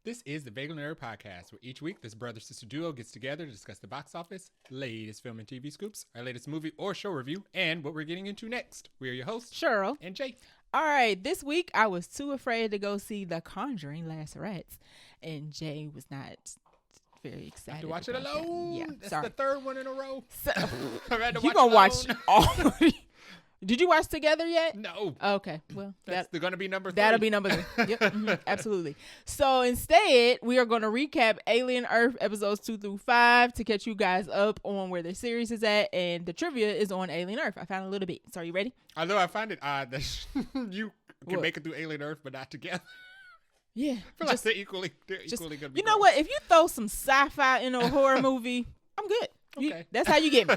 This is the Vaguely Nerd Podcast, where each week this brother-sister duo gets together to discuss the box office, latest film and TV scoops, our latest movie or show review, and what we're getting into next. We are your hosts, Cheryl and Jay. All right, this week I was too afraid to go see The Conjuring Last Rats, and Jay was not very excited to watch it alone. Yeah, that's sorry. the third one in a row. So, you gonna watch all? Did you watch together yet? No. Okay, well, that's gonna be number 3. That'll be number 3. Yep, absolutely. So instead, we are going to recap Alien Earth episodes 2 through 5 to catch you guys up on where the series is at, and the trivia is on Alien Earth. I found a little bit. So are you ready? Although I find it odd that you can make it through Alien Earth, but not together. Yeah, I feel like they're equally gonna be. You know what? If you throw some sci-fi in a horror movie, I'm good. Okay. That's how you get me.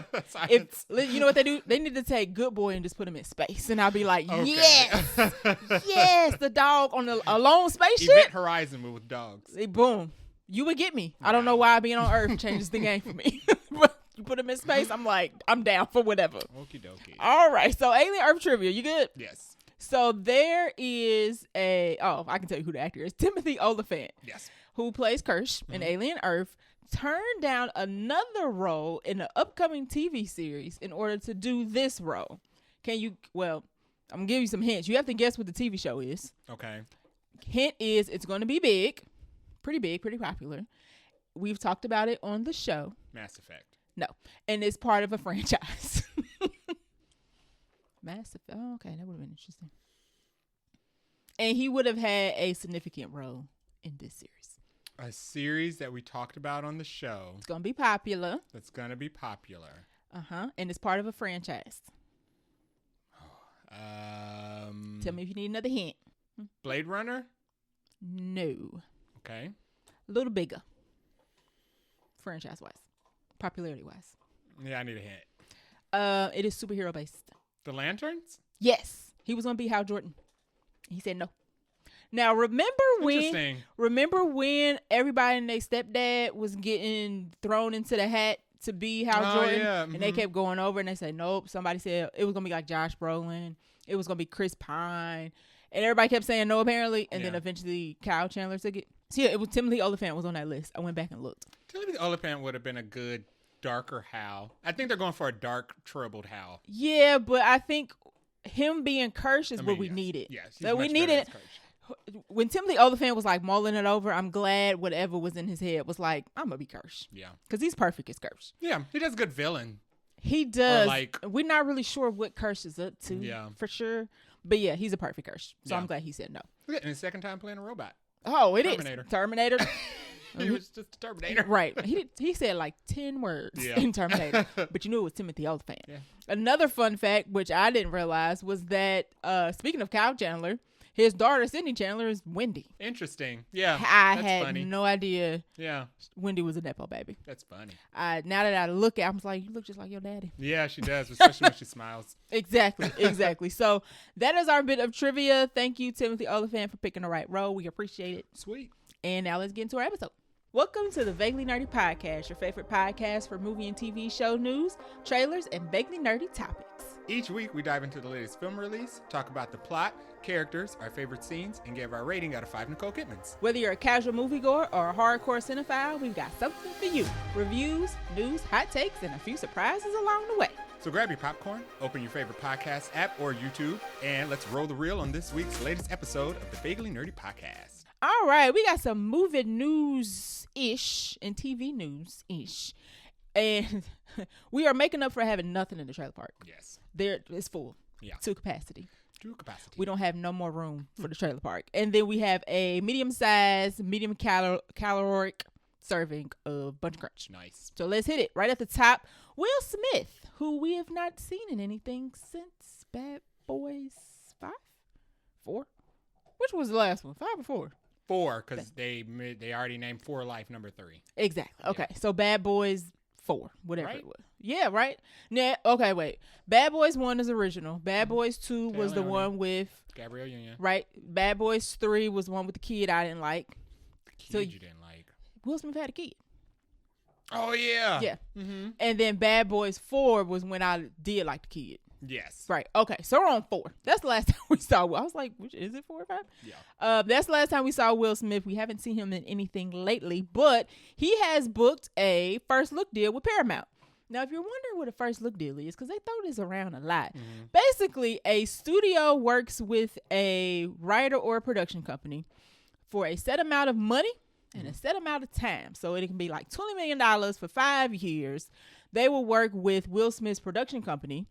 If you know what they do, they need to take Good Boy and just put him in space, and I'll be like, okay. yes, the dog on a lone spaceship. Event Horizon with dogs. Boom, you would get me. I don't know why being on Earth changes the game for me. But you put him in space, I'm like, I'm down for whatever. Okie dokie. All right, so Alien Earth trivia, you good? Yes. So there is I can tell you who the actor is. Timothy Olyphant. Yes. Who plays Kirsch in Alien Earth, turned down another role in the upcoming TV series in order to do this role. I'm going to give you some hints. You have to guess what the TV show is. Okay. Hint is it's going to be big, pretty popular. We've talked about it on the show. Mass Effect. No. And it's part of a franchise. Mass Effect. Oh, okay. That would have been interesting. And he would have had a significant role in this series. A series that we talked about on the show. It's going to be popular. That's going to be popular. Uh-huh. And it's part of a franchise. Tell me if you need another hint. Blade Runner? No. Okay. A little bigger. Franchise-wise. Popularity-wise. Yeah, I need a hint. It is superhero-based. The Lanterns? Yes. He was going to be Hal Jordan. He said no. Now, remember when everybody and their stepdad was getting thrown into the hat to be Hal Jordan? Yeah. And they kept going over and they said, nope. Somebody said it was going to be like Josh Brolin. It was going to be Chris Pine. And everybody kept saying no, apparently. And then eventually Kyle Chandler took it. So, yeah, it was Timothy Olyphant was on that list. I went back and looked. Timothy Olyphant would have been a good, darker Hal. I think they're going for a dark, troubled Hal. Yeah, but I think him being Kirsch is what we needed. Yes. So we needed... When Timothy Olyphant was like mulling it over, I'm glad whatever was in his head was like, I'm gonna be Kirsch. Yeah, because he's perfect as Kirsch. Yeah, he does a good villain. He does. We're not really sure what Kirsch is up to. Yeah, for sure. But yeah, he's a perfect Kirsch. So I'm glad he said no. And his second time playing a robot. Oh, Terminator. Is Terminator. He was just a Terminator. Right. He said like 10 words in Terminator, but you knew it was Timothy Olyphant. Yeah. Another fun fact, which I didn't realize, was that speaking of Kyle Chandler, his daughter, Sydney Chandler, is Wendy. Interesting. Yeah. I had no idea. Yeah. Wendy was a Nepo baby. That's funny. Now that I look at it, I was like, you look just like your daddy. Yeah, she does, especially when she smiles. Exactly. So that is our bit of trivia. Thank you, Timothy Olyphant, for picking the right role. We appreciate it. Sweet. And now let's get into our episode. Welcome to the Vaguely Nerdy Podcast, your favorite podcast for movie and TV show news, trailers, and vaguely nerdy topics. Each week, we dive into the latest film release, talk about the plot, characters, our favorite scenes, and give our rating out of 5 Nicole Kidmans. Whether you're a casual moviegoer or a hardcore cinephile, we've got something for you. Reviews, news, hot takes, and a few surprises along the way. So grab your popcorn, open your favorite podcast app or YouTube, and let's roll the reel on this week's latest episode of the Vaguely Nerdy Podcast. All right, we got some movie news-ish and TV news-ish. And we are making up for having nothing in the trailer park. Yes. It's full. Yeah. To capacity. We don't have no more room for the trailer park. And then we have a medium-sized, medium caloric serving of Buncha Crunch. Nice. So let's hit it. Right at the top, Will Smith, who we have not seen in anything since Bad Boys 5? 4? Which was the last one? 5 or 4? 4, because they already named 4 Life number 3. Exactly. Okay. Yeah. So Bad Boys 4, whatever right? It was. Yeah, right? Nah, okay, wait. Bad Boys 1 is original. Bad Boys 2 was the one with Gabrielle Union. Right. Bad Boys 3 was the one with the kid I didn't like. The kid you didn't like. Will Smith had a kid. Oh, yeah. Yeah. Mm-hmm. And then Bad Boys 4 was when I did like the kid. Yes. Right. Okay. So we're on 4. That's the last time we saw Will. I was like, which is it 4 or 5? Yeah. That's the last time we saw Will Smith. We haven't seen him in anything lately, but he has booked a first look deal with Paramount. Now, if you're wondering what a first look deal is, because they throw this around a lot, basically a studio works with a writer or a production company for a set amount of money and a set amount of time. So it can be like $20 million for 5 years. They will work with Will Smith's production company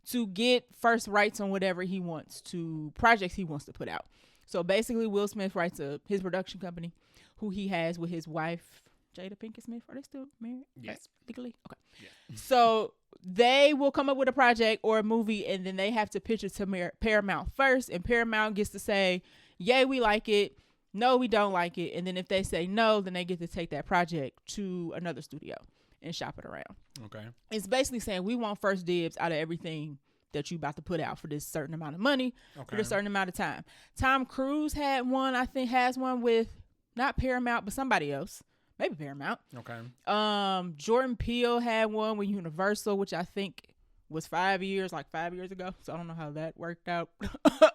to get first rights on whatever he wants to, projects he wants to put out. So basically, Will Smith writes his production company, who he has with his wife, Jada Pinkett Smith. Are they still married? Yes. Legally? Okay. Yeah. So they will come up with a project or a movie, and then they have to pitch it to Paramount first, and Paramount gets to say, yay, we like it. No, we don't like it. And then if they say no, then they get to take that project to another studio and shop it around. Okay. It's basically saying we want first dibs out of everything that you about to put out for this certain amount of money for this certain amount of time. Tom Cruise had one, I think has one with not Paramount, but somebody else. Maybe Paramount. Okay. Jordan Peele had one with Universal, which I think was 5 years, like 5 years ago. So I don't know how that worked out.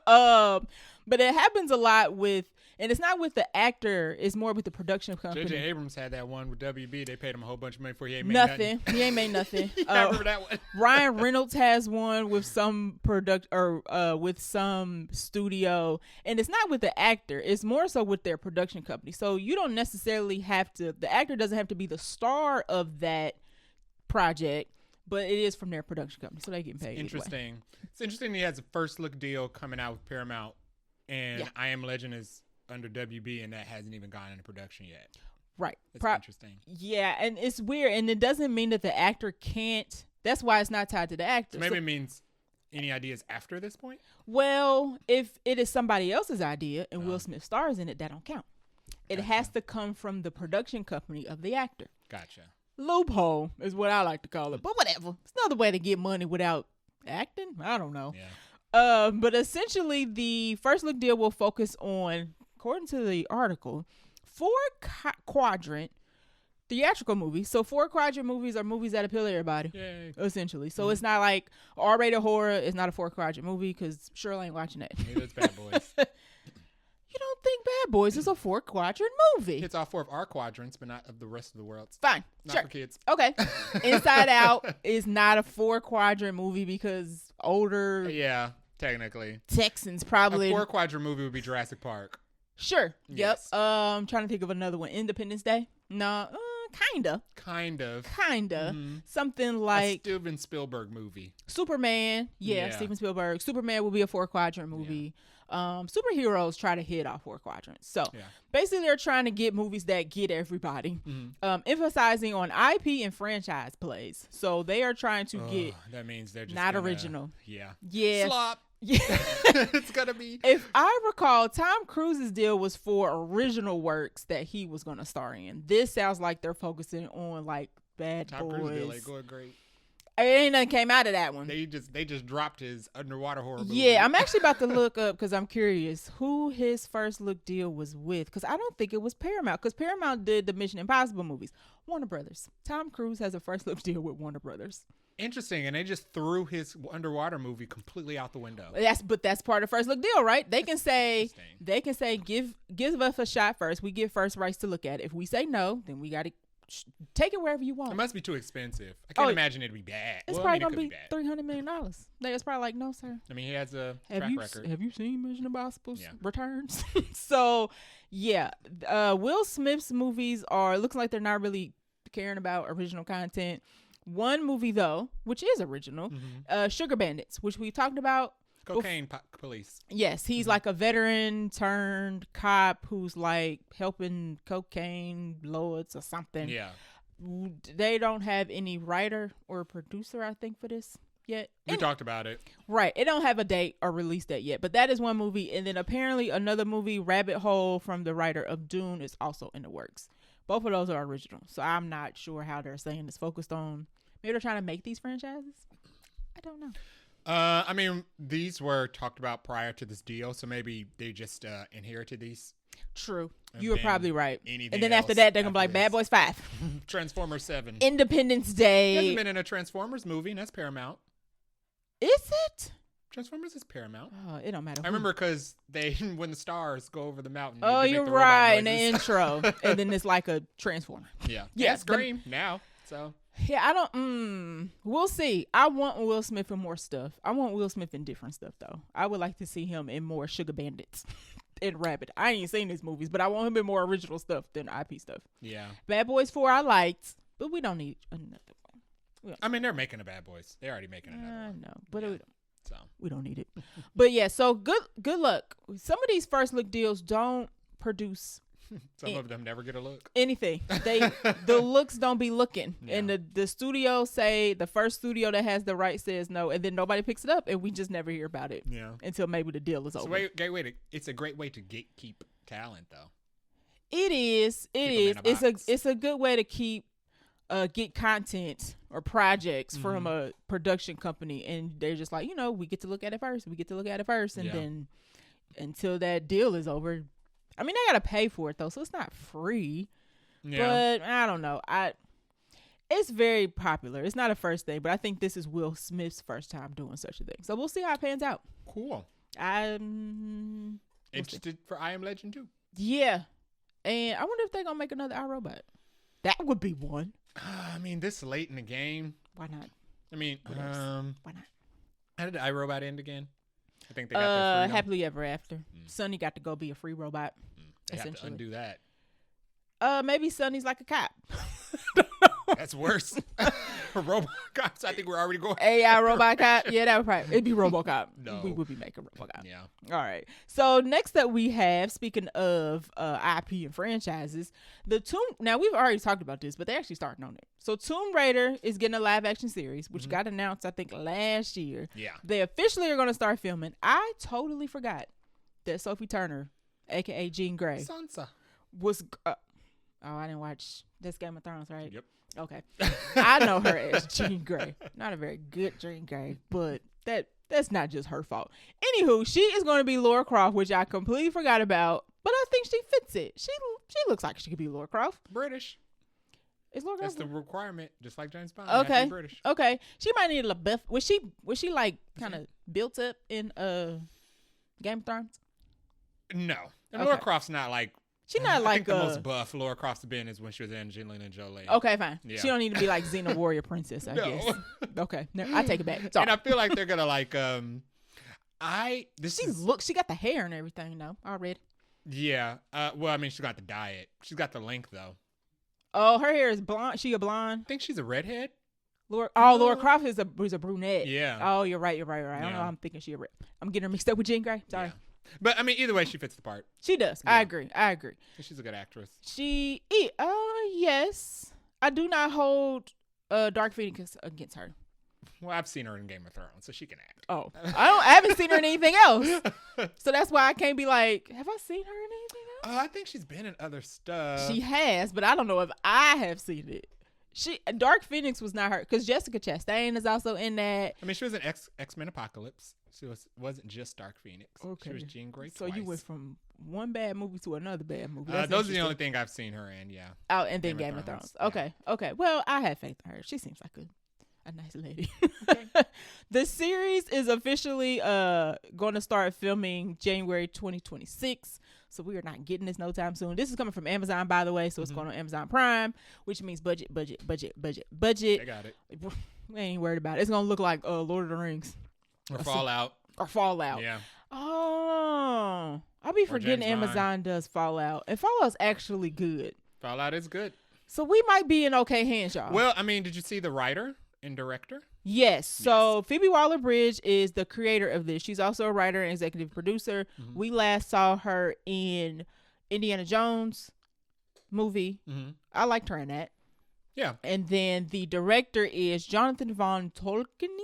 But it happens a lot with, and it's not with the actor, it's more with the production company. J.J. Abrams had that one with WB. They paid him a whole bunch of money for he ain't made nothing. He ain't made nothing. I remember that one. Ryan Reynolds has one with some with some studio, and it's not with the actor. It's more so with their production company. So you don't necessarily have to, the actor doesn't have to be the star of that project, but it is from their production company, so they get paid. Interesting. It's interesting he has a first look deal coming out with Paramount, and I Am Legend is under WB, and that hasn't even gone into production yet. Right. It's interesting. Yeah, and it's weird, and it doesn't mean that the actor can't. That's why it's not tied to the actor. So maybe it means any ideas after this point? Well, if it is somebody else's idea and Will Smith stars in it, that don't count. It has to come from the production company of the actor. Gotcha. Loophole is what I like to call it, but whatever. It's another way to get money without acting. I don't know. Yeah. But essentially, the first look deal will focus on, according to the article, 4-quadrant theatrical movies. So 4-quadrant movies are movies that appeal to everybody. Yay. Essentially. So it's not like R-rated horror. It's not a 4-quadrant movie because Shirley ain't watching that. Maybe it's Bad Boys. You don't think Bad Boys is a 4-quadrant movie? It's all 4 of our quadrants, but not of the rest of the world. Fine. Not sure. for kids. Okay. Inside Out is not a 4-quadrant movie because older Yeah, technically. Texans probably. A 4-quadrant movie would be Jurassic Park. Sure. Yes. Yep. Trying to think of another one. Independence Day? No. Kinda. Kind of. Mm-hmm. Something like a Steven Spielberg movie. Superman. Yeah, Steven Spielberg. Superman will be a 4-quadrant movie. Superheroes try to hit all 4 quadrants. So basically they're trying to get movies that get everybody. Emphasizing on IP and franchise plays. So they are trying to get that means they're just not original. Yeah. Slop. Yeah. It's gonna be. If I recall, Tom Cruise's deal was for original works that he was gonna star in. This sounds like they're focusing on like Bad Tom Boys. Cruise deal ain't going great. Ain't nothing came out of that one. They just dropped his underwater horror movie. Yeah, I'm actually about to look up because I'm curious who his first look deal was with. Because I don't think it was Paramount. Because Paramount did the Mission Impossible movies. Warner Brothers. Tom Cruise has a first look deal with Warner Brothers. Interesting, and they just threw his underwater movie completely out the window. That's part of first look deal, right? They can say give us a shot first. We get first rights to look at it. If we say no, then we got to take it wherever you want. It must be too expensive. I can't imagine it'd be bad. It's probably gonna be $300 million. It's probably like, no, sir. I mean, he has a track record. Have you seen Mission Impossible's Returns? So, yeah, Will Smith's movies looks like they're not really caring about original content. One movie though, which is original, Sugar Bandits, which we talked about. Cocaine police. Yes, he's like a veteran turned cop who's like helping cocaine lords or something. Yeah. They don't have any writer or producer, I think, for this yet. We talked about it. Right. It don't have a date or release date yet, but that is one movie. And then apparently another movie, Rabbit Hole, from the writer of Dune, is also in the works. Both of those are original. So I'm not sure how they're saying it's focused on. Maybe they're trying to make these franchises. I don't know. I mean, these were talked about prior to this deal, so maybe they just inherited these. True. You were probably right. And then after that, they're going to be like Bad Boys 5. Transformers 7. Independence Day. He hasn't been in a Transformers movie, and that's Paramount. Is it? Transformers is Paramount. It don't matter. I remember because they, when the stars go over the mountain. Oh, they you're make the robot right. In the noises. intro. And then it's like a transformer. Yeah. Yeah, And Scream now. So. Yeah, I don't. We'll see. I want Will Smith in more stuff. I want Will Smith in different stuff, though. I would like to see him in more Sugar Bandits and Rabbit. I ain't seen these movies, but I want him in more original stuff than IP stuff. Yeah. Bad Boys 4 I liked, but we don't need another one. I mean, they're making a Bad Boys. They're already making another one. I know, but Yeah. we don't need it. But yeah, so good luck. Some of these first look deals don't produce Some of them never get a look. anything. The looks don't be looking. Yeah. And the studio say, the first studio that has the right says no, and then nobody picks it up, and we just never hear about it. Yeah. Until maybe the deal is over. It's a great way to gatekeep talent, though. It is. Keep 'em in a box. It's a good way to get content or projects from a production company, and they're just like, we get to look at it first. And Yeah. then until that deal is over, I mean, I gotta pay for it though, so it's not free. Yeah. But I don't know. It's very popular. It's not a first thing, but I think this is Will Smith's first time doing such a thing. So we'll see how it pans out. Cool. I'm Interested for I Am Legend too. Yeah. And I wonder if they're gonna make another iRobot. That would be one. I mean, this late in the game. Why not? I mean, What else? Why not? how did iRobot end again? I think they got their freedom. Happily ever after. Sonny got to go be a free robot. They have to essentially. undo that. Maybe Sonny's like a cop. That's worse. RoboCops, I think we're already going. AI robot cop. Yeah, that would probably it'd be RoboCop. No. We would be making RoboCop. Yeah. All right. So next up we have, speaking of IP and franchises, now we've already talked about this, but they're actually starting on it. So Tomb Raider is getting a live action series, which got announced I think last year. Yeah. They officially are going to start filming. I totally forgot that Sophie Turner, aka Jean Grey, Sansa. was I didn't watch this Game of Thrones, right? Yep. Okay. I know her as Jean Grey. Not a very good Jean Grey, but that's not just her fault. Anywho, she is going to be Lara Croft, which I completely forgot about, but I think she fits it. She looks like she could be Lara Croft. British. Is Lara That's Croft? the requirement, just like James Bond. You have to Okay. be British. Okay. She might need a buff. Was she like kind of built up in Game of Thrones? No. And Okay. Lara Croft's not like. She's not I like think the most buff Lara Croft's been is when she was Angelina Jolie. Okay, fine. Yeah. She don't need to be like Xena Warrior Princess, I No. guess. Okay. No, I take it back. Sorry. And I feel like they're gonna like She got the hair and everything though already. Yeah. Well, I mean, she's got the diet. She's got the length though. Oh, her hair is blonde. She a blonde. I think she's a redhead. Laura Croft is a brunette. Yeah. Oh, you're right. I don't know. Yeah. I'm thinking she a red. I'm getting her mixed up with Jean Grey. Sorry. Yeah. But I mean, either way, she fits the part. She does. Yeah. I agree. She's a good actress. Yes. I do not hold Dark Phoenix against her. Well, I've seen her in Game of Thrones, so she can act. Oh, I haven't seen her in anything else. So that's why I can't be like, have I seen her in anything else? I think she's been in other stuff. She has, but I don't know if I have seen it. Dark Phoenix was not her, because Jessica Chastain is also in that. I mean, she was in X-Men Apocalypse. She wasn't just Dark Phoenix. Okay. She was Jean Grey So twice. you went from one bad movie to another bad movie. Those That's are the interesting. only thing I've seen her in. Yeah. Oh, and then Game of Thrones. Yeah. Okay. Well, I have faith in her. She seems like a nice lady. The series is officially going to start filming January 2026. So we are not getting this no time soon. This is coming from Amazon, by the way. So it's going on Amazon Prime, which means budget. They got it. We ain't worried about it. It's going to look like Lord of the Rings. Or Fallout. Yeah. Yeah. Oh, I'll be forgetting James Bond. Amazon does Fallout. And Fallout's actually good. Fallout is good. So we might be in okay hands, y'all. Well, I mean, did you see the writer and director? Yes. So Phoebe Waller-Bridge is the creator of this. She's also a writer and executive producer. Mm-hmm. We last saw her in Indiana Jones movie. Mm-hmm. I liked her in that. Yeah. And then the director is Jonathan Von Tolkien.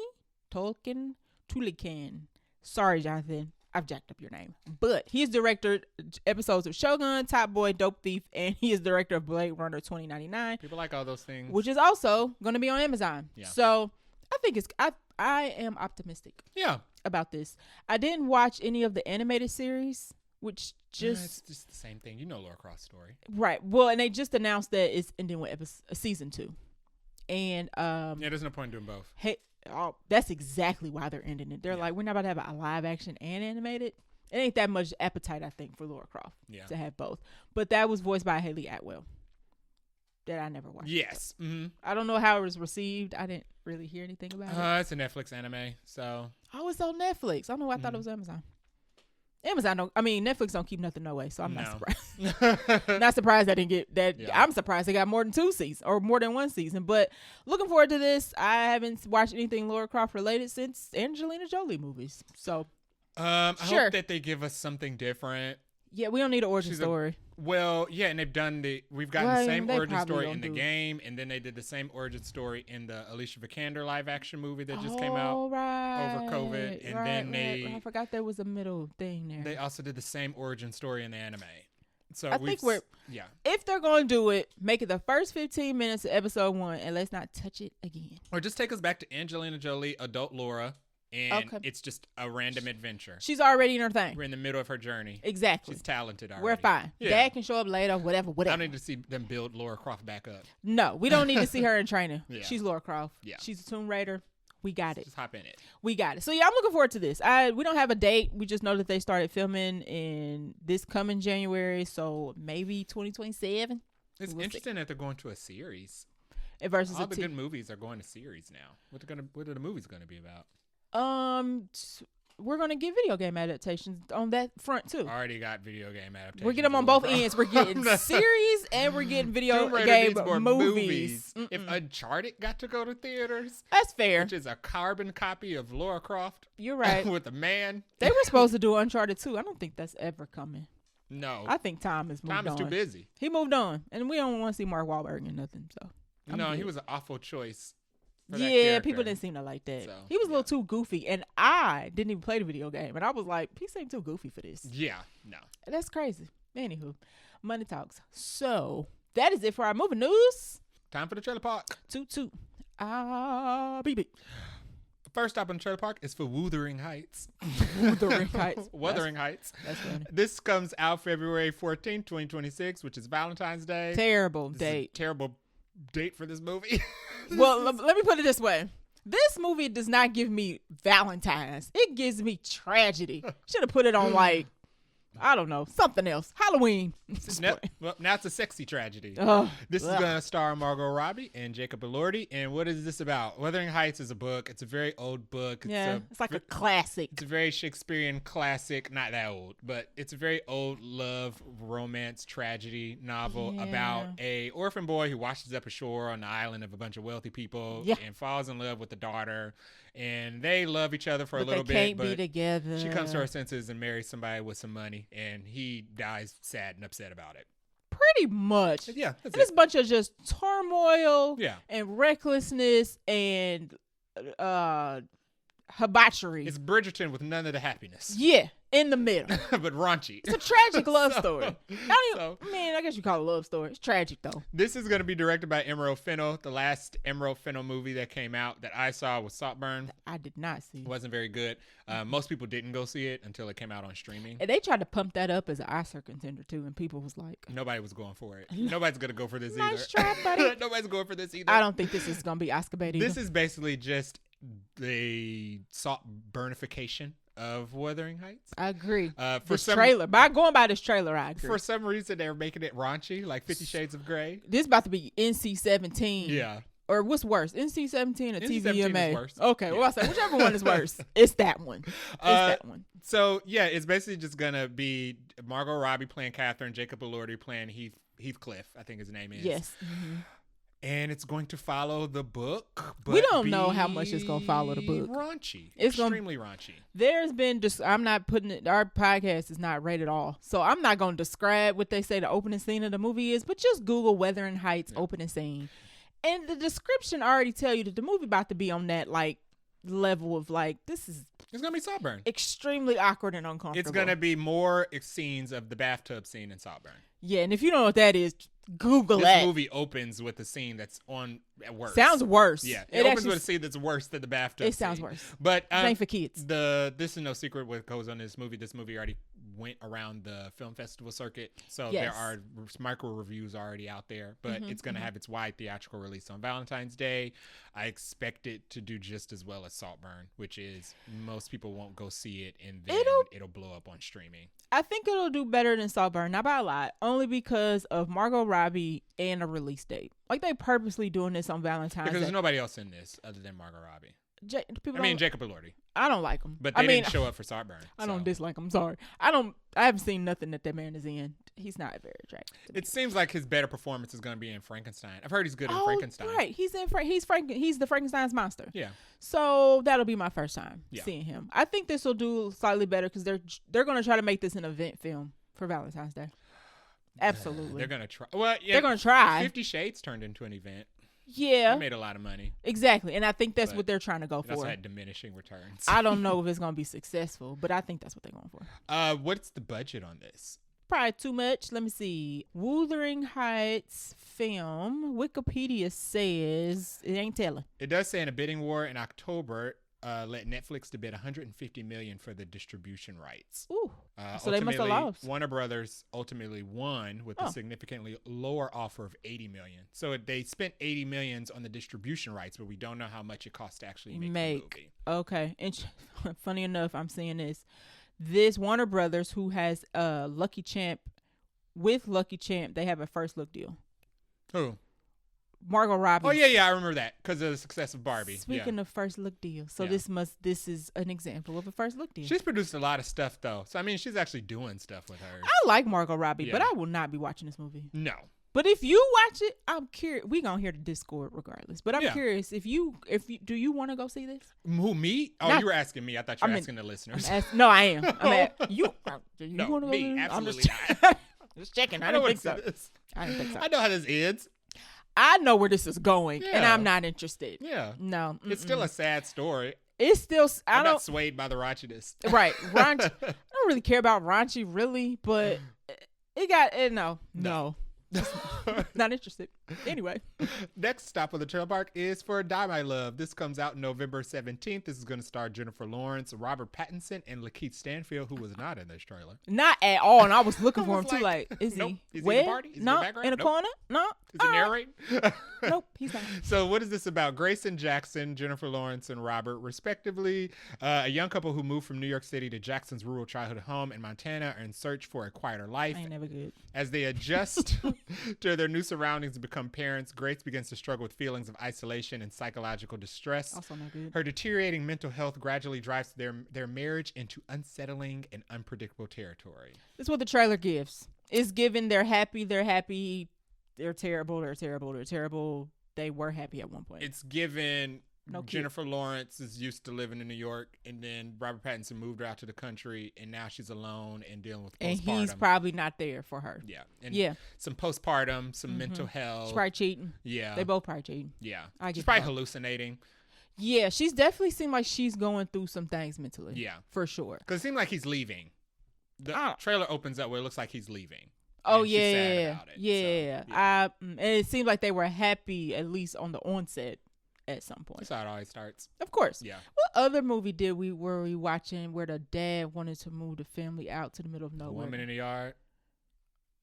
Sorry, Jonathan. I've jacked up your name. But he's directed episodes of Shogun, Top Boy, Dope Thief, and he is director of Blade Runner 2099. People like all those things. Which is also going to be on Amazon. Yeah. So I think I am optimistic Yeah. about this. I didn't watch any of the animated series, which It's just the same thing. You know Lara Croft's story. right. Well, and they just announced that it's ending with season 2. And Yeah, there's no point in doing both. that's exactly why they're ending it. They're like, we're not about to have a live action and animated. It ain't that much appetite, I think, for Lara Croft to have both. But that was voiced by Haley Atwell. That I never watched. Yes. Mm-hmm. I don't know how it was received. I didn't really hear anything about it. It's a Netflix anime, so. Oh, it's on Netflix. I don't know why I thought it was Amazon. Netflix don't keep nothing no way, so I'm not surprised. Not surprised I didn't get that. Yeah. I'm surprised they got more than 2 seasons or more than 1 season. But looking forward to this. I haven't watched anything Lara Croft related since Angelina Jolie movies. So, I hope that they give us something different. Yeah, we don't need an origin story. And they've done we've gotten the same origin story in the game, and then they did the same origin story in the Alicia Vikander live action movie that just came out over COVID. And then I forgot there was a middle thing there. They also did the same origin story in the anime. So I think if they're going to do it, make it the first 15 minutes of episode 1, and let's not touch it again. Or just take us back to Angelina Jolie, adult Laura. And it's just a random adventure. She's already in her thing. We're in the middle of her journey. Exactly. She's talented already. We're fine. Yeah. Dad can show up later, whatever. I don't need to see them build Lara Croft back up. No, we don't need to see her in training. Yeah. She's Lara Croft. Yeah. She's a Tomb Raider. We got it. Just hop in it. We got it. So, yeah, I'm looking forward to this. We don't have a date. We just know that they started filming in this coming January, so maybe 2027. It's interesting that they're going to a series. Versus all the good movies are going to series now. What are the movies going to be about? We're gonna get video game adaptations on that front too. Already got video game adaptations. We're getting them on both ends. We're getting series and we're getting video game movies. If Uncharted got to go to theaters, that's fair. Which is a carbon copy of Lara Croft. You're right. With a man. They were supposed to do Uncharted 2. I don't think that's ever coming. No. I think Tom is moved on. Tom is too busy. He moved on, and we don't want to see Mark Wahlberg or nothing. So he was an awful choice. Yeah, people didn't seem to like that. So, he was a little too goofy, and I didn't even play the video game, and I was like, he seemed too goofy for this. Yeah, no. That's crazy. Anywho, money talks. So, that is it for our movie news. Time for the trailer park. Toot. BB. First stop on the trailer park is for Wuthering Heights. Wuthering Heights. Wuthering Heights. That's funny. This comes out February 14th, 2026, which is Valentine's Day. Terrible date. Terrible date for this movie. Well, let me put it this way. This movie does not give me Valentine's. It gives me tragedy. Should have put it on I don't know, something else. Halloween. Now it's a sexy tragedy. This is going to star Margot Robbie and Jacob Elordi. And what is this about? Wuthering Heights is a book. It's a very old book. It's like a classic. It's a very Shakespearean classic. Not that old, but it's a very old love, romance, tragedy novel about a orphan boy who washes up ashore on the island of a bunch of wealthy people and falls in love with the daughter. And they love each other for a little bit. They can't be together. She comes to her senses and marries somebody with some money, and he dies sad and upset about it. Pretty much. Yeah, that's this bunch of just turmoil and recklessness and habatury. It's Bridgerton with none of the happiness. Yeah, in the middle. But raunchy. It's a tragic love story. I guess you call it a love story. It's tragic, though. This is going to be directed by Emerald Fennell. The last Emerald Fennell movie that came out that I saw was Saltburn. I did not see. It wasn't very good. Most people didn't go see it until it came out on streaming. And they tried to pump that up as an Oscar contender, too, and people was like... Nobody was going for it. Nobody's going to go for this either. Nice try, buddy. Nobody's going for this either. I don't think this is going to be Oscar bait either. This is basically just the Saltburnification of Wuthering Heights. I agree. Trailer. By going by this trailer, I agree. For some reason, they're making it raunchy, like 50 Shades of Grey. This is about to be NC-17. Yeah. Or what's worse, NC-17 or NC-17 TVMA? is worse. Okay, well, I say whichever one is worse. It's that one. That one. So, yeah, it's basically just going to be Margot Robbie playing Catherine, Jacob Elordi playing Heathcliff, I think his name is. Yes. Mm-hmm. And it's going to follow the book. But we don't know how much it's going to follow the book. Raunchy. It's extremely raunchy. There's been I'm not putting it, our podcast is not rated all. So I'm not going to describe what they say the opening scene of the movie is, but just Google Wuthering Heights opening scene. And the description already tell you that the movie about to be on that level of it's going to be Saltburn. Extremely awkward and uncomfortable. It's going to be more scenes of the bathtub scene in Saltburn. Yeah, and if you don't know what that is, Google this that. This movie opens with a scene that's at worse. Sounds worse. Yeah, it opens with a scene that's worse than the bathtub It sounds scene. worse. But same for kids. This is no secret what goes on in this movie. This movie already went around the film festival circuit. So Yes. there are micro reviews already out there, but it's going to have its wide theatrical release on Valentine's Day. I expect it to do just as well as Saltburn, which is most people won't go see it and then it'll blow up on streaming. I think it'll do better than Saltburn, not by a lot, only because of Margot Robbie and a release date. Like, they purposely doing this on Valentine's Day. Because there's nobody else in this other than Margot Robbie. Jacob Elordi. I don't like him. But they didn't show up for Saltburn. I don't dislike him. Sorry. I haven't seen nothing that man is in. He's not very attractive. It seems like his better performance is going to be in Frankenstein. I've heard he's good in Frankenstein. Right. He's the Frankenstein's monster. Yeah. So that'll be my first time seeing him. I think this will do slightly better because they're going to try to make this an event film for Valentine's Day. Absolutely. They're going to try. Well, yeah. They're going to try. 50 Shades turned into an event. Yeah. They made a lot of money. Exactly. And I think that's what they're trying to go for. It also had diminishing returns. I don't know if it's going to be successful, but I think that's what they're going for. What's the budget on this? Probably too much. Let me see. Wuthering Heights film. Wikipedia says it ain't telling. It does say in a bidding war in October, led Netflix to bid $150 million for the distribution rights. Ooh. So they must have lost. Warner Brothers ultimately won with a significantly lower offer of $80 million. So they spent $80 million on the distribution rights, but we don't know how much it costs to actually make the movie. Okay. And funny enough, I'm seeing this. This Warner Brothers, who has Lucky Champ, with Lucky Champ, they have a first look deal. Who? Margot Robbie. Oh yeah, I remember that because of the success of Barbie. Speaking of first look deal, so this is an example of a first look deal. She's produced a lot of stuff though, so I mean she's actually doing stuff with her. I like Margot Robbie, but I will not be watching this movie. No. But if you watch it, I'm curious. We gonna hear the Discord regardless. But I'm curious if you do you want to go see this? Who, me? Oh, you were asking me. I thought you were asking the listeners. No, I am. You no, want to go me, see this? absolutely not. Just checking. I didn't think so. I didn't think so. I know how this ends. I know where this is going, and I'm not interested. Yeah. No. It's still a sad story. It's still. I'm not swayed by the raunchiness. Right. Raunchy. I don't really care about raunchy, really, but it got. No. Not interested. Anyway. Next stop on the trailer park is for Die My Love. This comes out November 17th. This is going to star Jennifer Lawrence, Robert Pattinson, and Lakeith Stanfield, who was not in this trailer. Not at all. And I was looking for him too. Like, is he? Is he in the party? Is he in the background? In a corner? No. Is he narrating? Nope, he's not. So what is this about? Grayson Jackson, Jennifer Lawrence, and Robert, respectively, a young couple who moved from New York City to Jackson's rural childhood home in Montana are in search for a quieter life. Ain't never good. As they adjust to their new surroundings and become parents, Grace begins to struggle with feelings of isolation and psychological distress. Also not good. Her deteriorating mental health gradually drives their marriage into unsettling and unpredictable territory. That's what the trailer gives. It's given they're happy, they're terrible, they were happy at one point. It's given Jennifer Lawrence is used to living in New York, and then Robert Pattinson moved her out to the country, and now she's alone and dealing with postpartum. And he's probably not there for her. Yeah. And some postpartum, some mental health. She's probably cheating. Yeah. They both probably cheating. Yeah. She's probably hallucinating. Yeah, she's definitely seemed like she's going through some things mentally. Yeah. For sure. Because it seemed like he's leaving. The trailer opens up where it looks like he's leaving. Oh, yeah. And it seemed like they were happy, at least on the onset, at some point. That's how it always starts. Of course. Yeah. What other movie were we watching where the dad wanted to move the family out to the middle of nowhere? The Woman in the Yard.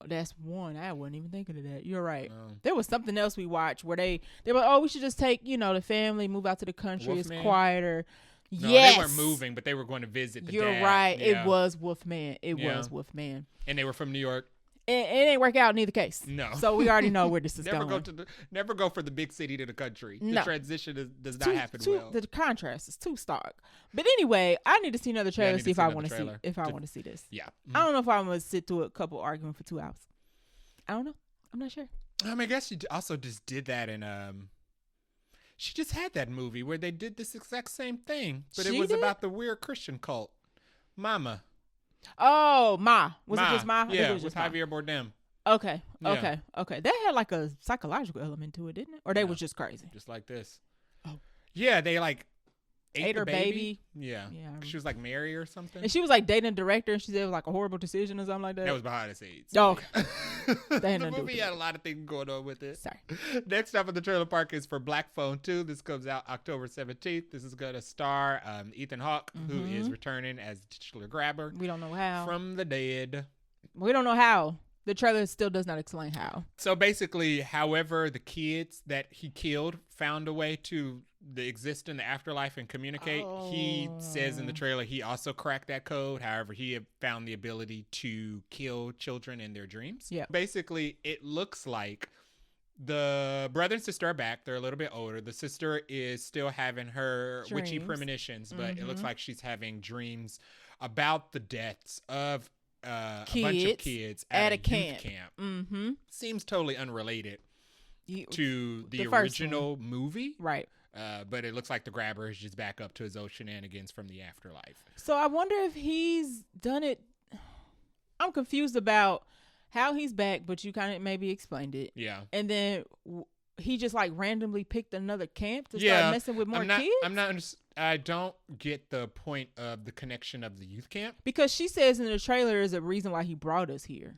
That's one. I wasn't even thinking of that. You're right. No. There was something else we watched where they were, we should just take, the family, move out to the country. Wolfman? It's quieter. No, yes. They weren't moving, but they were going to visit the dad. You're right. Yeah. It was Wolfman. Was Wolfman. And they were from New York. It ain't work out in either case. No. So we already know where this is going. Never go for the big city to the country. No. The transition does not happen well. The contrast is too stark. But anyway, I need to see another trailer to see if I want to see this. Yeah. Mm-hmm. I don't know if I'm going to sit through a couple arguing for 2 hours. I don't know. I'm not sure. I guess she also just did that in she just had that movie where they did this exact same thing, but it was about the weird Christian cult. Mama. Oh, Ma. Was it just Ma? Yeah, it was with Javier Bardem. Okay. That had like a psychological element to it, didn't it? Or they was just crazy? Just like this. Oh. Yeah, they like ate her baby. Yeah. She was like Mary or something. And she was like dating a director, and she said it was like a horrible decision or something like that. That was behind the scenes. Oh. The movie had a lot of things going on with it. Sorry. Next up at the trailer park is for Black Phone 2. This comes out October 17th. This is going to star Ethan Hawke, who is returning as the titular grabber. We don't know how. From the dead. We don't know how. The trailer still does not explain how. So basically, however the kids that he killed found a way to exist in the afterlife and communicate, he says in the trailer he also cracked that code. However, he had found the ability to kill children in their dreams. Yeah. Basically, it looks like the brother and sister are back. They're a little bit older. The sister is still having her witchy premonitions, but it looks like she's having dreams about the deaths of a bunch of kids at a camp. Seems totally unrelated to the original movie. Right. But it looks like the grabber is just back up to his old shenanigans from the afterlife. So I wonder if he's done it. I'm confused about how he's back, but you kind of maybe explained it. Yeah. And then he just like randomly picked another camp to start messing with more kids? I don't get the point of the connection of the youth camp. Because she says in the trailer is a reason why he brought us here.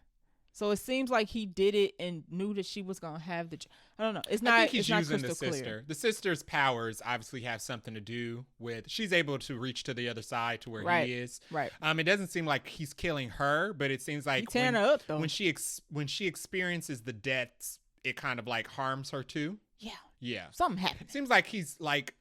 So it seems like he did it and knew that she was going to have the... I don't know. It's not, I think he's not using the crystal sister. clear. The sister's powers obviously have something to do with... She's able to reach to the other side to where he is. Right. It doesn't seem like he's killing her, but it seems like he's tearing her up, though. when she experiences the deaths, it kind of like harms her too. Yeah. Yeah. Something happened. Seems like he's like...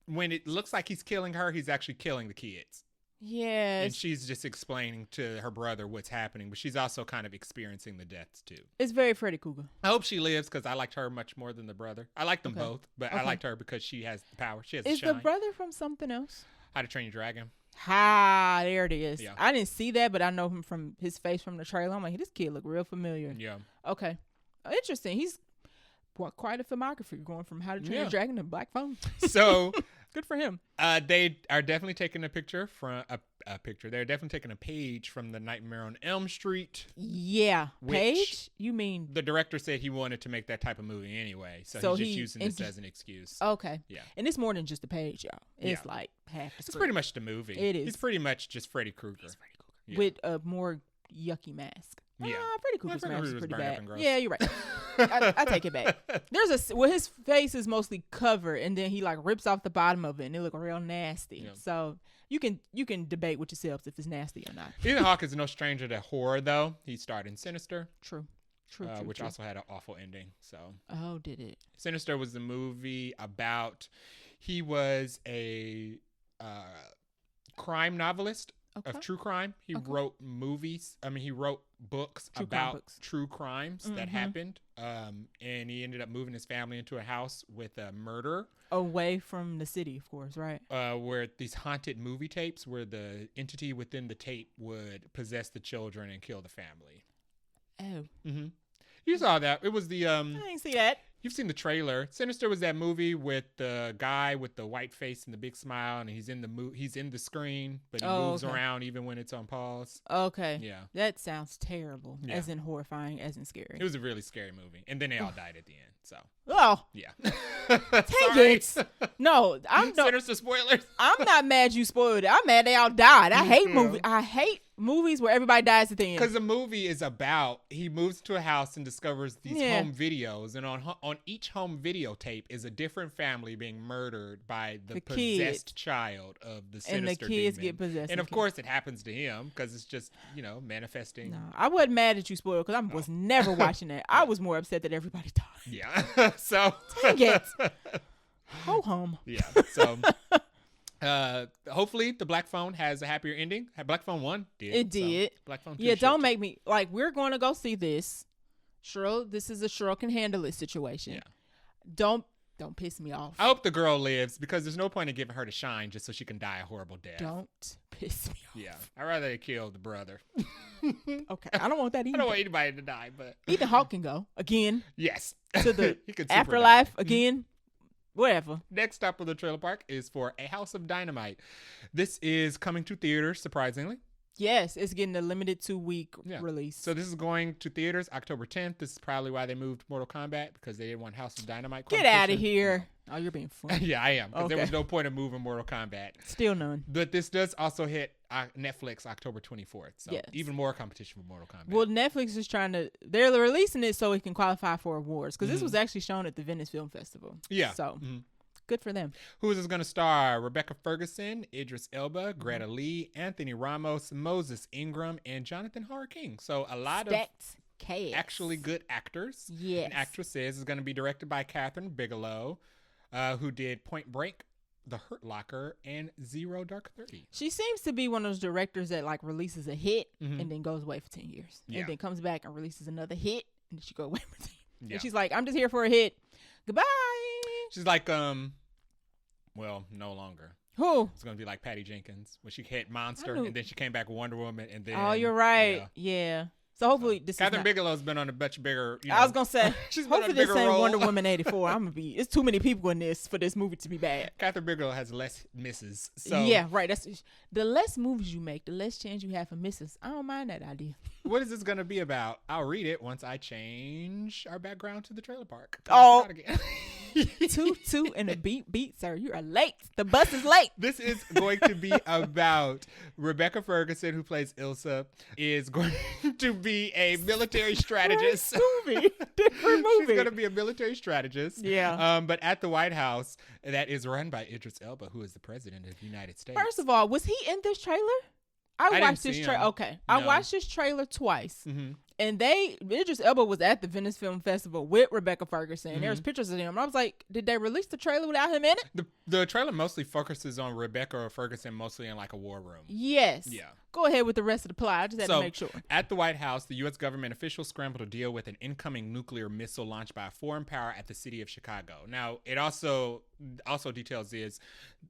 When it looks like he's killing her, he's actually killing the kids. Yeah. And she's just explaining to her brother what's happening, but she's also kind of experiencing the deaths too. It's very Freddy Krueger. I hope she lives because I liked her much more than the brother. I like them both, but I liked her because she has the power. She has the shine. Is the brother from something else? How to Train Your Dragon. There it is. Yeah. I didn't see that, but I know him from his face from the trailer. I'm like, this kid look real familiar. Yeah. Okay. Interesting. He's quite a filmography going from How to Train Your Dragon to Black Phone. So... Good for him. They are definitely taking a picture from a picture. They're definitely taking a page from the Nightmare on Elm Street. Yeah, page. You mean the director said he wanted to make that type of movie anyway, so he's just using this as an excuse. Okay. Yeah. And it's more than just a page, y'all. It's like half. It's pretty much the movie. It is. He's pretty much just Freddy Krueger. He's Freddy Krueger with a more yucky mask. Yeah, Freddy Krueger's mask is pretty bad. Yeah, you're right. I take it back. His face is mostly covered, and then he like rips off the bottom of it, and it look real nasty. Yeah. So you can debate with yourselves if it's nasty or not. Ethan Hawke is no stranger to horror, though. He starred in Sinister. True, which also had an awful ending. So. Oh, did it? Sinister was the movie about. He was a crime novelist. Of true crime. He wrote movies. He wrote books about true crimes that happened. And he ended up moving his family into a house with a murderer. Away from the city, of course, right? Where these haunted movie tapes where the entity within the tape would possess the children and kill the family. Oh. Mm-hmm. You saw that. It was the... I didn't see that. You've seen the trailer. Sinister was that movie with the guy with the white face and the big smile, and he's in the screen, but he moves around even when it's on pause. Okay. Yeah. That sounds terrible, as in horrifying, as in scary. It was a really scary movie, and then they all died at the end. So. Oh. Yeah. Dang it. No, Sinister spoilers. I'm not mad you spoiled it. I'm mad they all died. I hate movies. I hate movies where everybody dies at the end. Because the movie is about he moves to a house and discovers these home videos, and on each home videotape is a different family being murdered by the possessed child of the Sinister and the kids demon. get possessed. And of course it happens to him because it's just manifesting. No, I wasn't mad that you spoiled because I was never watching that. I was more upset that everybody died. Yeah. So. Dang it. Ho hum. Yeah. So. Hopefully the Black Phone has a happier ending. Black Phone 1 did. It did. So Black Phone 2 don't make me like we're going to go see this. Cheryl, this is a Cheryl can handle it situation. Yeah. Don't piss me off. I hope the girl lives because there's no point in giving her to shine just so she can die a horrible death. Don't piss me off. Yeah. I'd rather they kill the brother. Okay. I don't want that either. I don't want anybody to die, but Ethan Hawke can go again. Yes. To the afterlife again. Whatever. Next stop of the trailer park is for A House of Dynamite. This is coming to theaters, surprisingly. Yes, it's getting a limited 2-week release. So this is going to theaters October 10th. This is probably why they moved Mortal Kombat, because they didn't want House of Dynamite. Get out of here. No. Oh, you're being funny. Yeah, I am. Because there was no point of moving Mortal Kombat. Still none. But this does also hit Netflix October 24th. So even more competition for Mortal Kombat. Well, Netflix is they're releasing it so it can qualify for awards. Because this was actually shown at the Venice Film Festival. Yeah. So... good for them. Who is this going to star? Rebecca Ferguson, Idris Elba, Greta Lee, Anthony Ramos, Moses Ingram, and Jonathan Harker-King. So a lot of actually good actors and actresses. Is going to be directed by Catherine Bigelow, who did Point Break, The Hurt Locker, and Zero Dark 30. She seems to be one of those directors that like releases a hit and then goes away for 10 years. Yeah. And then comes back and releases another hit and then she goes away for 10 years. Yeah. And she's like, I'm just here for a hit. Goodbye. She's like, well, no longer. Who? It's going to be like Patty Jenkins when she hit Monster and then she came back with Wonder Woman and then. Oh, you're right. Yeah. So hopefully this Catherine Bigelow's been on a much bigger. I was gonna say, hopefully this ain't Wonder Woman 84. It's too many people in this for this movie to be bad. Catherine Bigelow has less misses. So yeah, right. That's the less movies you make, the less chance you have for misses. I don't mind that idea. What is this gonna be about? I'll read it once I change our background to the trailer park. Oh, toot and a beat, sir. You are late. The bus is late. This is going to be about Rebecca Ferguson, who plays Ilsa, is going to be a military strategist. Different movie. She's going to be a military strategist. Yeah. But at the White House, that is run by Idris Elba, who is the president of the United States. First of all, was he in this trailer? I watched this trailer. Okay. No. I watched this trailer twice. And Idris Elba was at the Venice Film Festival with Rebecca Ferguson. And there was pictures of him. And I was like, did they release the trailer without him in it? The trailer mostly focuses on Rebecca Ferguson, mostly in like a war room. Yes. Yeah. Go ahead with the rest of the plot. I just had to make sure. At the White House, the U.S. government officials scramble to deal with an incoming nuclear missile launched by a foreign power at the city of Chicago. Now, it also details is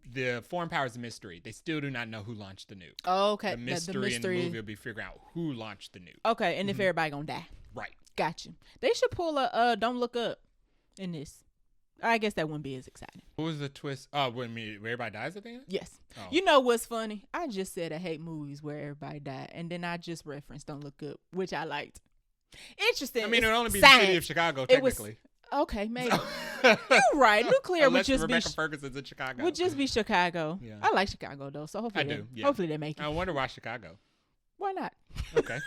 the foreign power is a mystery. They still do not know who launched the nuke. Oh, okay. The mystery in the movie will be figuring out who launched the nuke. Okay, and if everybody gonna die. Right. Gotcha. They should pull a Don't Look Up in this. I guess that wouldn't be as exciting. What was the twist? Oh, when everybody dies at the end? Yes. Oh. You know what's funny? I just said I hate movies where everybody died, and then I just referenced Don't Look Up, which I liked. Interesting. I mean, it would only be the city of Chicago, technically. Okay, maybe. You're right. Nuclear would just Rebecca Ferguson's in Chicago. Would just be Chicago. Yeah. I like Chicago, though, so hopefully hopefully they make it. I wonder why Chicago. Why not? Okay.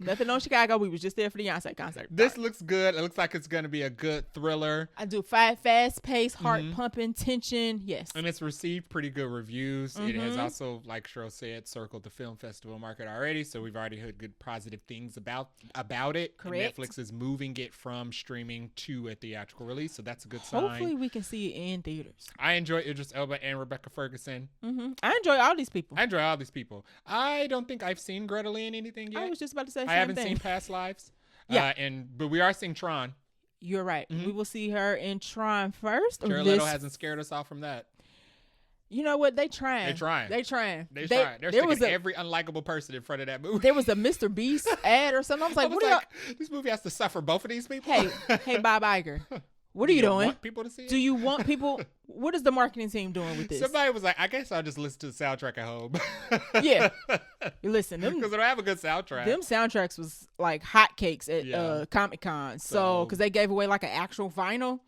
Nothing on Chicago. We was just there for the Beyonce concert. This looks good. It looks like it's going to be a good thriller. I do fast-paced, heart-pumping, tension. Yes. And it's received pretty good reviews. It has also, like Cheryl said, circled the film festival market already. So we've already heard good positive things about it. Correct. And Netflix is moving it from streaming to a theatrical release. So that's a good sign. Hopefully we can see it in theaters. I enjoy Idris Elba and Rebecca Ferguson. I enjoy all these people. I don't think I've seen Greta Lee in anything yet. I was just about to say the I same haven't thing. seen Past Lives. Yeah. But we are seeing Tron. You're right. We will see her in Tron first. Jared Leto hasn't scared us off from that. You know what? They're trying. They're sticking every unlikable person in front of that movie. There was a Mr. Beast ad or something. I was like, this movie has to suffer both of these people? Hey, Bob Iger. What are you doing? Want people to see it? Do you want people? What is the marketing team doing with this? Somebody was like, I guess I'll just listen to the soundtrack at home. Yeah. Listen, because they don't have a good soundtrack. Them soundtracks was like hotcakes at Comic-Con. So, because they gave away like an actual vinyl.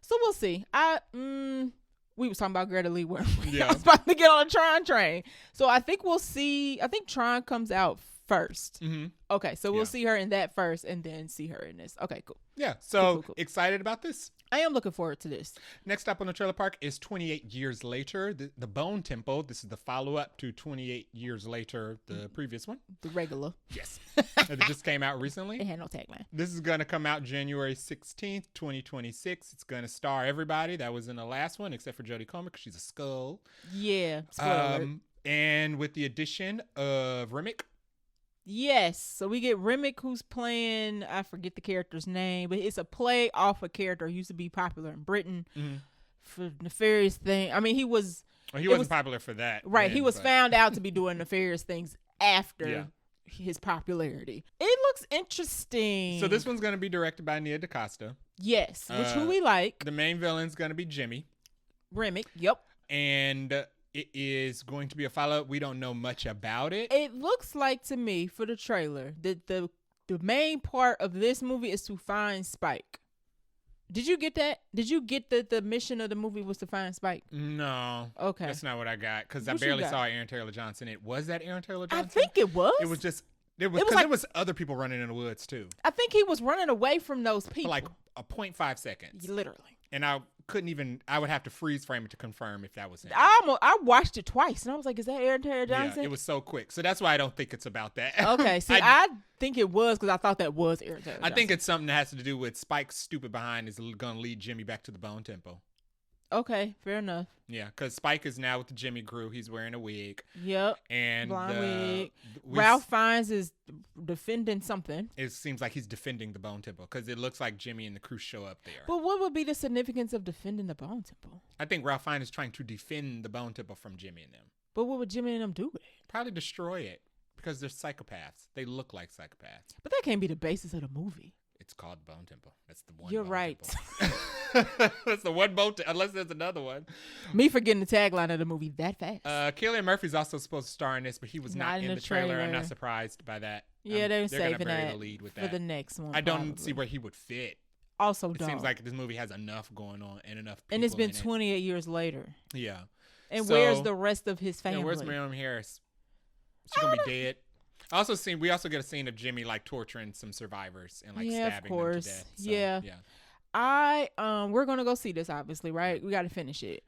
So we'll see. We was talking about Greta Lee where I was about to get on a Tron train. So I think we'll see. I think Tron comes out first. Okay, so we'll see her in that first and then see her in this. Okay, cool. Yeah, so cool. Excited about this. I am looking forward to this. Next up on the trailer park is 28 Years Later, the Bone Temple. This is the follow-up to 28 Years Later, the previous one. The regular. Yes. It just came out recently. It had no tagline. This is going to come out January 16th, 2026. It's going to star everybody that was in the last one, except for Jodie Comer, because she's a skull. Yeah. And with the addition of Remick. Yes. So we get Remick, who's playing, I forget the character's name, but it's a play off a character who used to be popular in Britain for nefarious thing. I mean, he wasn't popular for that. Right. Then, he was found out to be doing nefarious things after his popularity. It looks interesting. So this one's going to be directed by Nia DaCosta. Yes. Who we like. The main villain's going to be Jimmy. Remick. Yep. And it is going to be a follow-up. We don't know much about it. It looks like to me for the trailer that the main part of this movie is to find Spike. Did you get that? Did you get that the mission of the movie was to find Spike? No. Okay. That's not what I got because I barely saw Aaron Taylor Johnson. Was that Aaron Taylor Johnson? I think it was. It was just, there was other people running in the woods too. I think he was running away from those people. For like a 0.5 seconds. Literally. And I would have to freeze frame it to confirm if that was him. I watched it twice and I was like, is that Aaron Taylor Johnson? Yeah, it was so quick. So that's why I don't think it's about that. Okay, see, I think it was because I thought that was Aaron Taylor Johnson. I think it's something that has to do with Spike's stupid behind is going to lead Jimmy back to the Bone Temple. Okay, fair enough. Yeah, because Spike is now with the Jimmy crew. He's wearing a wig. Yep. And blonde wig. Ralph Fiennes is defending something. It seems like he's defending the Bone Temple because it looks like Jimmy and the crew show up there. But what would be the significance of defending the Bone Temple? I think Ralph Fiennes is trying to defend the Bone Temple from Jimmy and them. But what would Jimmy and them do with it? Probably destroy it because they're psychopaths. They look like psychopaths. But that can't be the basis of the movie. It's called Bone Temple. That's the one. You're right. That's the one Bone Temple, unless there's another one. Me forgetting the tagline of the movie that fast. Cillian Murphy's also supposed to star in this, but he was not in the trailer. I'm not surprised by that. Yeah, they're saving that the lead with for the next one. I don't see where he would fit. Also, it seems like this movie has enough going on and enough people and it's been 28 years later. Yeah. And where's the rest of his family? Yeah, where's Miriam Harris? She's going to be dead. We also get a scene of Jimmy like torturing some survivors and like stabbing them to death. So, yeah. We're gonna go see this, obviously, right? We got to finish it.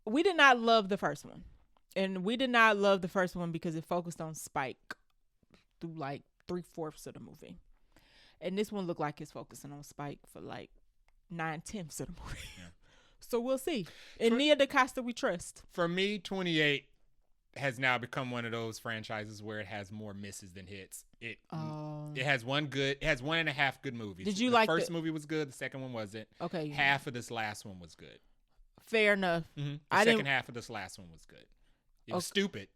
We did not love the first one, and we did not love the first one because it focused on Spike through like 3/4 of the movie, and this one looked like it's focusing on Spike for like 9/10 of the movie. Yeah. So we'll see. And Nia DaCosta we trust. For me, 28 has now become one of those franchises where it has more misses than hits. It has 1.5 good movies. Did you the like first movie was good, the second one wasn't. Okay. Half of this last one was good. Fair enough. Mm-hmm. The second half of this last one was good. It was stupid.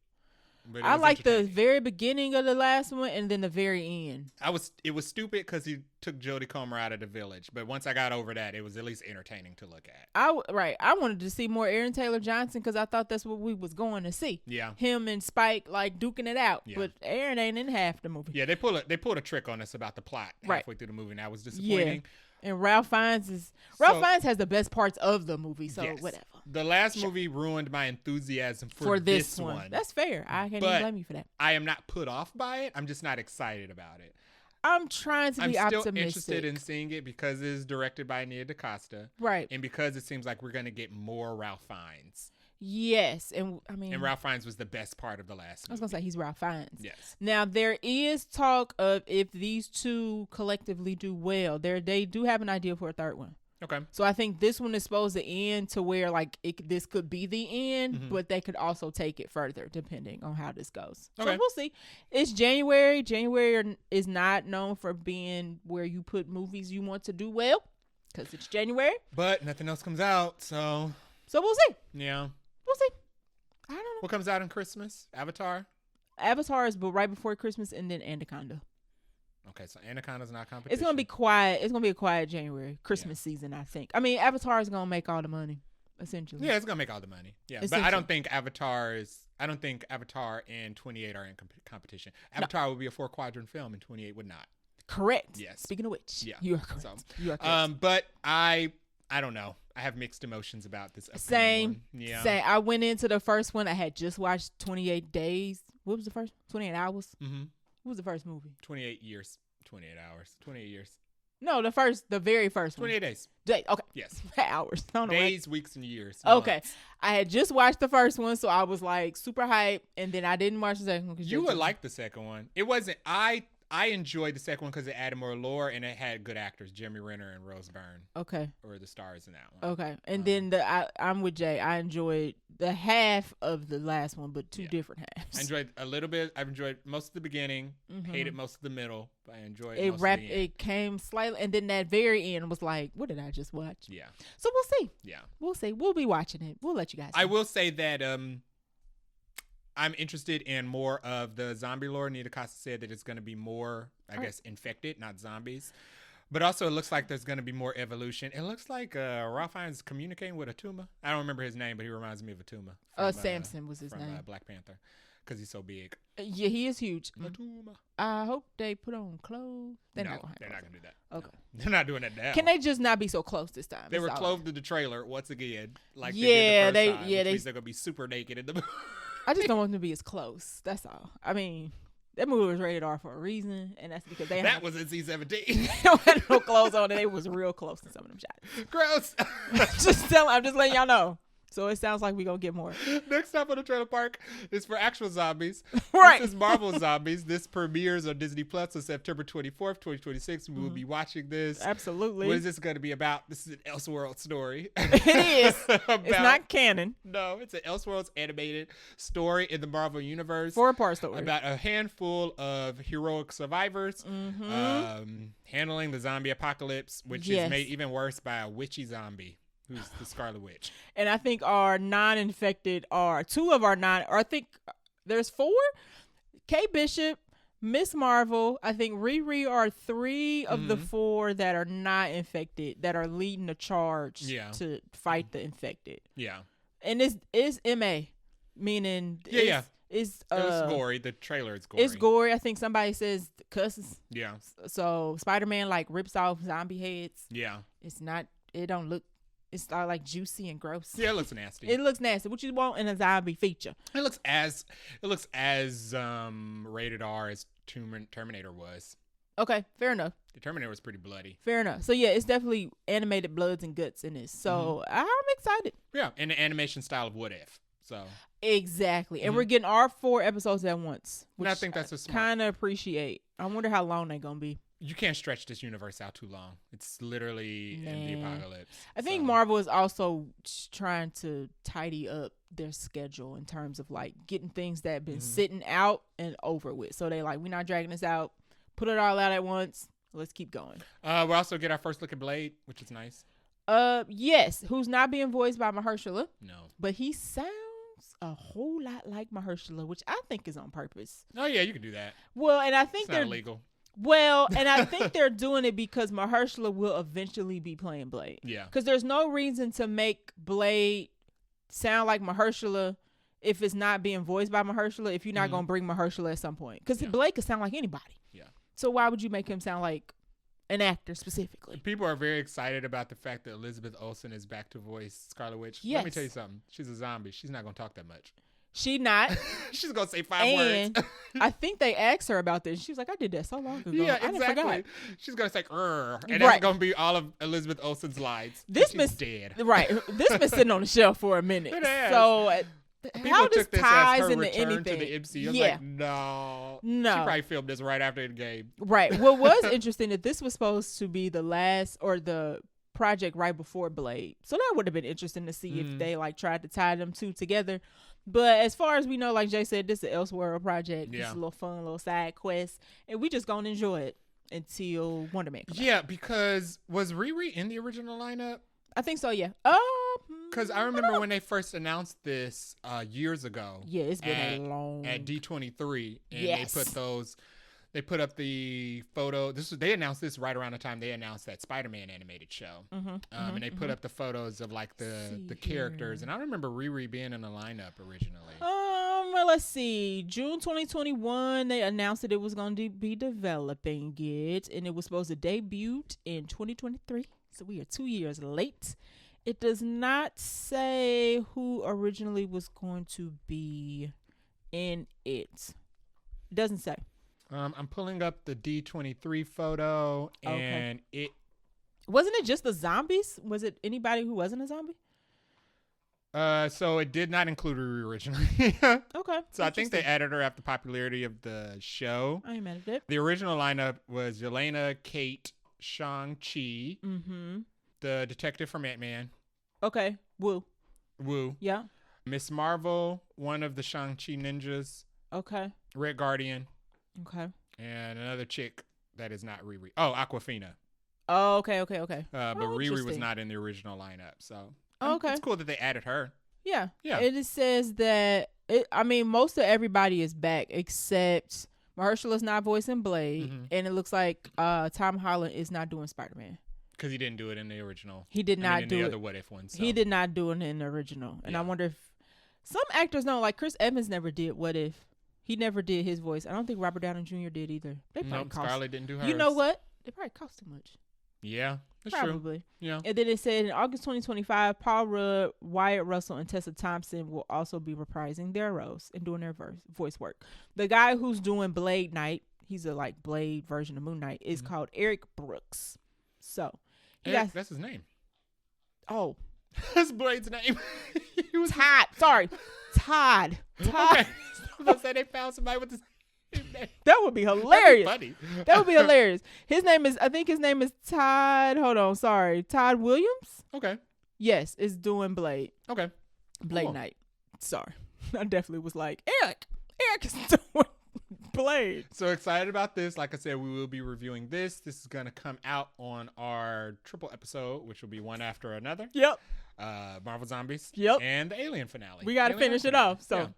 I like the very beginning of the last one and then the very end. It was stupid because he took Jodie Comer out of the village, but once I got over that, it was at least entertaining to look at. I wanted to see more Aaron Taylor Johnson because I thought that's what we was going to see. Yeah, him and Spike like duking it out, but Aaron ain't in half the movie. Yeah, they pulled a trick on us about the plot halfway through the movie, and that was disappointing. Yeah. And Ralph Fiennes has the best parts of the movie, so whatever. The last movie ruined my enthusiasm for this one. That's fair. I can't even blame you for that. I am not put off by it. I'm just not excited about it. I'm trying to be optimistic. I'm still interested in seeing it because it is directed by Nia DaCosta. Right. And because it seems like we're going to get more Ralph Fiennes. Yes, and I mean, and Ralph Fiennes was the best part of the last movie. I was gonna say he's Ralph Fiennes. Yes. Now there is talk of if these two collectively do well, they do have an idea for a third one. Okay. So I think this one is supposed to end to where like this could be the end, but they could also take it further depending on how this goes. Okay. So we'll see. It's January. January is not known for being where you put movies you want to do well because it's January. But nothing else comes out, so we'll see. Yeah. We'll see. I don't know. What comes out on Christmas? Avatar? Avatar is right before Christmas and then Anaconda. Okay, so Anaconda's not competition. It's going to be quiet. It's going to be a quiet January. Christmas season, I think. I mean, Avatar is going to make all the money, essentially. Yeah, it's going to make all the money. Yeah, but I don't think Avatar and 28 are in competition. Avatar would be a 4-quadrant film and 28 would not. Correct. Yes. Speaking of which, you are correct. You are correct. But I don't know. I have mixed emotions about this. Same. I went into the first one. I had just watched 28 Days. What was the first? 28 Hours? Mm-hmm. What was the first movie? 28 years. 28 hours. 28 years. No, the very first 28 days. Okay. Yes. Hours. Days, weeks, and years. Okay. Months. I had just watched the first one, so I was like super hyped, and then I didn't watch the second one. You would like the second one. It wasn't. I enjoyed the second one because it added more lore and it had good actors, Jeremy Renner and Rose Byrne. Okay. Or the stars in that one. Okay. And then I'm with Jay. I enjoyed the half of the last one, but two different halves. I enjoyed a little bit. I've enjoyed most of the beginning, hated most of the middle, but I enjoyed it. Most of the end. It came slightly, and then that very end was like, what did I just watch? Yeah. So we'll see. Yeah. We'll see. We'll be watching it. We'll let you guys know. I will say that I'm interested in more of the zombie lore. Nia DaCosta said that it's going to be more, I guess, infected, not zombies. But also, it looks like there's going to be more evolution. It looks like Ralph Fiennes communicating with Atuma. I don't remember his name, but he reminds me of Atuma. Samson was his from, name. Black Panther, because he's so big. Yeah, he is huge. Atuma. I hope they put on clothes. They're not going to do that. Okay. No. They're not doing that now. Can they just not be so close this time? They were clothed in the trailer once again. Like yeah, they did the first time, they're going to be super naked in the movie. I just don't want them to be as close. That's all. I mean... That movie was rated R for a reason, and that's because that was in C-17. They don't have no clothes on, and they was real close to some of them shots. Gross. I'm just letting y'all know. So it sounds like we're going to get more. Next stop on the trailer park is for actual zombies. Right. This is Marvel Zombies. This premieres on Disney Plus on September 24th, 2026. We will be watching this. Absolutely. What is this going to be about? This is an Elseworld story. It is. It's not canon. No, it's an Elseworlds animated story in the Marvel Universe. 4-part story. About a handful of heroic survivors handling the zombie apocalypse, which is made even worse by a witchy zombie. Who's the Scarlet Witch. And I think our non-infected are 2 of our 9, or I think there's 4. Kate Bishop, Miss Marvel, I think Riri are 3 of the 4 that are not infected, that are leading the charge to fight the infected. Yeah. And it's MA, meaning it's gory. The trailer is gory. It's gory. I think somebody says cusses. Yeah. So Spider-Man like rips off zombie heads. Yeah. It don't look. It's like juicy and gross. Yeah, it looks nasty. It looks nasty. What you want in a zombie feature? It looks as rated R as Terminator was. Okay, fair enough. The Terminator was pretty bloody. Fair enough. So yeah, it's definitely animated bloods and guts in this. So I'm excited. Yeah, in the animation style of What If. So exactly, and we're getting our 4 episodes at once, which I think that's a smart. Kind of appreciate. I wonder how long they're gonna be. You can't stretch this universe out too long. It's literally in the apocalypse. I think Marvel is also trying to tidy up their schedule in terms of like getting things that have been sitting out and over with. So they like, we're not dragging this out. Put it all out at once. Let's keep going. We'll also get our first look at Blade, which is nice. Yes. Who's not being voiced by Mahershala. No. But he sounds a whole lot like Mahershala, which I think is on purpose. Oh, yeah, you can do that. Well, and I think it's not illegal. Well, and I think they're doing it because Mahershala will eventually be playing Blade. Yeah. Because there's no reason to make Blade sound like Mahershala if it's not being voiced by Mahershala, if you're not going to bring Mahershala at some point. Because Blade could sound like anybody. Yeah. So why would you make him sound like an actor specifically? People are very excited about the fact that Elizabeth Olsen is back to voice Scarlet Witch. Yes. Let me tell you something. She's a zombie. She's not going to talk that much. She not. She's going to say 5 words. I think they asked her about this. She was like, I did that so long ago. Yeah, exactly. She's going to say, and that's going to be all of Elizabeth Olsen's lines. She's dead. Right. This been sitting on the shelf for a minute. It has. So how took this this ties as her into return anything? To the MCU. I was like, no. She probably filmed this right after Endgame. Right. What was interesting that this was supposed to be the last or the project right before Blade. So that would have been interesting to see if they like tried to tie them 2 together. But as far as we know, like Jay said, this is an Elseworld project. Yeah. It's a little fun, little side quest. And we just gonna enjoy it until Wonder Man comes out. Because was Riri in the original lineup? I think so, yeah. Because I remember when they first announced this years ago. Yeah, it's been a long... At D23. And they put up the photo. They announced this right around the time they announced that Spider-Man animated show. And they put up the photos of like the characters. And I remember Riri being in the lineup originally. Well, let's see. June 2021, they announced that it was going to be developing it. And it was supposed to debut in 2023. So we are 2 years late. It does not say who originally was going to be in it. It doesn't say. I'm pulling up the D23 photo, and it wasn't it just the zombies? Was it anybody who wasn't a zombie? So it did not include her originally. Okay. So I think they added her after popularity of the show. I ain't mad at it. The original lineup was Yelena, Kate, Shang-Chi, the detective from Ant-Man. Okay. Woo. Yeah. Miss Marvel, one of the Shang-Chi ninjas. Okay. Red Guardian. Okay. And another chick that is not Riri. Oh, Aquafina. Oh, okay. But Riri was not in the original lineup, so okay. It's cool that they added her. Yeah. It says that most of everybody is back except Mahershala's not voicing Blade, and it looks like Tom Holland is not doing Spider-Man. Because he didn't do it in the original. He did not do the it. other What If ones. So. He did not do it in the original. And I wonder if some actors know, like Chris Evans never did What If. He never did his voice. I don't think Robert Downey Jr. did either. They probably Scarlett didn't do hers. You know what? They probably cost too much. Yeah, that's probably. True. Yeah. And then it said in August 2025, Paul Rudd, Wyatt Russell, and Tessa Thompson will also be reprising their roles and doing their voice work. The guy who's doing Blade Knight, he's a like Blade version of Moon Knight, is called Eric Brooks. So Eric, that's his name. Oh, that's Blade's name. Todd. Sorry, Todd. Okay. I say they found somebody with the same name. That would be hilarious. Funny. That would be hilarious. I think his name is Todd. Hold on, sorry, Todd Williams. Okay. Yes, is doing Blade. Okay. Blade Knight. Sorry, I definitely was like Eric is doing Blade. So excited about this. Like I said, we will be reviewing this. This is going to come out on our triple episode, which will be one after another. Yep. Marvel Zombies. Yep. And the Alien finale. We got to finish it off. So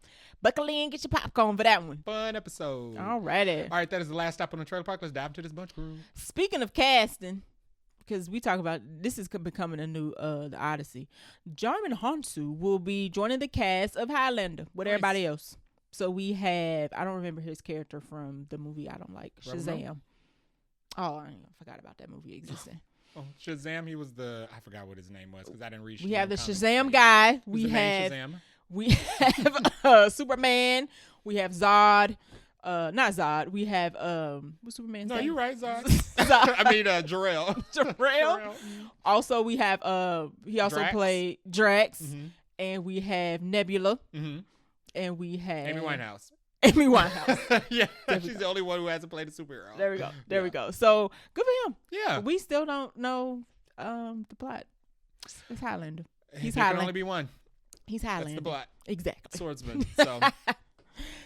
buckle in, get your popcorn for that one. Fun episode. Alrighty. All right, that is the last stop on the trailer park. Let's dive into this Buncha Crunch. Speaking of casting, because we talk about this is becoming a new the Odyssey. Dijmon Hounsou will be joining the cast of Highlander with everybody else. So we have, I don't remember his character from the movie I don't like, Shazam. Oh, I forgot about that movie existing. Oh, Shazam, he was I forgot what his name was because I didn't read. We have the Shazam guy. We have Superman. We have Zod. Not Zod. We have what's Superman's name? No, you're right, Zod. Zod. I mean Jor-El. Jor-El. Also, we have he also played Drax, and we have Nebula, and we have Amy Winehouse. Yeah, she's the only one who hasn't played a superhero. There we go. There we go. So good for him. Yeah. We still don't know the plot. It's Highlander. He's there Highlander. can only be one. He's Highlander. That's the plot. Exactly. Swordsman. So.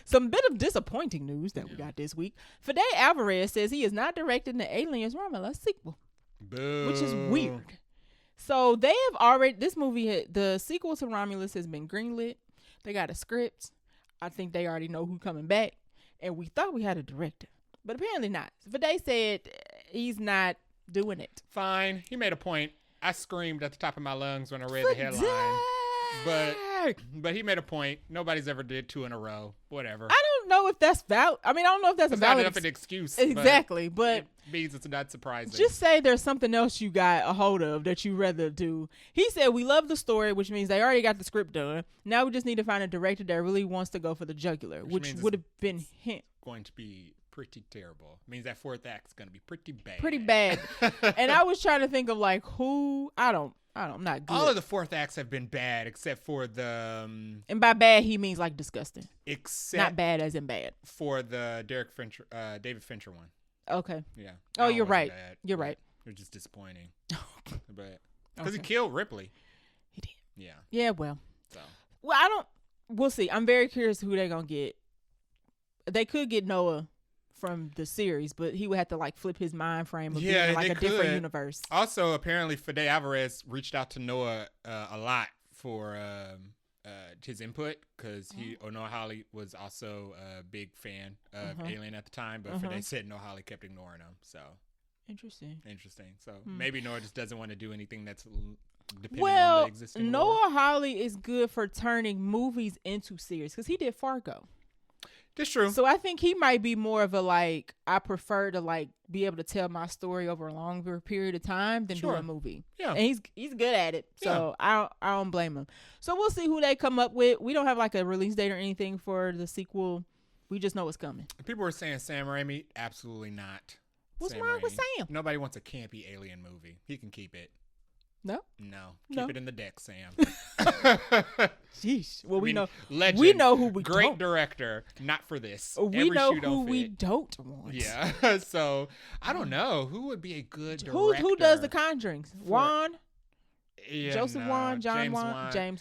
Some bit of disappointing news that we got this week. Fede Alvarez says he is not directing the Aliens Romulus sequel. Boo. Which is weird. So they have already, the sequel to Romulus has been greenlit. They got a script. I think they already know who's coming back. And we thought we had a director. But apparently not. Fede said he's not doing it. Fine. He made a point. I screamed at the top of my lungs when I read the headline. But he made a point. Nobody's ever did 2 in a row. Whatever. I don't know if that's valid. I mean, I don't know if that's a valid. Not enough of an excuse. Exactly. But it means it's not surprising. Just say there's something else you got a hold of that you rather do. He said, we love the story, which means they already got the script done. Now we just need to find a director that really wants to go for the jugular, which would have been him. Going to be pretty terrible. It means that 4th act's going to be pretty bad. Pretty bad. And I was trying to think of like who, I'm not good. All of the 4th acts have been bad except for the... and by bad, he means like disgusting. Except... not bad as in bad. For the David Fincher one. Okay. Yeah. Oh, you're right. Bad, you're right. It was just disappointing. But because he killed Ripley. He did. Yeah. Yeah, well. So. Well, we'll see. I'm very curious who they're going to get. They could get Noah from the series, but he would have to like flip his mind frame of being in like a different universe. Also, apparently, Fede Alvarez reached out to Noah a lot for his input because Noah Hawley was also a big fan of Alien at the time, but Fede said Noah Hawley kept ignoring him. So interesting. So maybe Noah just doesn't want to do anything that's depending on the existing Noah lore. Hawley is good for turning movies into series because he did Fargo. That's true. So I think he might be more of a like, I prefer to like be able to tell my story over a longer period of time than do a movie. Yeah. And he's good at it. So I don't blame him. So we'll see who they come up with. We don't have like a release date or anything for the sequel. We just know it's coming. People were saying Sam Raimi. Absolutely not. What's wrong with Sam? Nobody wants a campy alien movie. He can keep it. No. Keep it in the deck, Sam. Sheesh. Well, legend, we know who we great don't. director, not for this. We know who we don't want. Yeah. So I don't know who would be a good director. Who does the Conjurings? Wan? Yeah, Joseph Wan, James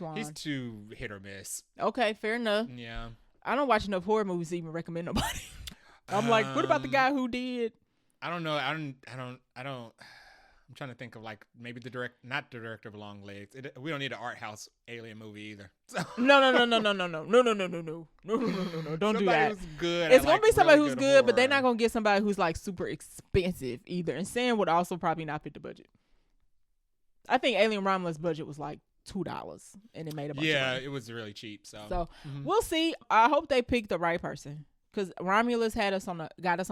Wan. He's too hit or miss. Okay, fair enough. Yeah. I don't watch enough horror movies to even recommend nobody. I'm like, what about the guy who did? I don't know. I don't. I'm trying to think of like maybe not the director of Long Legs. We don't need an art house alien movie either. So. No. Don't do that. Who's good. It's gonna be somebody who's good, but they're not gonna get somebody who's like super expensive either. And Sam would also probably not fit the budget. I think Alien Romulus budget was like $2, and it made a bunch of money. It was really cheap. So we'll see. I hope they pick the right person. Because Romulus got us on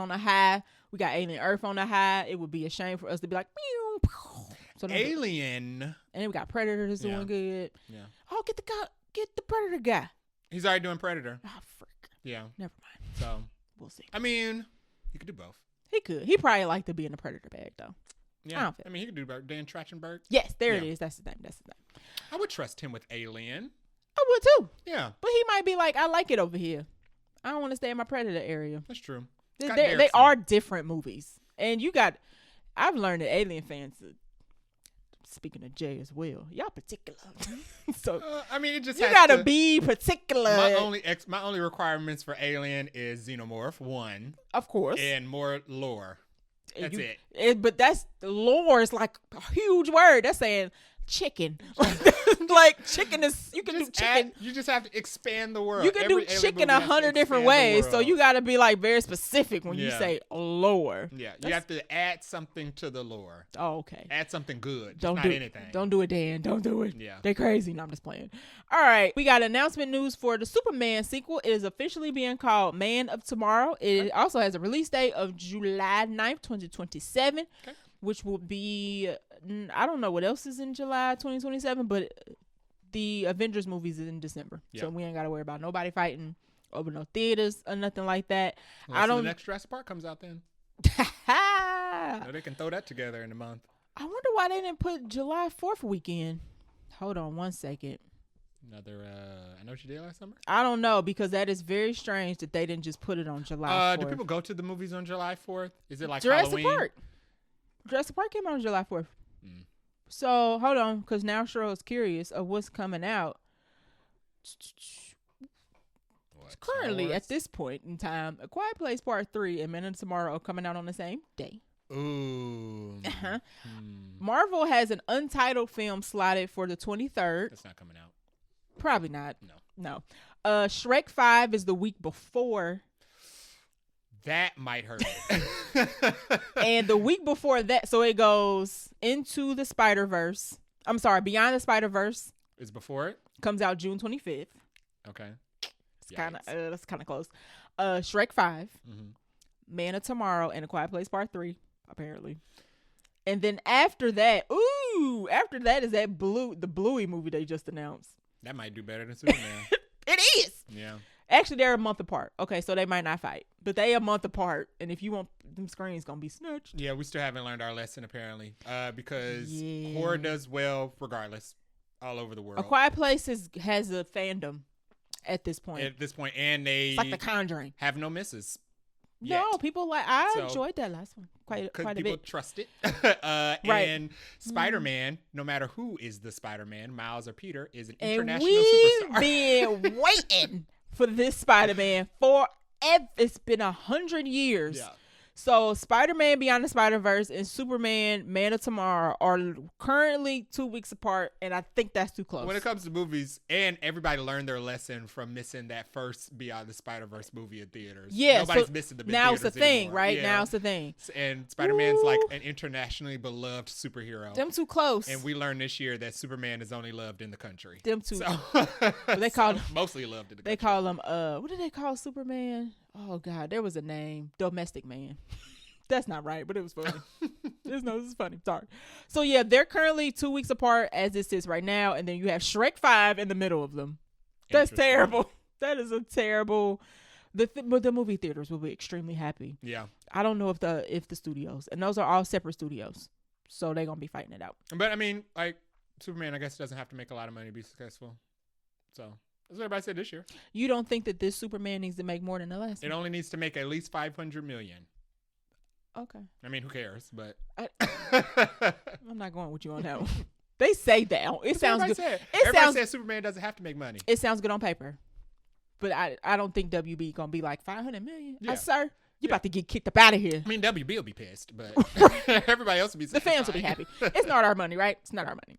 the high. We got Alien Earth on the high. It would be a shame for us to be like, pew, pew. So Alien. And then we got Predators doing good. Yeah. Oh, get the Predator guy. He's already doing Predator. Oh, frick. Yeah. Never mind. So we'll see. I mean, he could do both. He could. He probably like to be in the Predator bag though. Yeah. I mean, he could do both. Dan Trachtenberg. Yes, there it is. That's his name. I would trust him with Alien. I would too. Yeah. But he might be like, I like it over here. I don't want to stay in my Predator area. That's true. They are different movies. And I've learned that Alien fans, speaking of Jay as well, y'all particular. So I mean, it just you gotta be particular. My only requirements for Alien is xenomorph 1, of course, and more lore. That's it. But lore is like a huge word. That's saying chicken. Like chicken is, you can do chicken. You just have to expand the world. You can do chicken 100 different ways. So you got to be like very specific when you say lore. Yeah, you have to add something to the lore. Oh, okay. Add something good. Don't not do anything. Don't do it, Dan. Don't do it. Yeah. They're crazy. No, I'm just playing. All right. We got announcement news for the Superman sequel. It is officially being called Man of Tomorrow. It also has a release date of July 9th, 2027. Okay. Which will be, I don't know what else is in July 2027, but the Avengers movies is in December. Yeah. So we ain't got to worry about nobody fighting over no theaters or nothing like that. The next Jurassic Park comes out then. So they can throw that together in a month. I wonder why they didn't put July 4th weekend. Hold on one second. Another, I Know What You Did Last Summer? I don't know, because that is very strange that they didn't just put it on July 4th. Do people go to the movies on July 4th? Is it like Jurassic Halloween? Park. Jurassic Park came out on July 4th. So, hold on, because now Cheryl is curious of what's coming out. Currently, at this point in time, A Quiet Place Part 3 and Men of Tomorrow are coming out on the same day. Ooh. Marvel has an untitled film slotted for the 23rd. That's not coming out. Probably not. No. Shrek 5 is the week before. That might hurt. And the week before that, so it goes Into the Spider-Verse. I'm sorry, Beyond the Spider-Verse. Is before it? Comes out June 25th. Okay. That's kind of close. Shrek 5, Man of Tomorrow, and A Quiet Place Part 3, apparently. And then after that is the Bluey movie they just announced. That might do better than Superman. It is. Yeah. Actually, they're a month apart. Okay, so they might not fight, but they a month apart. And if you want them screens, gonna be snatched. Yeah, we still haven't learned our lesson apparently, because horror does well regardless, all over the world. A Quiet Place has a fandom at this point. And it's like The Conjuring. Have no misses. No, people enjoyed that last one quite a bit. People trust it. Right. And Spider-Man, no matter who is the Spider-Man, Miles or Peter, is an international we've superstar. been waiting for this Spider-Man forever. It's been 100 years. Yeah. So Spider-Man Beyond the Spider-Verse and Superman Man of Tomorrow are currently 2 weeks apart, and I think that's too close. When it comes to movies, and everybody learned their lesson from missing that first Beyond the Spider-Verse movie in theaters. Yeah, nobody's missing them in now theaters it's a thing, anymore. right? Yeah. Now it's a thing. And Spider-Man's like an internationally beloved superhero. Them too close. And we learned this year that Superman is only loved in the country. Them too. So, they called mostly loved in the country. They call him what did they call Superman? Oh God, there was a name. Domestic Man. That's not right, but it was funny. This is funny. Sorry. So yeah, they're currently 2 weeks apart as it is right now, and then you have Shrek 5 in the middle of them. That's terrible. That is a terrible. But the movie theaters will be extremely happy. Yeah. I don't know if the studios, and those are all separate studios, so they're gonna be fighting it out. But I mean, like Superman, I guess doesn't have to make a lot of money to be successful. So that's what everybody said this year. You don't think that this Superman needs to make more than the last one? It only needs to make at least $500 million. Okay. I mean, who cares? But I'm not going with you on that one. They say that. It sounds good. Everybody says Superman doesn't have to make money. It sounds good on paper. But I don't think WB going to be like $500 million. Yeah. Sir. You about to get kicked up out of here. I mean, WB will be pissed, but everybody else will be The fans will be happy. It's not our money, right? It's not our money.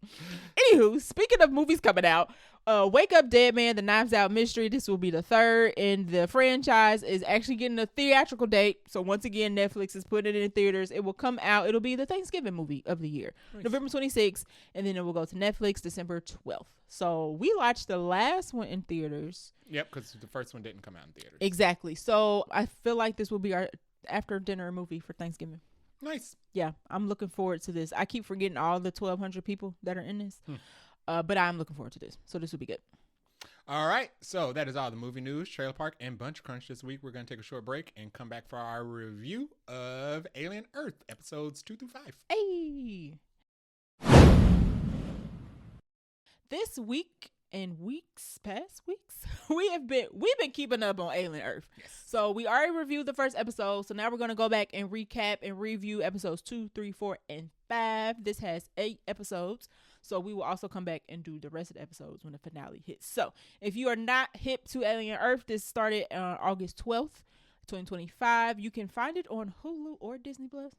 Anywho, speaking of movies coming out, Wake Up Dead Man, the Knives Out mystery. This will be the third in the franchise. Is actually getting a theatrical date. So once again, Netflix is putting it in theaters. It will come out. It'll be the Thanksgiving movie of the year, nice. November 26th, and then it will go to Netflix December 12th. So we watched the last one in theaters. Yep, because the first one didn't come out in theaters. Exactly. So I feel like this will be our after dinner movie for Thanksgiving. Nice. Yeah, I'm looking forward to this. I keep forgetting all the 1,200 people that are in this, but I'm looking forward to this. So this will be good. All right. So that is all the movie news, Trailer Park, and Buncha Crunch this week. We're going to take a short break and come back for our review of Alien Earth, episodes 2 through 5. Hey. This week and past weeks, we've been keeping up on Alien Earth. Yes. So we already reviewed the first episode. So now we're going to go back and recap and review episodes 2, 3, 4, and 5. This has 8 episodes. So we will also come back and do the rest of the episodes when the finale hits. So if you are not hip to Alien Earth, this started on August 12th, 2025. You can find it on Hulu or Disney Plus.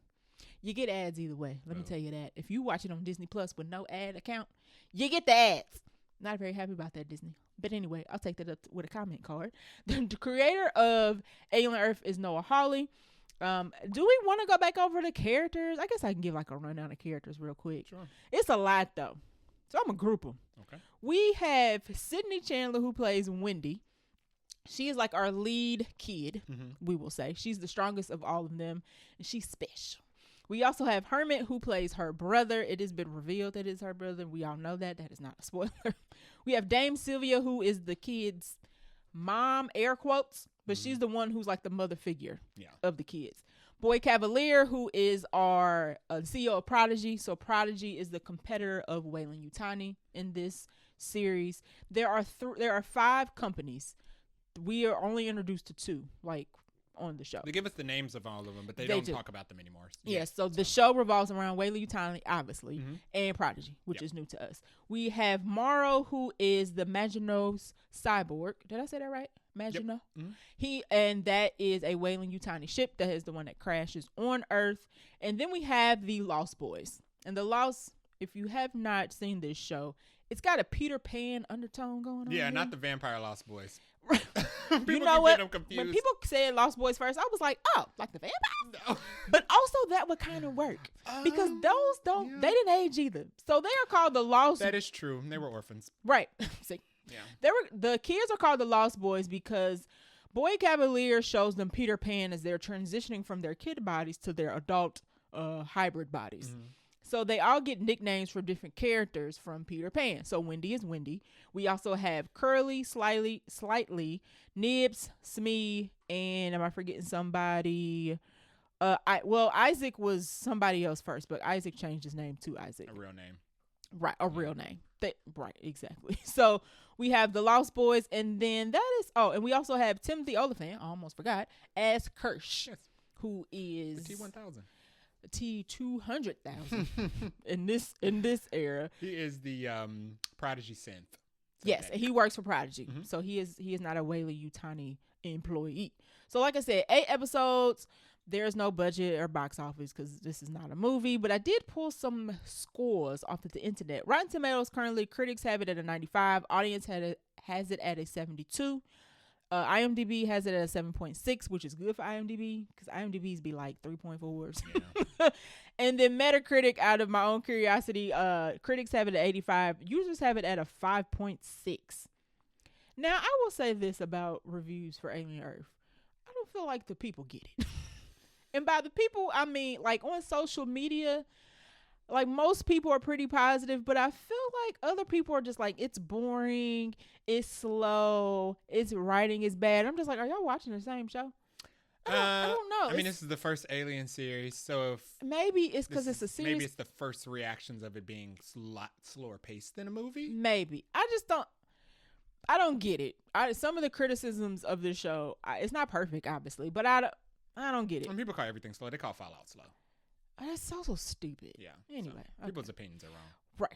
You get ads either way. Let me tell you that. If you watch it on Disney Plus with no ad account, you get the ads. Not very happy about that, Disney. But anyway, I'll take that up with a comment card. The creator of Alien Earth is Noah Hawley. Do we want to go back over the characters? I guess I can give like a rundown of characters real quick. Sure. It's a lot though. So I'm going to group them. Okay. We have Sydney Chandler, who plays Wendy. She is like our lead kid, we will say. She's the strongest of all of them, and she's special. We also have Hermit, who plays her brother. It has been revealed that it's her brother. We all know that. That is not a spoiler. We have Dame Sylvia, who is the kid's mom, air quotes, but she's the one who's like the mother figure of the kids. Boy Cavalier, who is our CEO of Prodigy. So Prodigy is the competitor of Weyland Yutani in this series. There are 5 companies. We are only introduced to 2, like, on the show. They give us the names of all of them, but they don't talk about them anymore. Yes, so the show revolves around Weyland Yutani, obviously, and Prodigy, which is new to us. We have Morrow, who is the Maginot's cyborg. Did I say that right? Maginot? Yep. That is a Weyland Yutani ship. That is the one that crashes on Earth. And then we have the Lost Boys. And the Lost, if you have not seen this show, it's got a Peter Pan undertone going on. Yeah, not the Vampire Lost Boys. You know what? When people said Lost Boys first, I was like, oh, like the vampires? No. But also that would kind of work because those they didn't age either. So they are called the Lost. That is true. They were orphans. Right. See, the kids are called the Lost Boys because Boy Cavalier shows them Peter Pan as they're transitioning from their kid bodies to their adult hybrid bodies. So they all get nicknames for different characters from Peter Pan. So Wendy is Wendy. We also have Curly, Slightly, Nibs, Smee, and am I forgetting somebody? Isaac was somebody else first, but Isaac changed his name to Isaac. A real name. Right, a real name. Right, exactly. So we have the Lost Boys, and then and we also have Timothy Oliphant, I almost forgot, as Kirsch, who is the T-1000. T-200,000 in this era. He is the Prodigy synth. Yes, and he works for Prodigy. So he is not a Weyland Yutani employee. So like I said, 8 episodes. There's no budget or box office because this is not a movie, but I did pull some scores off of the internet. Rotten Tomatoes currently, critics have it at a 95, audience has it at a 72. IMDb has it at a 7.6, which is good for IMDb because IMDb's be like 3.4s. Yeah. And then Metacritic, out of my own curiosity, critics have it at 85. Users have it at a 5.6. Now, I will say this about reviews for Alien Earth. I don't feel like the people get it. And by the people, I mean, like on social media, like most people are pretty positive, but I feel like other people are just like, it's boring, it's slow, its writing is bad. I'm just like, are y'all watching the same show? I don't know. I mean, this is the first Alien series, so if maybe it's because it's a series. Maybe it's the first reactions of it being slower paced than a movie. Maybe. I don't get it. Some of the criticisms of this show, it's not perfect, obviously, but I don't get it. When people call everything slow, they call Fallout slow. That's also stupid. Yeah. Anyway. So people's opinions are wrong. Right.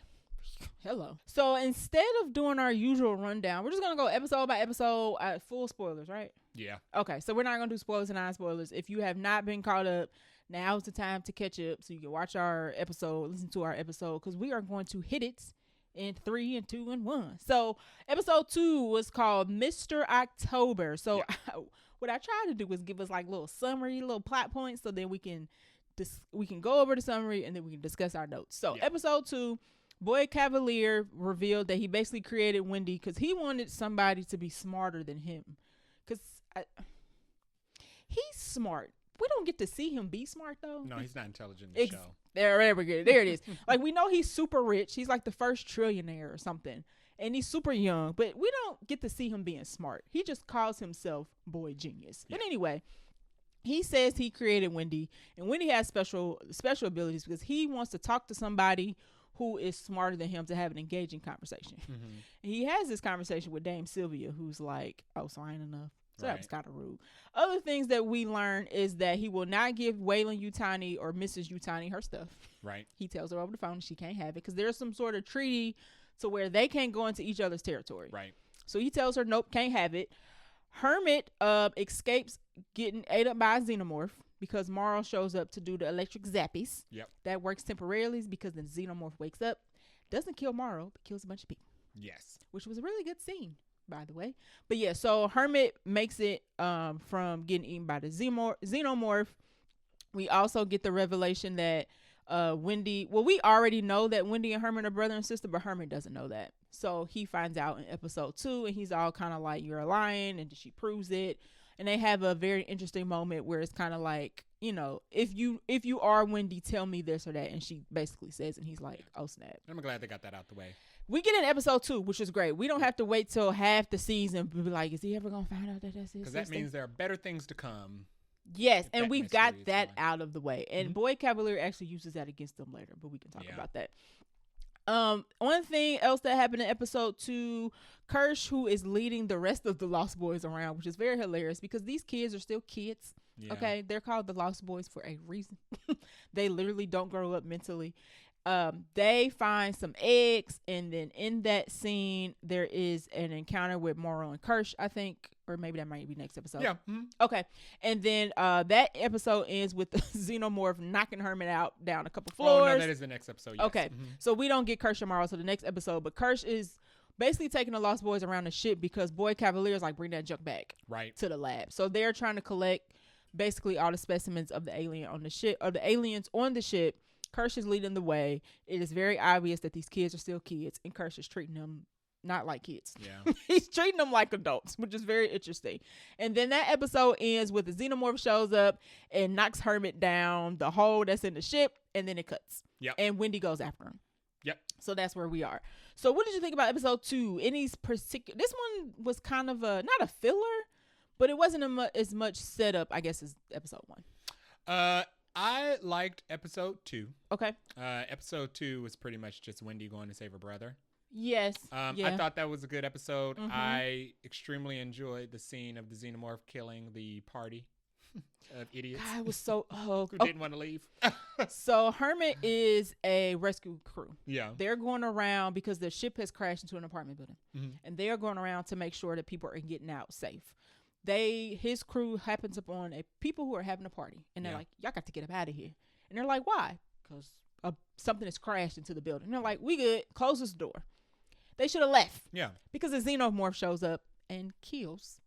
Hello. So instead of doing our usual rundown, we're just going to go episode by episode. Full spoilers, right? Yeah. Okay, so we're not going to do spoilers and non-spoilers. If you have not been caught up, now's the time to catch up so you can watch our episode, listen to our episode, because we are going to hit it in 3 and 2 and 1. So episode 2 was called Mr. October. So what I tried to do was give us like little summary, little plot points, so then we can go over the summary and then we can discuss our notes. So episode 2, Boy Cavalier revealed that he basically created Wendy because he wanted somebody to be smarter than him. Because he's smart. We don't get to see him be smart though. No, he's not intelligent in the show. There we go. There it is. Like, we know he's super rich. He's like the first trillionaire or something. And he's super young, but we don't get to see him being smart. He just calls himself Boy Genius. Yeah. But anyway, he says he created Wendy, and Wendy has special abilities because he wants to talk to somebody who is smarter than him to have an engaging conversation. Mm-hmm. And he has this conversation with Dame Sylvia, who's like, oh, so I ain't enough. So that was kind of rude. Other things that we learn is that he will not give Waylon Yutani or Mrs. Yutani her stuff. Right. He tells her over the phone she can't have it because there's some sort of treaty to where they can't go into each other's territory. Right. So he tells her, nope, can't have it. Hermit escapes getting ate up by a xenomorph because Morrow shows up to do the electric zappies. Yep. That works temporarily because the xenomorph wakes up, doesn't kill Morrow, but kills a bunch of people. Yes. Which was a really good scene, by the way. But yeah, so Hermit makes it from getting eaten by the xenomorph. We also get the revelation that Wendy, well, we already know that Wendy and Hermit are brother and sister, but Hermit doesn't know that. So he finds out in episode 2, and he's all kind of like, you're lying, and she proves it. And they have a very interesting moment where it's kind of like, you know, if you are Wendy, tell me this or that. And she basically says, and he's like, oh, snap. I'm glad they got that out the way. We get in episode 2, which is great. We don't have to wait till half the season to be like, is he ever going to find out that that's his Because that means there are better things to come. Yes, and we've got that out of the way. And Boy Cavalier actually uses that against them later, but we can talk about that. One thing else that happened in episode 2, Kirsch, who is leading the rest of the Lost Boys around, which is very hilarious because these kids are still kids. Yeah. Okay, they're called the Lost Boys for a reason. They literally don't grow up mentally. They find some eggs, and then in that scene there is an encounter with Morrow and Kirsch, I think, or maybe that might be next episode. Yeah. Mm-hmm. Okay. And then that episode ends with the xenomorph knocking Hermit out down a couple floors. Oh no, that is the next episode. Yes. Okay. Mm-hmm. So we don't get Kirsch and Morrow to the next episode, but Kirsch is basically taking the Lost Boys around the ship because Boy Cavalier is like, bring that junk back to the lab. So they're trying to collect basically all the specimens of the alien on the ship, or the aliens on the ship. Kirsch is leading the way. It is very obvious that these kids are still kids, and Kirsch is treating them not like kids. Yeah. He's treating them like adults, which is very interesting. And then that episode ends with the xenomorph shows up and knocks Hermit down the hole that's in the ship, and then it cuts. Yep. And Wendy goes after him. Yep. So that's where we are. So what did you think about episode 2? Any particular? This one was kind of not a filler, but it wasn't as much setup, I guess, as episode 1. I liked episode 2. Okay. Episode 2 was pretty much just Wendy going to save her brother. Yes. I thought that was a good episode. Mm-hmm. I extremely enjoyed the scene of the xenomorph killing the party of idiots. God, it was so who didn't want to leave. So Hermit is a rescue crew. Yeah. They're going around because the ship has crashed into an apartment building, and they are going around to make sure that people are getting out safe. His crew happens upon people who are having a party, and they're like, y'all got to get up out of here. And they're like, why? Because something has crashed into the building. And they're like, we good. Close this door. They should have left. Yeah. Because the xenomorph shows up and kills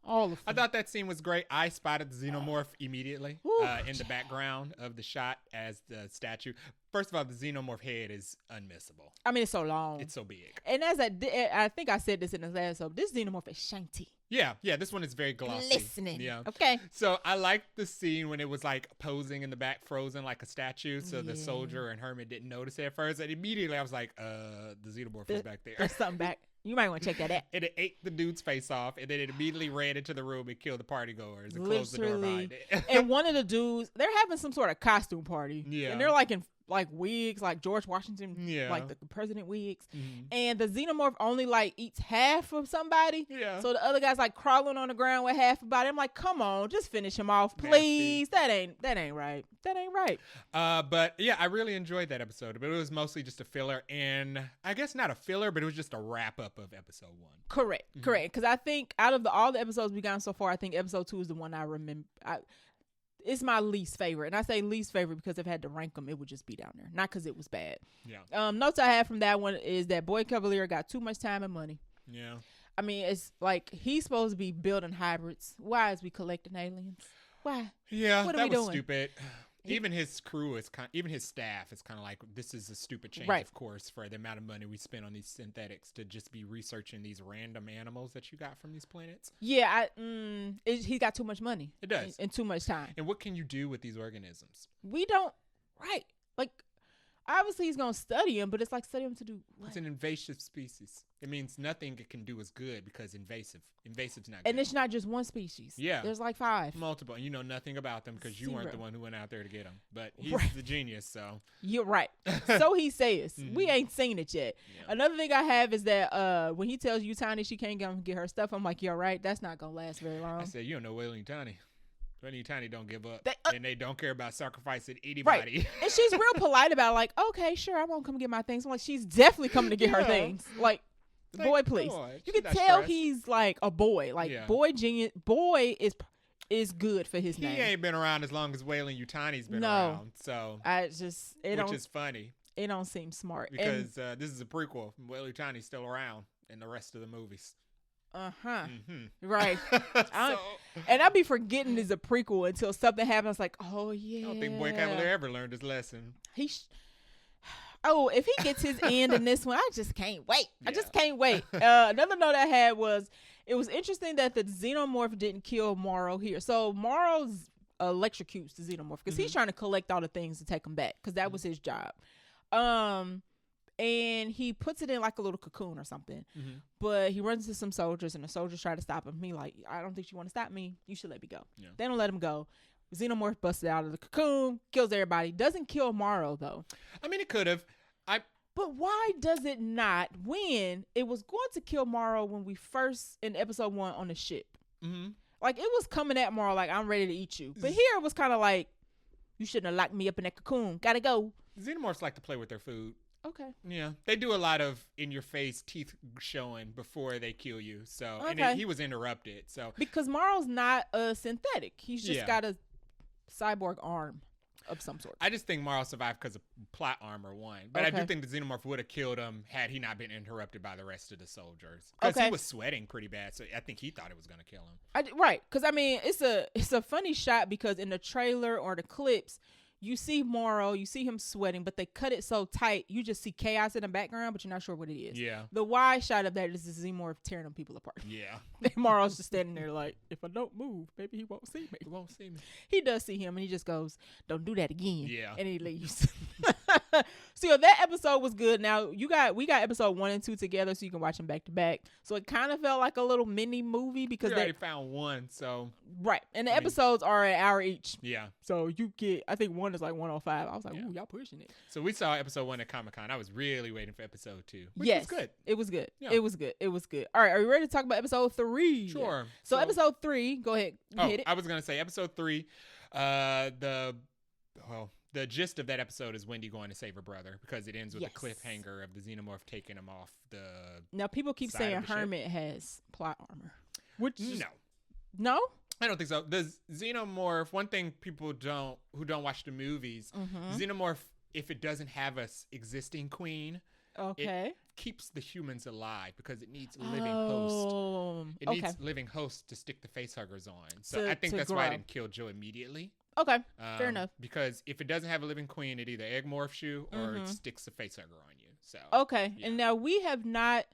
all of them. I thought that scene was great. I spotted the xenomorph immediately in the background of the shot as the statue. First of all, the xenomorph head is unmissable. I mean, it's so long. It's so big. And as I think I said this in the last episode, this xenomorph is shiny. Yeah, this one is very glossy. Listening. Yeah. Okay. So I liked the scene when it was like posing in the back, frozen like a statue. So the soldier and Hermit didn't notice it at first. And immediately I was like, the xenomorph is back there. There's something back. You might want to check that out. And it ate the dude's face off, and then it immediately ran into the room and killed the party goers and closed the door behind it. And one of the dudes, they're having some sort of costume party. Yeah. And they're like in like wigs, like George Washington, Yeah. like the president wigs. And the xenomorph only like eats half of somebody. Yeah. So the other guy's like crawling on the ground with half a body. I'm like, come on, just finish him off, please. That ain't right. That ain't right. But yeah, I really enjoyed that episode. But it was mostly just a filler, and I guess not a filler, but it was just a wrap up of episode 1. Correct. Because I think out of all the episodes we've gotten so far, I think episode 2 is the one I remember. It's my least favorite. And I say least favorite because if I had to rank them, it would just be down there. Not because it was bad. Yeah. Notes I have from that one is that Boy Cavalier got too much time and money. Yeah. I mean, it's like he's supposed to be building hybrids. Why is we collecting aliens? Why? Yeah, what are that we was doing? stupid. Even his crew is even his staff is kind of like, this is a stupid change, Right. of course, for the amount of money we spend on these synthetics to just be researching these random animals that you got from these planets. Yeah, he got too much money. It does. And too much time. And what can you do with these organisms? We don't, right. Like, obviously he's going to study them, but it's like study them to do what? It's an invasive species. It means nothing it can do is good because invasive's not good. And it's not just one species. Yeah. There's like 5. Multiple. And you know nothing about them because you weren't the one who went out there to get them. But he's Right. the genius, so. You're right. So he says. We ain't seen it yet. Yeah. Another thing I have is that when he tells you Tiny she can't go and get her stuff, I'm like, you're right. That's not going to last very long. I said, you don't know Wailing Tiny. Wailing Tiny don't give up. They, and they don't care about sacrificing anybody. Right. And she's real polite about it, like, okay, sure, I won't come get my things. I'm like, she's definitely coming to get her things. Like, boy, please. You can tell he's like a boy. Like, boy genius. Boy is good for his name. He ain't been around as long as Wailing Tiny's been around. So which is funny. It don't seem smart. Because this is a prequel. Wailing Tiny's still around in the rest of the movies. Right. And I be forgetting it's a prequel until something happens. Like, oh yeah. I don't think Boy Cavalier ever learned his lesson. If he gets his end in this one, I just can't wait. I just can't wait. Another note I had was it was interesting that the xenomorph didn't kill Morrow here. So Morrow's electrocutes the xenomorph because he's trying to collect all the things to take him back because that was his job. And he puts it in like a little cocoon or something. But he runs into some soldiers, and the soldiers try to stop him. He like, I don't think you want to stop me. You should let me go. Yeah. They don't let him go. Xenomorph busts out of the cocoon, kills everybody. Doesn't kill Morrow, though. I mean, it could have. But why does it not when it was going to kill Morrow when we first, in episode 1, on the ship? Like, it was coming at Morrow like, I'm ready to eat you. But here it was kind of like, you shouldn't have locked me up in that cocoon. Gotta go. Xenomorphs like to play with their food. Okay. Yeah. They do a lot of in-your-face teeth showing before they kill you. So, okay. And he was interrupted. So because Morrow's not a synthetic. He's just got a cyborg arm of some sort. I just think Morrow survived because of plot armor 1. But I do think the xenomorph would have killed him had he not been interrupted by the rest of the soldiers. Because he was sweating pretty bad. So I think he thought it was going to kill him. Right. Because, I mean, it's a funny shot because in the trailer or the clips, you see Morrow, you see him sweating, but they cut it so tight, you just see chaos in the background, but you're not sure what it is. Yeah. The wide shot of that is the xenomorph tearing them people apart. Yeah. Morrow's just standing there like, if I don't move, maybe he won't see me. He won't see me. He does see him, and he just goes, don't do that again. Yeah. And he leaves. So that episode was good. Now, we got episode 1 and 2 together, so you can watch them back to back. So it kind of felt like a little mini movie because they found 1, so. Right. And the episodes are an hour each. Yeah. So you get, I think 1 is like 105. I was like, ooh, y'all pushing it. So we saw episode 1 at Comic-Con. I was really waiting for episode 2. Yes. Was good. It was good. Yeah. It was good. It was good. All right. Are you ready to talk about episode 3? Sure. So episode 3, go ahead. Hit it. I was going to say episode 3, the gist of that episode is Wendy going to save her brother because it ends with the cliffhanger of the xenomorph taking him off the. Now people keep saying Hermit has plot armor. Which no, I don't think so. The xenomorph. One thing people who don't watch the movies, xenomorph, if it doesn't have a existing queen, it keeps the humans alive because it needs a living host. It needs living hosts to stick the facehuggers on. So I think that's why I didn't kill Joe immediately. Okay, fair enough. Because if it doesn't have a living queen, it either egg morphs you or it sticks a facehugger on you. So and now we have not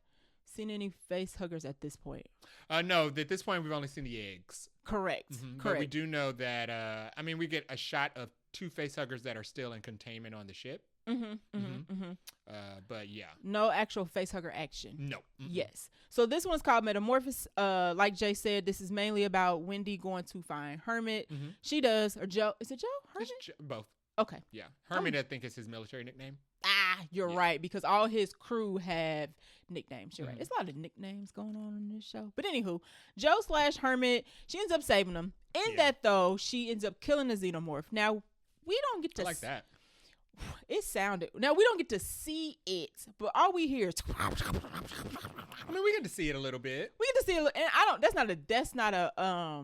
seen any facehuggers at this point. No, at this point we've only seen the eggs. Correct. But we do know that. We get a shot of 2 facehuggers that are still in containment on the ship. But yeah, no actual facehugger action. No. Yes. So this one's called Metamorphosis. Like Jay said, this is mainly about Wendy going to find Hermit. She does, or Joe. Is it Joe? Hermit? Both. Okay. Yeah. Hermit, I think, is his military nickname. You're right, because all his crew have nicknames. You're right. It's a lot of nicknames going on in this show. But anywho, Joe/Hermit, she ends up saving him. In that, though, she ends up killing the xenomorph. Now, we don't get to... I like that. It sounded... Now, we don't get to see it, but all we hear is... I mean, we get to see it a little bit. We get to see it, and that's not a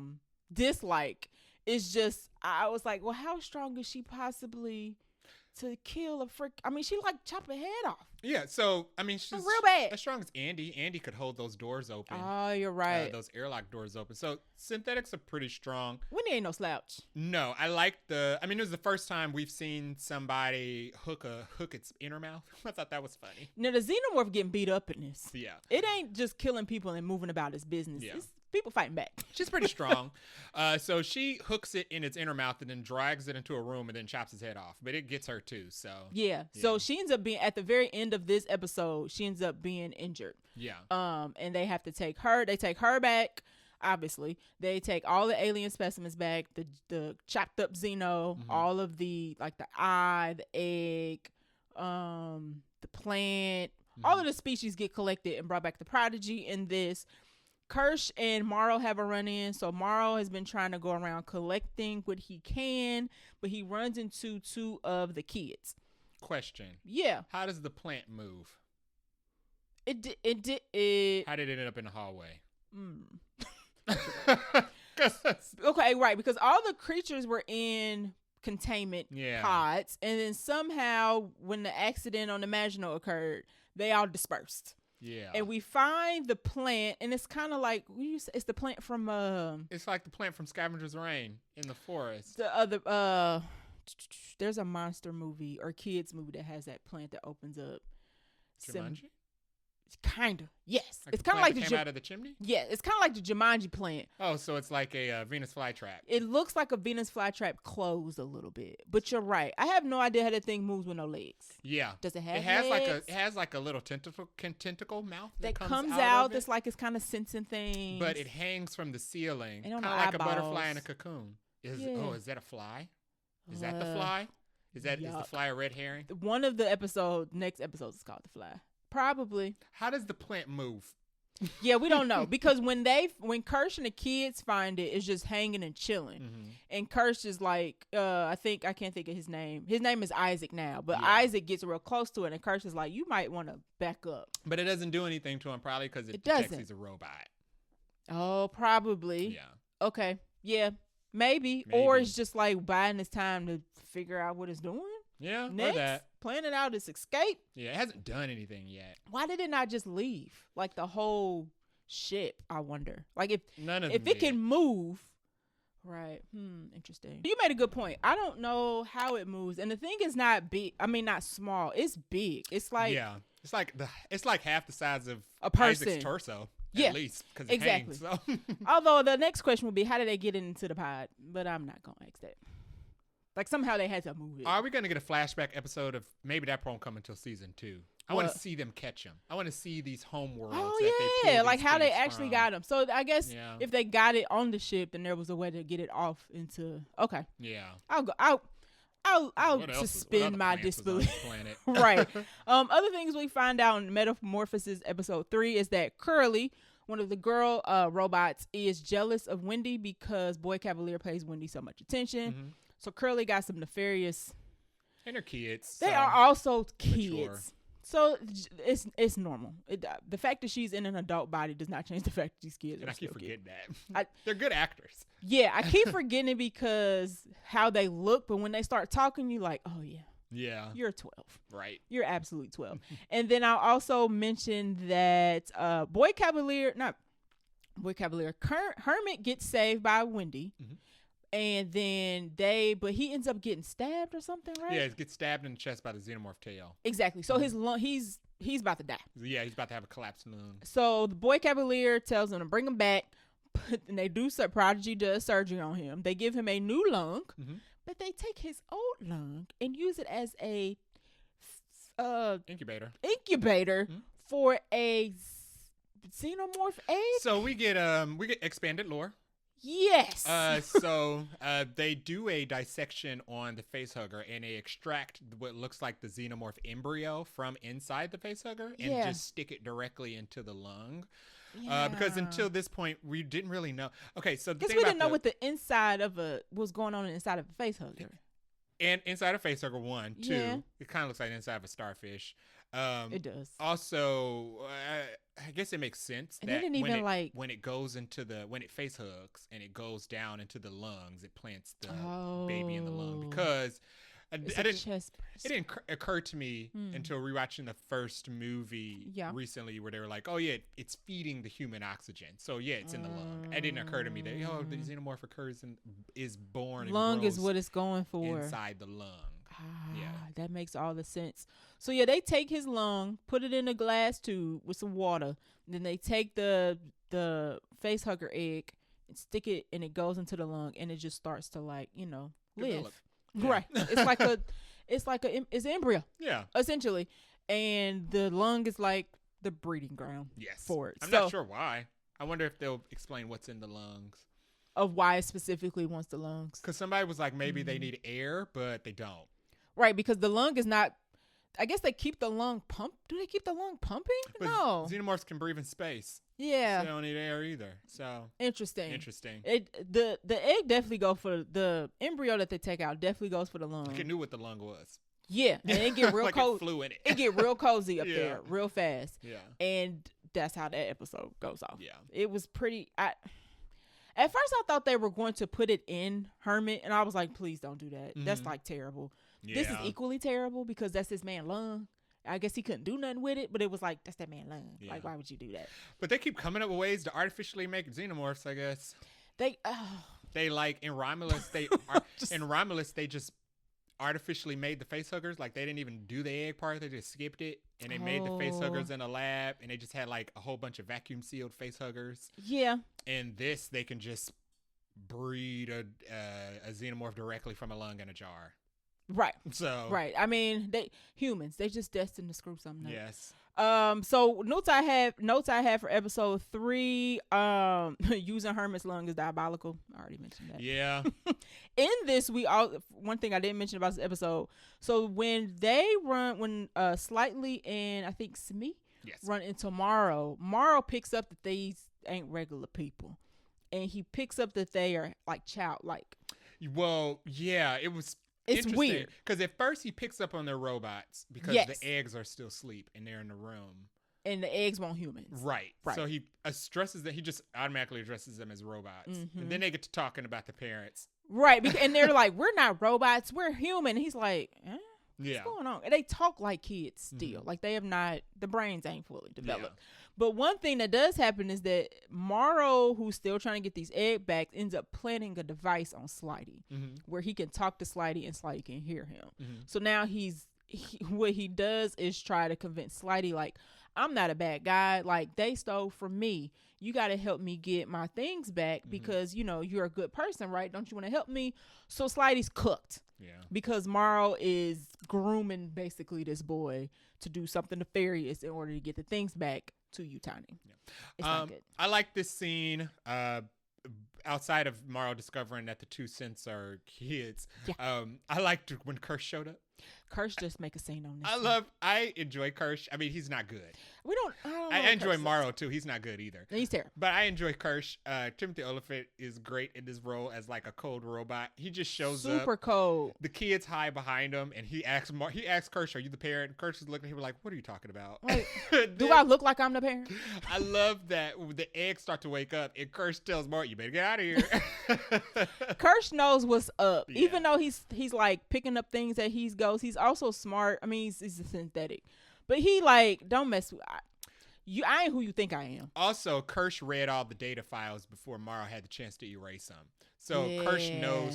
dislike. It's just, I was like, well, how strong is she possibly... to kill a frick? I mean, she chop her head off. Yeah, so I mean, she's real bad. As strong as Andy. Andy could hold those doors open. Oh, you're right. Those airlock doors open. So synthetics are pretty strong. Wendy ain't no slouch. No, I like I mean, it was the first time we've seen somebody hook its inner mouth. I thought that was funny. Now the xenomorph getting beat up in this. Yeah, it ain't just killing people and moving about his business. Yeah. It's people fighting back. She's pretty strong. So she hooks it in its inner mouth and then drags it into a room and then chops his head off. But it gets her too. So yeah. So she ends up being, at the very end of this episode, she ends up being injured. Yeah. And they have to take her. They take her back. Obviously, they take all the alien specimens back. The chopped up xeno, all of the the eye, the egg, the plant, all of the species get collected and brought back to Prodigy in this. Kirsch and Morrow have a run-in. So Morrow has been trying to go around collecting what he can, but he runs into two of the kids. Question. Yeah. How does the plant move? How did it end up in the hallway? Okay, right, because all the creatures were in containment pods, and then somehow when the accident on the Maginot occurred, they all dispersed. Yeah. And we find the plant, and it's kind of like, it's the plant from it's like the plant from Scavenger's Reign in the forest. The other there's a monster movie or kids movie that has that plant that opens up. Jumanji? Kind of. Yes. Like it's kind of like the came out of the chimney? Yeah, it's kind of like the Jumanji plant. Oh, so it's like a Venus flytrap. It looks like a Venus flytrap closed a little bit. But you're right. I have no idea how that thing moves with no legs. Yeah. Does it have legs? It has like a little tentacle mouth that comes out. That's like it's kind of sensing things. But it hangs from the ceiling. Kind of like a butterfly in a cocoon. Is that a fly? Is that the fly? Is the fly a red herring? One of the next episode is called The Fly. Probably. How does the plant move? Yeah, we don't know, because when Kirsch and the kids find it, it's just hanging and chilling. And Kirsch is like, I can't think of his name. His name is Isaac now, but Isaac gets real close to it, and Kirsch is like, you might want to back up. But it doesn't do anything to him, probably because it detects he's a robot. Oh, probably. Yeah. Okay. Yeah. Maybe. Or it's just like buying his time to figure out what it's doing. Yeah, next, or that. Planning out its escape. Yeah, it hasn't done anything yet. Why did it not just leave? Like the whole ship, I wonder. Like if it can move. Right. Interesting. You made a good point. I don't know how it moves. And the thing is not big. I mean, not small. It's big. It's like it's like half the size of a person. Isaac's torso. At least, because it hangs. So. Although the next question would be, how did they get into the pod? But I'm not gonna ask that. Like somehow they had to move it. Are we going to get a flashback episode of maybe that won't come until season 2? I want to see them catch him. I want to see these homeworlds. Oh yeah, like how they actually got him. So I guess if they got it on the ship, then there was a way to get it off into. Okay. Yeah. I'll suspend my disbelief. Right. Other things we find out in Metamorphosis episode 3 is that Curly, one of the girl robots, is jealous of Wendy because Boy Cavalier pays Wendy so much attention. So Curly got some nefarious. And her kids. They are also kids. Mature. So it's normal. The fact that she's in an adult body does not change the fact that these kids and are I keep forgetting that. They're good actors. Yeah, I keep forgetting it because how they look, but when they start talking, you're like, oh yeah. Yeah. You're 12. Right. You're absolutely 12. And then I'll also mention that Hermit gets saved by Wendy. And then but he ends up getting stabbed or something, right? Yeah, he gets stabbed in the chest by the xenomorph tail. Exactly. So his lung, he's about to die. Yeah, he's about to have a collapsed lung. So the Boy Cavalier tells him to bring him back, and they do. Prodigy does surgery on him. They give him a new lung, but they take his old lung and use it as a incubator for a xenomorph egg. So we get expanded lore. Yes. So they do a dissection on the facehugger, and they extract what looks like the xenomorph embryo from inside the facehugger and just stick it directly into the lung. Yeah. Because until this point, we didn't really know. Okay, so because we didn't know what the inside of was going on inside of a facehugger. And inside a facehugger, 1, 2, it kind of looks like the inside of a starfish. It does. Also, I guess it makes sense and that when it goes into when it face hugs and it goes down into the lungs, it plants the baby in the lung because it didn't occur to me until rewatching the first movie recently where they were like, oh yeah, it's feeding the human oxygen, so yeah, it's in the lung. It didn't occur to me that the xenomorph is born and lung grows is what it's going for inside the lung. That makes all the sense. So yeah, they take his lung, put it in a glass tube with some water, and then they take the facehugger egg and stick it, and it goes into the lung, and it just starts to live. Develop. Right. It's an embryo. Yeah. Essentially, and the lung is like the breeding ground. Yes. For it. I'm not sure why. I wonder if they'll explain what's in the lungs. Of why it specifically wants the lungs. Because somebody was like, maybe they need air, but they don't. Right, because the lung is not. I guess they keep the lung pump. Do they keep the lung pumping? But no. Xenomorphs can breathe in space. Yeah. So they don't need air either. So interesting. The egg definitely go for the embryo that they take out. Definitely goes for the lung. Like it knew what the lung was. Yeah, and it get real like cozy. It flew in it. It get real cozy up there, real fast. Yeah. And that's how that episode goes off. Yeah. It was pretty. At first, I thought they were going to put it in Hermit, and I was like, please don't do that. Mm-hmm. That's like terrible. Yeah. This is equally terrible because that's his man lung. I guess he couldn't do nothing with it, but it was like, that's that man lung. Yeah. Like, why would you do that? But they keep coming up with ways to artificially make xenomorphs, I guess. They like in Romulus, they just artificially made the facehuggers. Like they didn't even do the egg part; they just skipped it, and they made the facehuggers in a lab, and they just had like a whole bunch of vacuum sealed facehuggers. Yeah. And this, they can just breed a xenomorph directly from a lung in a jar. Right. So. Right. I mean, humans. They just destined to screw something up. Yes. So notes I have for episode 3. Using Hermit's lung is diabolical. I already mentioned that. Yeah. In this, one thing I didn't mention about this episode. So when Slightly and I think Smee run into Morrow picks up that these ain't regular people, and he picks up that they are like childlike. Well, yeah, it's weird because at first he picks up on their robots because the eggs are still asleep and they're in the room. And the eggs want humans. Right. So he stresses that he just automatically addresses them as robots. Mm-hmm. And then they get to talking about the parents. Right. And they're like, we're not robots. We're human. And he's like, what's going on? And they talk like kids still. Mm-hmm. Like they have not, the brains ain't fully developed. Yeah. But one thing that does happen is that Morrow, who's still trying to get these egg back, ends up planting a device on Slidey where he can talk to Slidey and Slidey can hear him. Mm-hmm. So now what he does is try to convince Slidey, like, I'm not a bad guy. Like, they stole from me. You got to help me get my things back because, you're a good person, right? Don't you want to help me? So Slidey's cooked. Yeah. Because Morrow is grooming basically this boy to do something nefarious in order to get the things back to you, Tiny. Yeah. It's not good. I like this scene. Outside of Morrow discovering that the 2 cents are kids, I liked when Kirsch showed up. Kirsch just make a scene on this. I enjoy Kirsch. I mean, he's not good. I enjoy Morrow too. He's not good either. He's terrible. But I enjoy Kirsch. Timothy Olyphant is great in this role as like a cold robot. He just shows up. Super cold. The kids hide behind him, and he asks Kirsch, "Are you the parent?" Kirsch is looking at him like, "What are you talking about?" Like, do I look like I'm the parent? I love that the eggs start to wake up, and Kirsch tells Mark, "You better get out of here." Kirsch knows what's up, even though he's like picking up things that he goes. He's also smart. I mean, he's a synthetic, but he like don't mess with you. I ain't who you think I am. Also, Kirsch read all the data files before Morrow had the chance to erase them. So Kirsch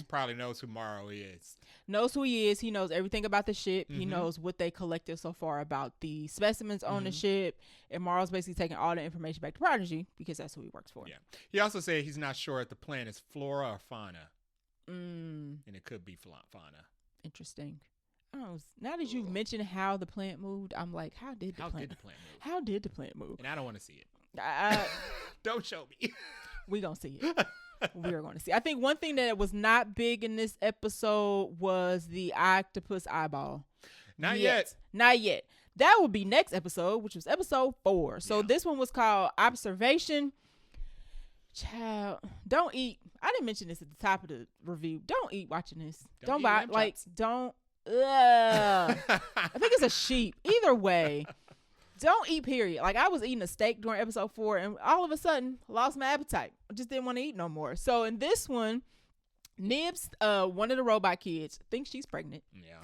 probably knows who Morrow is. Knows who he is. He knows everything about the ship. Mm-hmm. He knows what they collected so far about the specimens on the ship. And Morrow's basically taking all the information back to Prodigy because that's who he works for. Yeah. He also said he's not sure if the plant is flora or fauna. And it could be fauna. Interesting. Oh, now that you've mentioned how the plant moved, I'm like, how did the plant move? And I don't want to see it. Don't show me. We gonna see it. we are going to see. I think one thing that was not big in this episode was the octopus eyeball. Not yet. Not yet. That will be next episode, which was episode 4. So this one was called Observation. Child, don't eat. I didn't mention this at the top of the review. Don't eat watching this. Don't buy. Like, don't. I think it's a sheep. Either way, don't eat, period. Like, I was eating a steak during episode 4, and all of a sudden, lost my appetite. I just didn't want to eat no more. So in this one, Nibs, one of the robot kids, thinks she's pregnant. Yeah.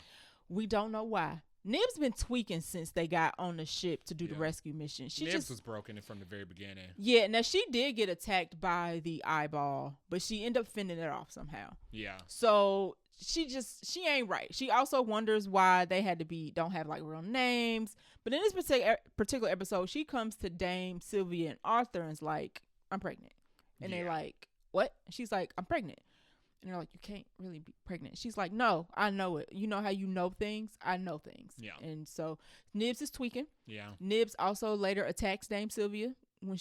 We don't know why. Nibs been tweaking since they got on the ship to do the rescue mission. Nibs was broken from the very beginning. Yeah, now she did get attacked by the eyeball, but she ended up fending it off somehow. Yeah. So she ain't right. She also wonders why they don't have like real names. But in this particular episode, she comes to Dame, Sylvia, and Arthur and's like, I'm pregnant. And they're like, what? She's like, I'm pregnant. And they're like, you can't really be pregnant. She's like, no, I know it. You know how you know things? I know things. Yeah. And so Nibs is tweaking. Yeah. Nibs also later attacks Dame Sylvia when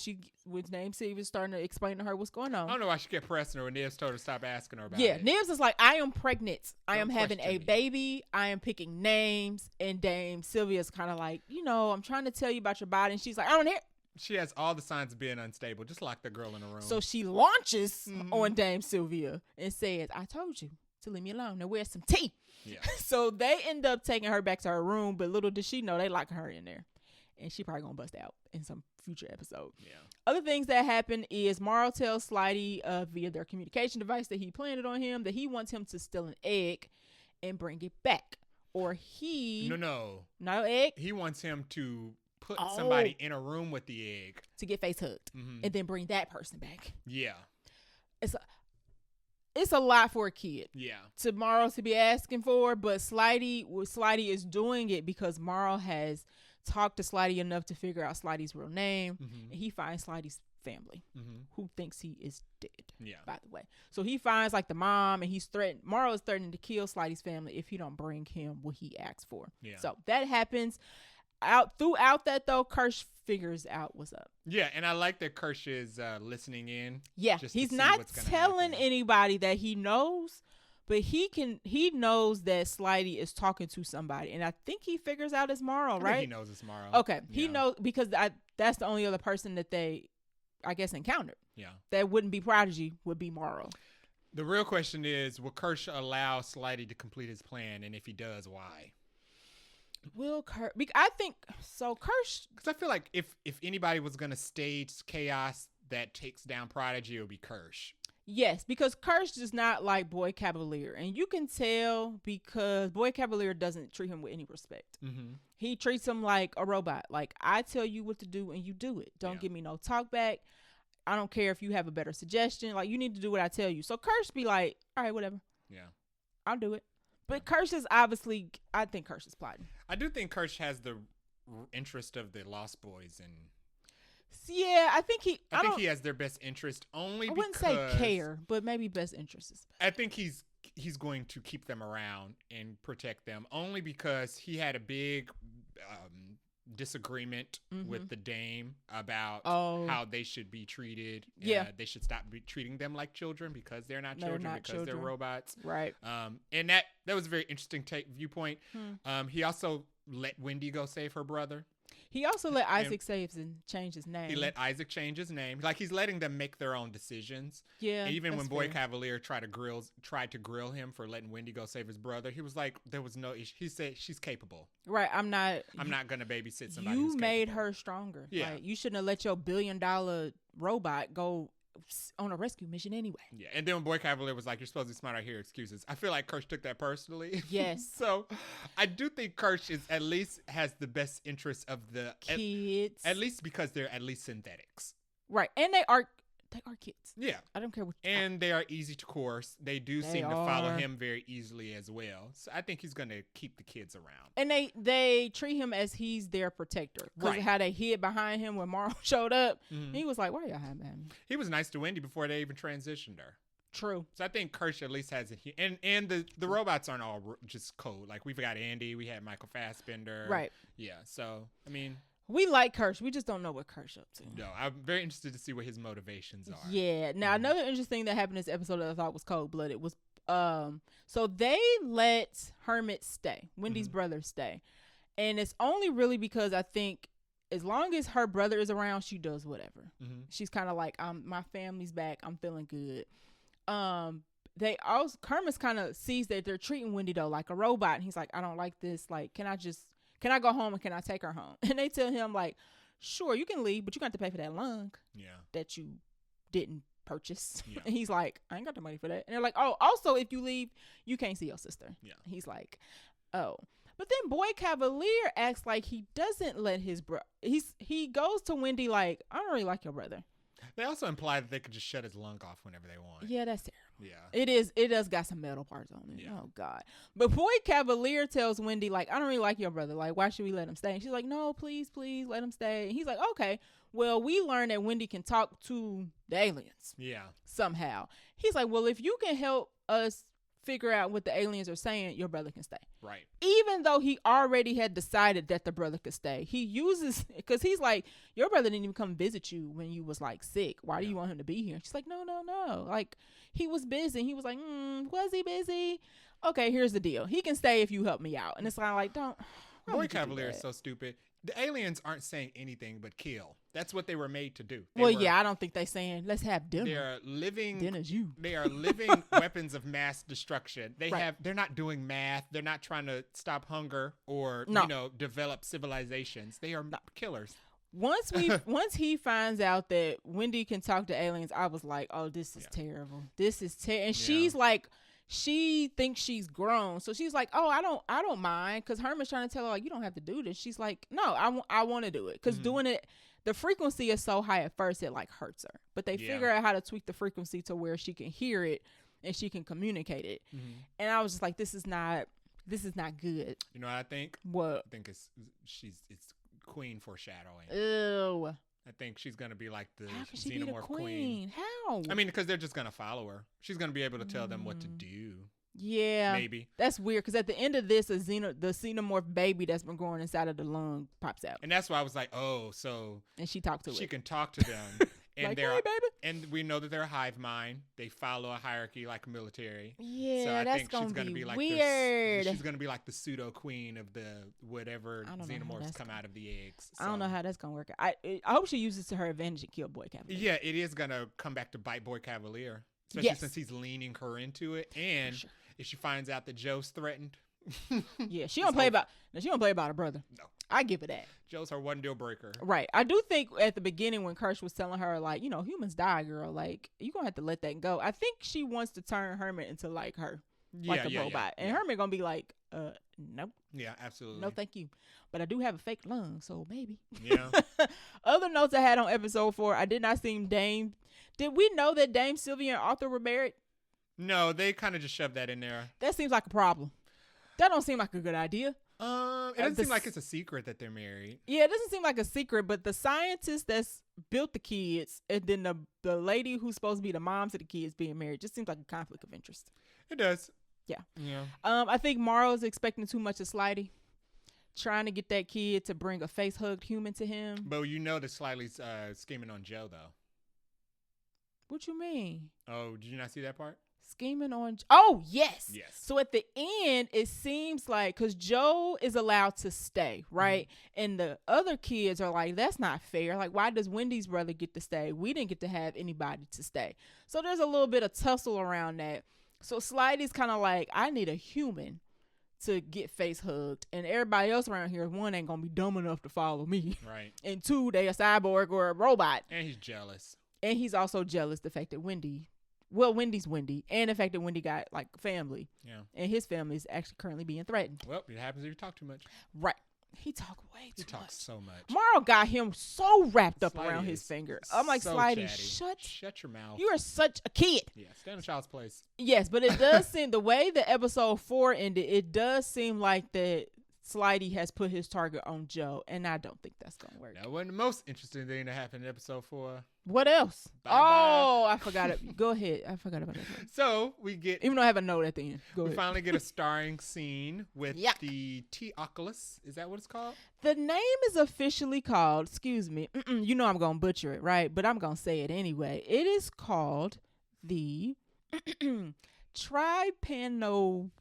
Dame Sylvia's starting to explain to her what's going on. I don't know why she kept pressing her when Nibs told her to stop asking her about it. Yeah, Nibs is like, I am pregnant. I am having a baby. I am picking names. And Dame Sylvia's kind of like, I'm trying to tell you about your body. And she's like, I don't hear. She has all the signs of being unstable. Just lock the girl in a room. So she launches on Dame Sylvia and says, I told you to leave me alone. Now where's some tea? Yeah. So they end up taking her back to her room, but little did she know they lock her in there. And she probably gonna bust out in some future episode. Yeah. Other things that happen is Morrow tells Slidey via their communication device that he planted on him that he wants him to steal an egg and bring it back. Or No. Not an egg? He wants him to put somebody in a room with the egg to get face hugged and then bring that person back. Yeah. It's a lot for a kid. Yeah. Tomorrow to be asking for, but Slidey is doing it because Morrow has talked to Slidey enough to figure out Slidey's real name, and he finds Slidey's family, who thinks he is dead. Yeah. By the way, so he finds like the mom, and Morrow is threatening to kill Slidey's family if he don't bring him what he asked for. Yeah. So that happens. Throughout that though, Kirsch figures out what's up. Yeah, and I like that Kirsch is listening in. Yeah, he's not telling anybody that he knows, but he knows that Slidey is talking to somebody, and I think he figures out it's Morrow, right? He knows it's Morrow. Okay, he knows because that's the only other person that they, I guess, encountered. Yeah, that wouldn't be Prodigy, would be Morrow. The real question is, will Kirsch allow Slidey to complete his plan, and if he does, why? I think so. Kirsch, because I feel like if anybody was gonna stage chaos that takes down Prodigy, it would be Kirsch. Yes, because Kirsch does not like Boy Cavalier, and you can tell because Boy Cavalier doesn't treat him with any respect. He treats him like a robot. Like, I tell you what to do and you do it. Don't give me no talk back. I don't care if you have a better suggestion. Like, you need to do what I tell you. So Kirsch be like, all right, whatever. Yeah, I'll do it. But Kirsch is obviously, I think Kirsch is plotting. I do think Kirsch has the interest of the Lost Boys, and yeah, I think he has their best interest only. I wouldn't say care, but maybe best interest is best. I think he's going to keep them around and protect them only because he had a big disagreement with the Dame about how they should be treated. Yeah, they should stop treating them like children because they're not children, they're robots. Right. And that was a very interesting viewpoint. He also let Wendy go save her brother. He also let Isaac save and change his name. He let Isaac change his name. Like, he's letting them make their own decisions. Yeah. And even when Boy Cavalier tried to grill him for letting Wendy go save his brother, he was like, there was no issue. He said, she's capable. Right. I'm not gonna babysit somebody. You made her stronger. Yeah. Like, you shouldn't have let your $1 billion robot go on a rescue mission anyway. Yeah. And then when Boy Cavalier was like, you're supposed to be smart, I hear excuses, I feel like Kirsch took that personally. Yes. So I do think Kirsch at least has the best interest of the kids. At least because they're at least synthetics. Right. And they are kids. Yeah. I don't care what. And they are easy to coerce. They seem to follow him very easily as well. So I think he's going to keep the kids around. And they treat him as he's their protector. Because of how they hid behind him when Morrow showed up. He was like, why are y'all hiding behind me? He was nice to Wendy before they even transitioned her. True. So I think Kirsch at least has and the robots aren't all just cold. Like, we've got Andy. We had Michael Fassbender. Right. Yeah. So, I mean. We like Kirsch. We just don't know what Kirsch up to. No, I'm very interested to see what his motivations are. Yeah. Now, another interesting thing that happened in this episode that I thought was cold-blooded was, so they let Hermit stay, Wendy's brother stay. And it's only really because I think as long as her brother is around, she does whatever. She's kind of like, my family's back. I'm feeling good. Kermit's kind of sees that they're treating Wendy though like a robot, and he's like, I don't like this. Like, can I go home and can I take her home? And they tell him like, sure, you can leave, but you got to pay for that lung that you didn't purchase. Yeah. And he's like, I ain't got the money for that. And they're like, oh, also if you leave, you can't see your sister. Yeah. He's like, oh. But then Boy Cavalier acts like he doesn't let his brother. He goes to Wendy like, I don't really like your brother. They also imply that they could just shut his lung off whenever they want. Yeah, that's terrible. Yeah. It is. It does got some metal parts on it. Yeah. Oh, God. But Boy Cavalier tells Wendy, like, I don't really like your brother. Like, why should we let him stay? And she's like, no, please, let him stay. And he's like, okay. Well, we learned that Wendy can talk to the aliens. Yeah. Somehow. He's like, well, if you can help us figure out what the aliens are saying, your brother can stay. Right. Even though he already had decided that the brother could stay. He uses, because he's like, your brother didn't even come visit you when you was like sick. Why do you want him to be here? She's like, no. Like, he was busy. He was like, was he busy? Okay, here's the deal. He can stay if you help me out. And it's kind of like, don't. Boy Cavalier is so stupid. The aliens aren't saying anything but kill. That's what they were made to do. I don't think they're saying, let's have dinner. They're living. Dinner's you. They are living weapons of mass destruction. They're not doing math. They're not trying to stop hunger or, develop civilizations. They are killers. Once he finds out that Wendy can talk to aliens, I was like, oh, this is terrible. This is terrible. And she's like, she thinks she's grown, so she's like, oh, I don't mind, because Herman's trying to tell her, like, you don't have to do this. She's like, no, I want to do it, because doing it, the frequency is so high at first it like hurts her, but they figure out how to tweak the frequency to where she can hear it and she can communicate it. And I was just like, this is not good. You know what I think? What? I think it's Queen foreshadowing. Ew. I think she's going to be like the How can she be the Xenomorph queen? How? I mean, because they're just going to follow her. She's going to be able to tell them what to do. Yeah. Maybe. That's weird, because at the end of this, the Xenomorph baby that's been growing inside of the lung pops out. And that's why I was like, oh, so. And she talked to it. She can talk to them. And like, hey, baby. And we know that they're a hive mind. They follow a hierarchy like military. Yeah, so I that's think she's gonna be like weird. She's going to be like the pseudo queen of the whatever xenomorphs come out of the eggs. So. I don't know how that's going to work. I hope she uses it to her advantage and kill Boy Cavalier. Yeah, it is going to come back to bite Boy Cavalier. Especially since he's leaning her into it. And if she finds out that Joe's threatened. Yeah, she don't play about her brother. No. I give her that. Joe's her one deal breaker. Right. I do think at the beginning when Kirsch was telling her, like, humans die, girl. Like, you're going to have to let that go. I think she wants to turn Herman into, like, her. Like a robot. And Herman going to be like, nope. Yeah, absolutely. No, thank you. But I do have a fake lung, so maybe. Yeah. Other notes I had on episode 4, I did not see Dame. Did we know that Dame Sylvia and Arthur were married? No, they kind of just shoved that in there. That seems like a problem. That don't seem like a good idea. It doesn't seem like it's a secret that they're married. Yeah, it doesn't seem like a secret, but the scientist that's built the kids and then the lady who's supposed to be the mom to the kids being married just seems like a conflict of interest. It does. Yeah. Yeah. I think Morrow's expecting too much of Slidey, trying to get that kid to bring a face-hugged human to him. But you know that Slidey's scheming on Joe, though. What you mean? Oh, did you not see that part? Scheming on... Oh, yes. Yes. So at the end, it seems like... Because Joe is allowed to stay, right? And the other kids are like, that's not fair. Like, why does Wendy's brother get to stay? We didn't get to have anybody to stay. So there's a little bit of tussle around that. So Slidey's kind of like, I need a human to get face hugged. And everybody else around here, 1, ain't going to be dumb enough to follow me. Right. And 2, they a cyborg or a robot. And he's jealous. And he's also jealous the fact that Wendy's Wendy, and the fact that Wendy got like family. Yeah. And his family is actually currently being threatened. Well, it happens if you talk too much. Right. He talked way too much. He talks so much. Morrow got him so wrapped up around his finger. I'm like, so Slidey, shut your mouth. You are such a kid. Yeah, stand in a child's place. Yes, but it does seem, the way the episode 4 ended, it does seem like that Slidey has put his target on Joe, and I don't think that's gonna work. That wasn't the most interesting thing that happened in episode 4. What else? Bye-bye. Oh, I forgot it. Go ahead. I forgot about that. So we get, even though I have a note at the end. Go ahead. We finally get a starring scene with the T-Oculus. Is that what it's called? The name is officially called, excuse me, you know I'm going to butcher it, right? But I'm going to say it anyway. It is called the Trypanochicha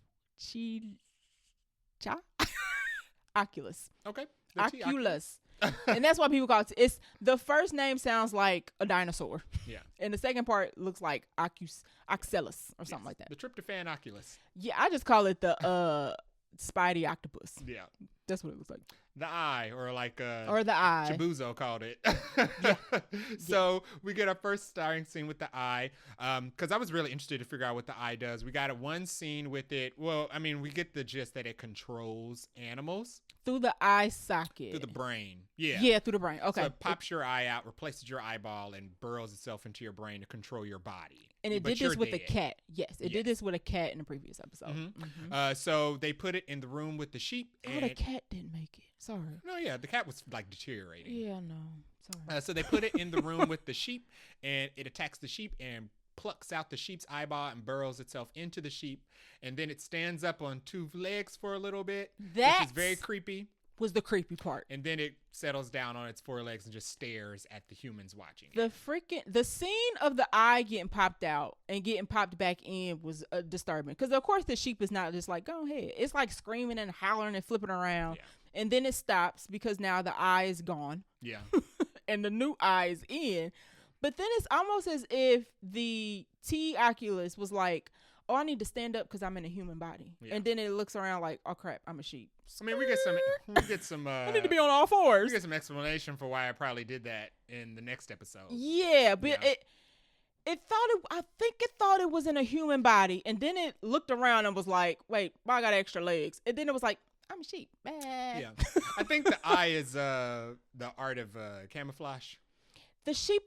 Oculus. Okay. Oculus. And that's why people call it. It's the first name sounds like a dinosaur. Yeah. And the second part looks like Oculus or something like that. The tryptophan Oculus. Yeah, I just call it the Spidey octopus. Yeah. That's what it looks like. The eye, or like or the eye. Chibuzo called it. Yeah. So we get our first starring scene with the eye, because I was really interested to figure out what the eye does. We got one scene with it. Well, I mean, we get the gist that it controls animals through the eye socket, through the brain. Yeah. Yeah, through the brain. Okay. So it pops your eye out, replaces your eyeball, and burrows itself into your brain to control your body. And it did this with a cat. Yes, it did this with a cat in the previous episode. Mm-hmm. Mm-hmm. So they put it in the room with the sheep. And the cat didn't make it. Sorry. No, yeah, the cat was like deteriorating. Yeah, no. Sorry. So they put it in the room with the sheep, and it attacks the sheep and plucks out the sheep's eyeball and burrows itself into the sheep. And then it stands up on 2 legs for a little bit, which is very creepy. Was the creepy part. And then it settles down on its 4 legs and just stares at the humans watching the scene of the eye getting popped out and getting popped back in was disturbing, because of course the sheep is not just like, go ahead. It's like screaming and hollering and flipping around. Yeah. And then it stops because now the eye is gone. Yeah. And the new eye is in. But then it's almost as if the T-Oculus was like, oh, I need to stand up because I'm in a human body. Yeah. And then it looks around like, oh crap, I'm a sheep. I mean, we get some I need to be on all fours. We get some explanation for why I probably did that in the next episode. Yeah, but I think it thought it was in a human body, and then it looked around and was like, wait, well, I got extra legs. And then it was like, I'm a sheep. Yeah. I think the eye is the art of camouflage.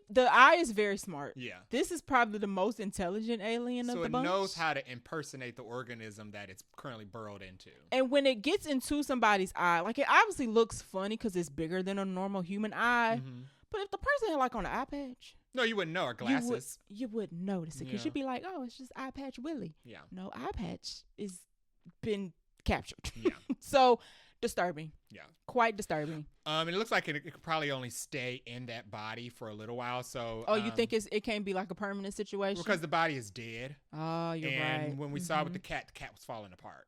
The eye is very smart. Yeah. This is probably the most intelligent alien of the bunch. So it knows how to impersonate the organism that it's currently burrowed into. And when it gets into somebody's eye, like, it obviously looks funny because it's bigger than a normal human eye. Mm-hmm. But if the person had like on an eye patch. No, you wouldn't know. Or glasses. You wouldn't notice it because you'd be like, oh, it's just eye patch Willie. Yeah. No, eye patch is been captured. Yeah. So disturbing. Yeah. Quite disturbing. And it looks like it could probably only stay in that body for a little while. So you think it can't be like a permanent situation? Because the body is dead. Oh, you're right. And when we saw it with the cat was falling apart.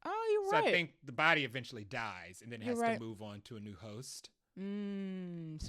Oh, you're right. So I think the body eventually dies and then it has to move on to a new host. So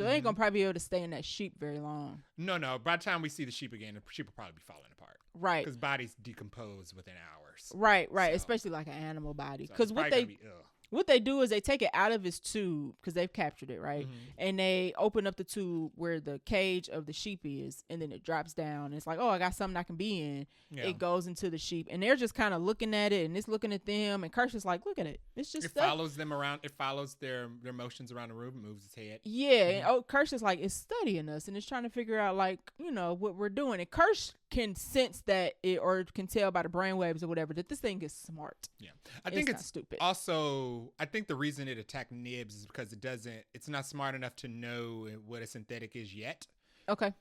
they ain't gonna probably be able to stay in that sheep very long. No. By the time we see the sheep again, the sheep will probably be falling apart. Right. Because bodies decompose within hours. Right. So, especially like an animal body. Because what they do is they take it out of its tube because they've captured it, right? Mm-hmm. And they open up the tube where the cage of the sheep is, and then it drops down. And it's like, oh, I got something I can be in. Yeah. It goes into the sheep, and they're just kind of looking at it, and it's looking at them. And Kirsch is like, look at it. It's just follows them around. It follows their motions around the room, and moves its head. Yeah. Mm-hmm. And Kirsch is like, it's studying us, and it's trying to figure out, like, what we're doing. And Kirsch can sense that or can tell by the brainwaves or whatever that this thing is smart. Yeah. I think it's stupid. Also, I think the reason it attacked Nibs is because it's not smart enough to know what a synthetic is yet. Okay.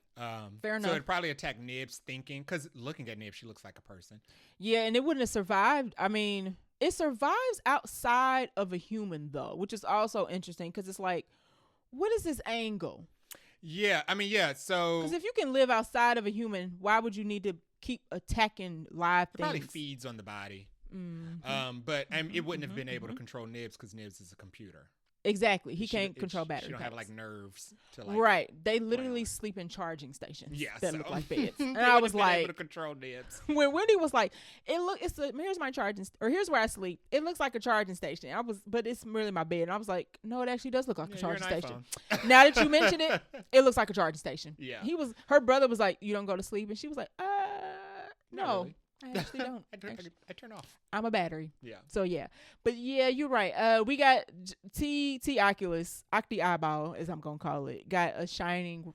Fair enough. So it probably attacked Nibs thinking, because looking at Nibs, she looks like a person. Yeah, and it wouldn't have survived. I mean, it survives outside of a human, though, which is also interesting because it's like, what is this angle? Yeah, I mean, yeah, so... Because if you can live outside of a human, why would you need to keep attacking live things? It probably feeds on the body. Mm-hmm. But it wouldn't have been able to control Nibs because Nibs is a computer. Exactly. He can't control battery. She don't have like nerves to like. Right. They literally sleep in charging stations. Yeah. That look like beds. And I was like, able to control Nibs. When Wendy was like, here's my charging, or here's where I sleep. It looks like a charging station. But it's really my bed. And I was like, no, it actually does look like a charging station. Now that you mention it, it looks like a charging station. Yeah. Her brother was like, you don't go to sleep, and she was like, no. Really. I actually don't. I turn off. I'm a battery. Yeah. So yeah, but yeah, you're right. We got T-Oculus, Octi Eyeball, as I'm gonna call it. Got a shining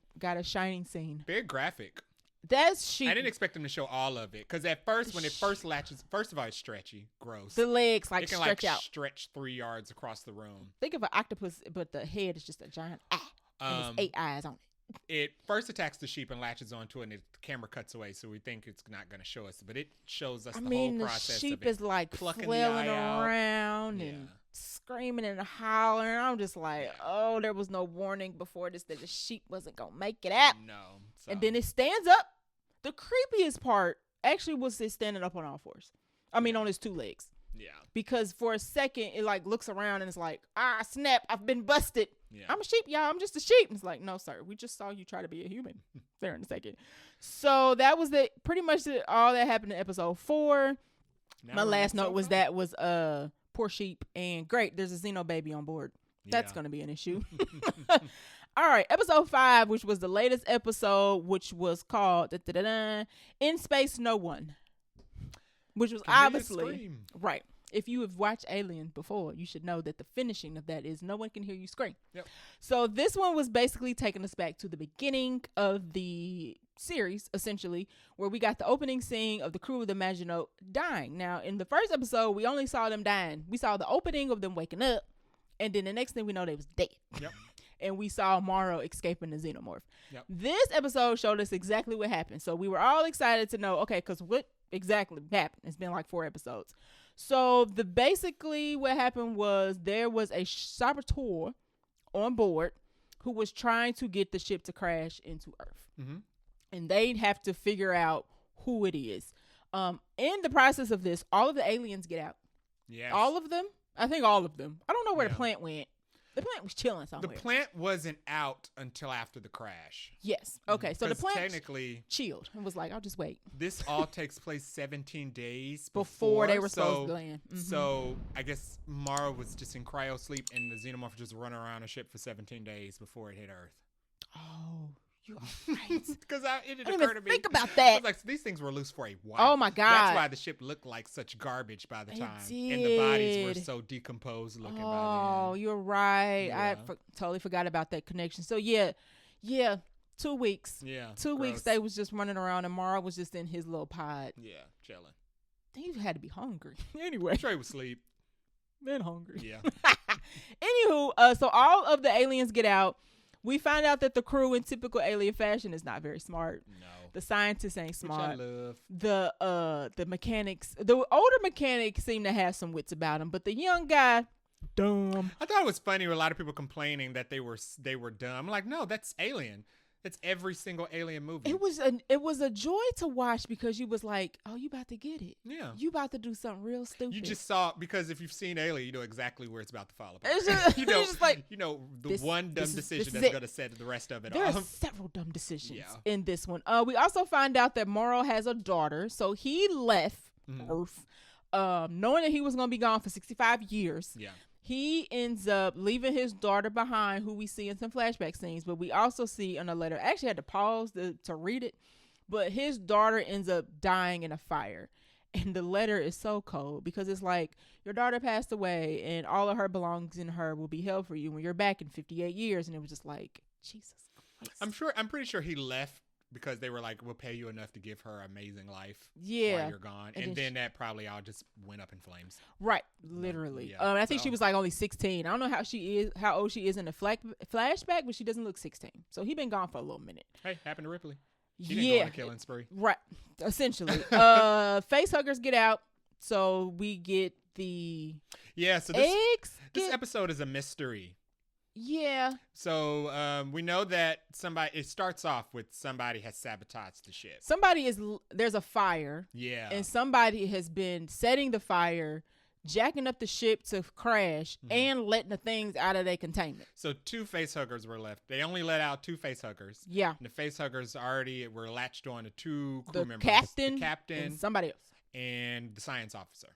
scene. Very graphic. That's sheep. I didn't expect them to show all of it because at first, when it first latches, first of all, it's stretchy, gross. The legs like it can stretch like out. Stretch 3 yards across the room. Think of an octopus, but the head is just a giant eye. And there's 8 eyes on it. It first attacks the sheep and latches onto it, and the camera cuts away, so we think it's not going to show us, but it shows us the whole process. The sheep of it is like flailing around and screaming and hollering. I'm just like, oh, there was no warning before this that the sheep wasn't going to make it out. No. So. And then it stands up. The creepiest part actually was it standing up on all fours. I mean, on its 2 legs. Yeah. Because for a second, it like looks around and it's like, snap, I've been busted. Yeah. I'm a sheep, y'all. I'm just a sheep. And it's like, no, sir. We just saw you try to be a human there in a second. So that was pretty much all that happened in episode 4. Now my last note was poor sheep. And great, there's a Xeno baby on board. That's going to be an issue. All right, episode 5, which was the latest episode, which was called In Space No One, which was obviously right. If you have watched Alien before, you should know that the finishing of that is no one can hear you scream. Yep. So this one was basically taking us back to the beginning of the series, essentially, where we got the opening scene of the crew of the Maginot dying. Now, in the first episode, we only saw them dying. We saw the opening of them waking up, and then the next thing we know, they was dead. Yep. And we saw Morrow escaping the xenomorph. Yep. This episode showed us exactly what happened. So we were all excited to know, okay, because what exactly happened? It's been like 4 episodes. So basically what happened was there was a saboteur on board who was trying to get the ship to crash into Earth. Mm-hmm. And they'd have to figure out who it is. In the process of this, all of the aliens get out. Yes. All of them? I think all of them. I don't know where the plant went. The plant was chilling somewhere. The plant wasn't out until after the crash. Yes. Okay. So the plant technically chilled and was like, I'll just wait. This all takes place 17 days before they were supposed to land. Mm-hmm. So I guess Mara was just in cryo sleep and the xenomorph just running around a ship for 17 days before it hit Earth. Oh, you are right. Because it didn't occur to me. Think about that. I was like, so these things were loose for a while. Oh my God. That's why the ship looked like such garbage by the time. And the bodies were so decomposed looking by then. Oh, you're right. Yeah. I totally forgot about that connection. So yeah, 2 weeks. Yeah. 2 weeks they was just running around and Mara was just in his little pod. Yeah, chilling. He had to be hungry. Anyway. Trey was asleep. Then hungry. Yeah. Anywho, so all of the aliens get out. We find out that the crew, in typical alien fashion, is not very smart. No. The scientists ain't smart. Which I love. The mechanics, the older mechanics seem to have some wits about them, but the young guy, dumb. I thought it was funny with a lot of people complaining that they were dumb. I'm like, no, that's Alien. It's every single Alien movie. It was a joy to watch because you was like, oh, you about to get it. Yeah. You about to do something real stupid. You just saw, because if you've seen Alien, you know exactly where it's about to fall apart. It's just, the one dumb decision that's going to set the rest of it off. There are several dumb decisions in this one. We also find out that Morrow has a daughter, so he left Earth knowing that he was going to be gone for 65 years. Yeah. He ends up leaving his daughter behind, who we see in some flashback scenes, but we also see in a letter. I actually had to pause to read it, but his daughter ends up dying in a fire. And the letter is so cold because it's like, your daughter passed away and all of her belongings in her will be held for you when you're back in 58 years. And it was just like, Jesus Christ. I'm pretty sure he left because they were like, we'll pay you enough to give her amazing life while you're gone. And then that probably all just went up in flames. Right. Literally. I think she was like only 16. I don't know how old she is in the flashback, but she doesn't look 16. So he been gone for a little minute. Hey, happened to Ripley. She didn't go on a killing spree. Right. Essentially. Face huggers get out. So we get the so this episode is a mystery. Yeah. So we know that it starts off with somebody has sabotaged the ship. There's a fire. Yeah. And somebody has been setting the fire, jacking up the ship to crash, and letting the things out of their containment. So 2 face huggers were left. They only let out 2 face huggers. Yeah. And the face huggers already were latched on to 2 crew members. The captain and somebody else. And the science officer.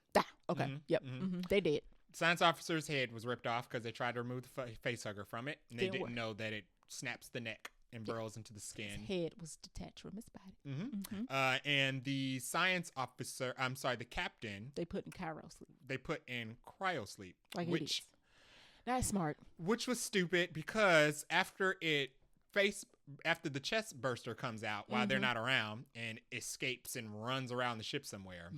Okay. Mm-hmm. Yep. Mm-hmm. They did. Science officer's head was ripped off because they tried to remove the face hugger from it, and they didn't know that it snaps the neck and burrows into the skin. His head was detached from his body. And the the captain, they put in cryo sleep. They put in cryo sleep, like which that's smart. Which was stupid because after it the chest burster comes out while they're not around and escapes and runs around the ship somewhere,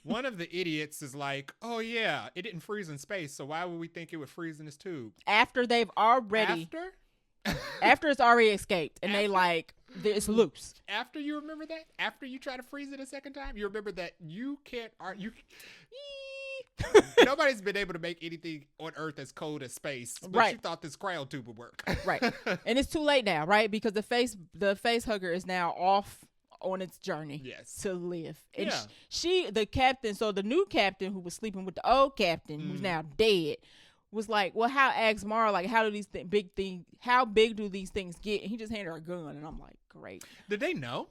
one of the idiots is like, "Oh yeah, it didn't freeze in space, so why would we think it would freeze in this tube?" After they've already after it's already escaped and they like it's loose. After you remember that, after you try to freeze it a second time, you remember that you can't. Nobody's been able to make anything on Earth as cold as space, but you thought this cryo tube would work. Right, and it's too late now, right? Because the face hugger is now off on its journey to live. And she, the captain, so the new captain who was sleeping with the old captain, who's now dead, was like, well, asked Mara, like, how do these how big do these things get? And he just handed her a gun, and I'm like, great. Did they know?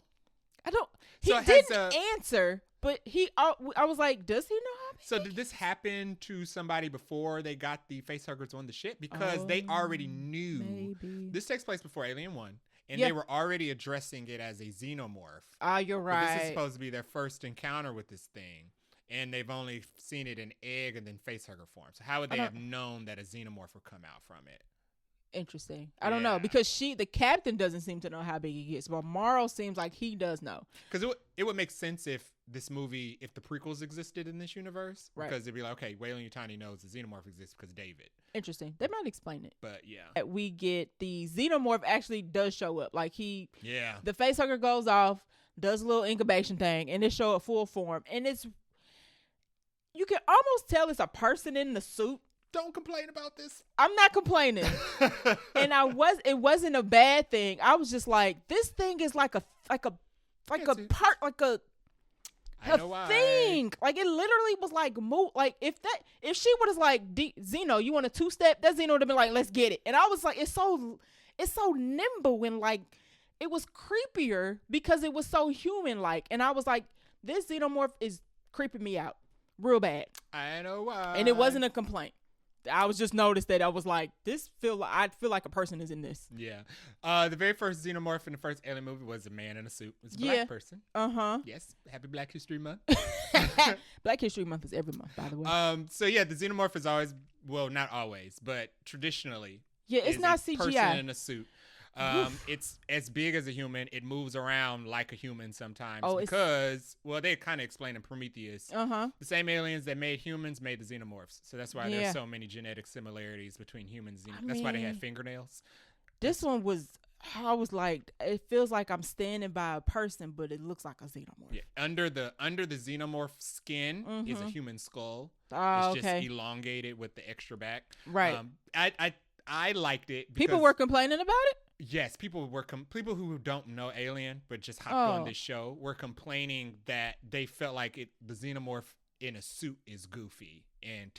He didn't answer, but I was like, does he know how big? So did this happen to somebody before they got the facehuggers on the ship? Because they already knew. Maybe. This takes place before Alien 1. And they were already addressing it as a xenomorph. You're right. But this is supposed to be their first encounter with this thing. And they've only seen it in egg and then facehugger form. So how would they have known that a xenomorph would come out from it? Interesting. I don't know, because the captain doesn't seem to know how big it gets, but Morrow seems like he does know. Because it would make sense if this movie, if the prequels existed in this universe, because it'd be like, okay, Weyland Yutani knows the xenomorph exists because David. Interesting. They might explain it. But yeah, that we get the xenomorph actually does show up. Like the facehugger goes off, does a little incubation thing, and it show up full form, and you can almost tell it's a person in the suit. Don't complain about this. I'm not complaining. And it wasn't a bad thing. I was just like, this thing is like a part, like a thing. Like it literally was like move. Like if she would have like Xeno, you want a 2-step? That Xeno would have been like, let's get it. And I was like, it's so nimble and like it was creepier because it was so human like. And I was like, this xenomorph is creeping me out real bad. I know why. And it wasn't a complaint. I was just noticed that I was like, I feel like a person is in this. Yeah. The very first xenomorph in the first Alien movie was a man in a suit. It was a black person. Yes. Happy Black History Month. Black History Month is every month, by the way. So yeah, the xenomorph is always, well, not always, but traditionally. Yeah, it's not CGI. Person in a suit. It's as big as a human. It moves around like a human sometimes because, well, they kind of explain in Prometheus. The same aliens that made humans made the xenomorphs. So that's why there's so many genetic similarities between humans and that's why they have fingernails. This one was, I was like, it feels like I'm standing by a person, but it looks like a xenomorph. Yeah. Under the xenomorph skin is a human skull. It's just elongated with the extra back. Right. I liked it. People were complaining about it? Yes, people who don't know Alien but just hopped on this show were complaining that they felt like the xenomorph in a suit is goofy and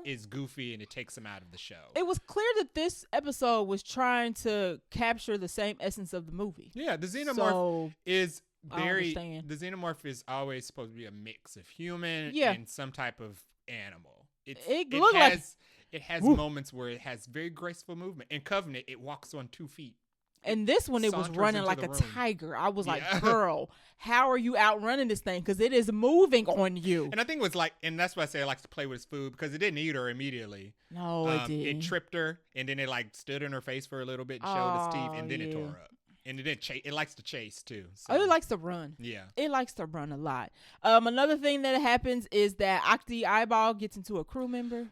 is goofy and it takes him out of the show. It was clear that this episode was trying to capture the same essence of the movie. Yeah, the xenomorph is the xenomorph is always supposed to be a mix of human and some type of animal. It has moments where it has very graceful movement. In Covenant, it walks on 2 feet. And this one, it was running like a tiger. I was like, girl, how are you outrunning this thing? Because it is moving on you. And I think it was like, and that's why I say it likes to play with its food, because it didn't eat her immediately. No, it didn't. It tripped her, and then it like stood in her face for a little bit and showed its teeth, and then it tore her up. And it likes to chase too. So. It likes to run. Yeah. It likes to run a lot. Another thing that happens is that Octi Eyeball gets into a crew member.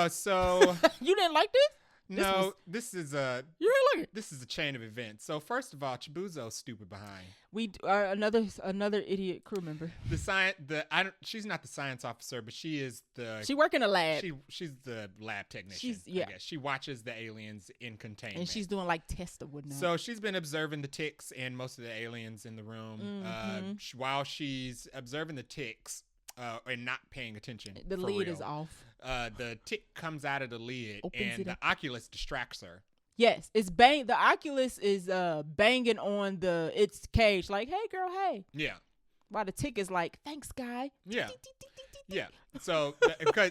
So you didn't like this? This is a chain of events. So first of all, Chibuzo's stupid behind. We another idiot crew member. She's not the science officer, but she work in a lab. She's the lab technician. I guess she watches the aliens in containment, and she's doing like tests of whatnot. So she's been observing the ticks and most of the aliens in the room. While she's observing the ticks and not paying attention, the lid is off. The tick comes out of the lid, and the Oculus distracts her. Yes, it's the Oculus is banging on its cage, like, "Hey, girl, hey." Yeah, while the tick is like, thanks, guy. Yeah. Yeah. So,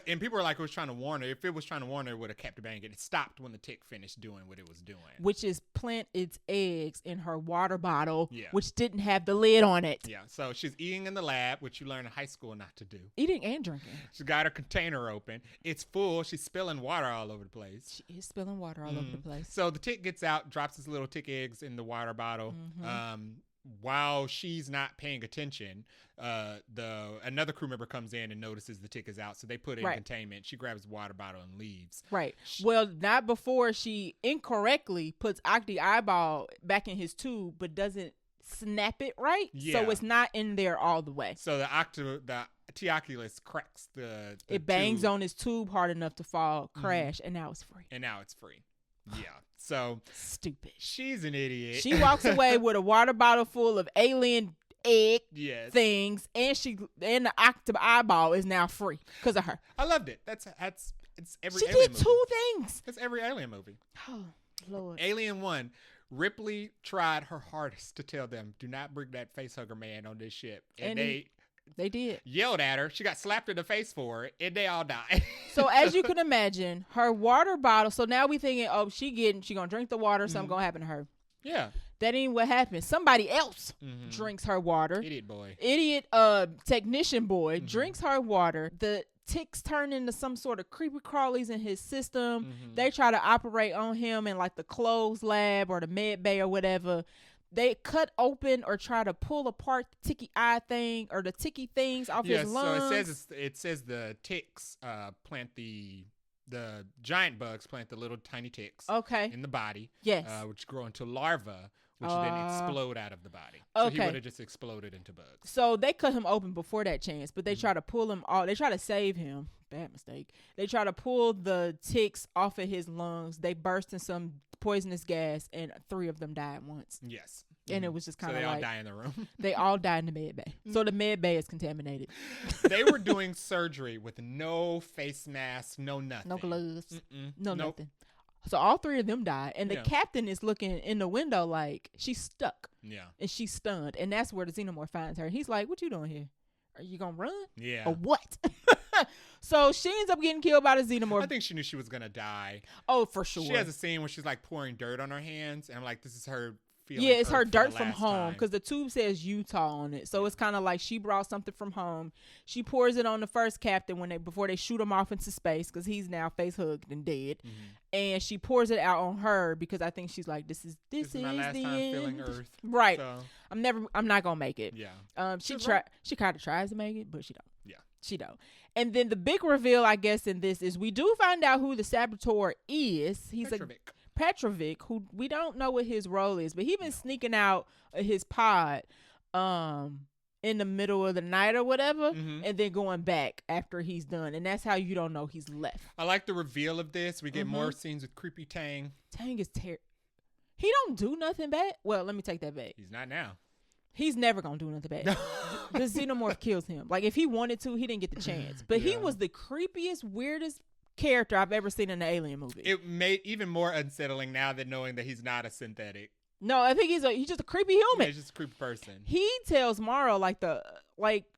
and people were like, it was trying to warn her. If it was trying to warn her, it would have kept it banging. It stopped when the tick finished doing what it was doing. Which is plant its eggs in her water bottle, which didn't have the lid on it. Yeah. So she's eating in the lab, which you learn in high school not to do. Eating and drinking. She's got her container open. It's full. She's spilling water all over the place. She is spilling water all over the place. So the tick gets out, drops his little tick eggs in the water bottle. While she's not paying attention, another crew member comes in and notices the tick is out, so they put it in containment. She grabs the water bottle and leaves. Right. Well, not before she incorrectly puts Octi eyeball back in his tube, but doesn't snap it right, so it's not in there all the way. So the T-Oculus cracks the it bangs tube on his tube hard enough to fall, crash, and now it's free. Yeah. So stupid. She's an idiot. She walks away with a water bottle full of alien egg things, and the octopus eyeball is now free because of her. I loved it. It's every. She alien did movie. 2 things. That's every Alien movie. Oh Lord. Alien 1. Ripley tried her hardest to tell them, do not bring that facehugger man on this ship, and they did. Yelled at her. She got slapped in the face for it, and they all died. So as you can imagine, her water bottle. So now we thinking, oh, she gonna drink the water. Something gonna happen to her. Yeah. That ain't what happened. Somebody else drinks her water. Idiot technician boy drinks her water. The ticks turn into some sort of creepy crawlies in his system. They try to operate on him in like the closed lab or the med bay or whatever. They cut open or try to pull apart the ticky eye thing or the ticky things off his lungs. So it says the ticks plant the giant bugs plant the little tiny ticks in the body. Yes. Which grow into larvae, which then explode out of the body. So he would have just exploded into bugs. So they cut him open before that chance, but they try to pull him off. They try to save him. Bad mistake. They try to pull the ticks off of his lungs. They burst in some poisonous gas, and 3 of them died once. Yes. And it was just kind of like... So they all die in the room? They all died in the med bay. So the med bay is contaminated. They were doing surgery with no face mask, no nothing. No gloves. Nothing. So all 3 of them died. And the captain is looking in the window like, she's stuck. Yeah. And she's stunned. And that's where the xenomorph finds her. He's like, what you doing here? Are you going to run? Yeah. Or what? So she ends up getting killed by the xenomorph. I think she knew she was going to die. Oh, for sure. She has a scene where she's like pouring dirt on her hands. And I'm like, this is her feeling. Yeah, it's her dirt from home because the tube says Utah on it. So it's kind of like she brought something from home. She pours it on the first captain before they shoot him off into space because he's now face hugged and dead. And she pours it out on her because I think she's like, this is my last time feeling Earth. Right. So. I'm not gonna make it. Yeah. She kind of tries to make it, but she don't. Yeah. She don't. And then the big reveal, I guess, in this is we do find out who the saboteur is. He's Petrovic, who we don't know what his role is, but he's been sneaking out of his pod in the middle of the night or whatever, and then going back after he's done. And that's how you don't know he's left. I like the reveal of this. We get more scenes with creepy Tang. Tang is terrible. He don't do nothing bad. Well, let me take that back. He's not now. He's never going to do nothing bad. The xenomorph kills him. Like, if he wanted to, he didn't get the chance. But he was the creepiest, weirdest character I've ever seen in an Alien movie. It made even more unsettling now than knowing that he's not a synthetic. No, I think he's just a creepy human. Yeah, he's just a creepy person. He tells Morrow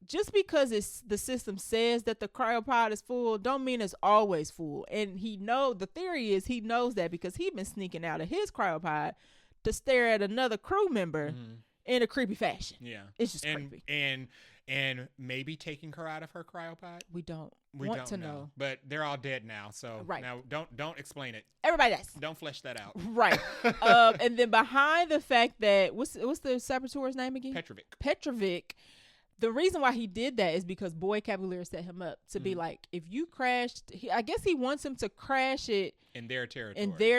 just because the system says that the cryopod is full, don't mean it's always full. And the theory is he knows that because he's been sneaking out of his cryopod to stare at another crew member in a creepy fashion. Yeah, it's just creepy. And maybe taking her out of her cryopod. We don't want to know. But they're all dead now, so now don't explain it. Everybody dies. Don't flesh that out. Right. And then behind the fact that what's the saboteur's name again? Petrovic. The reason why he did that is because Boy Cavalier set him up to be like, if you crashed, I guess he wants him to crash it in their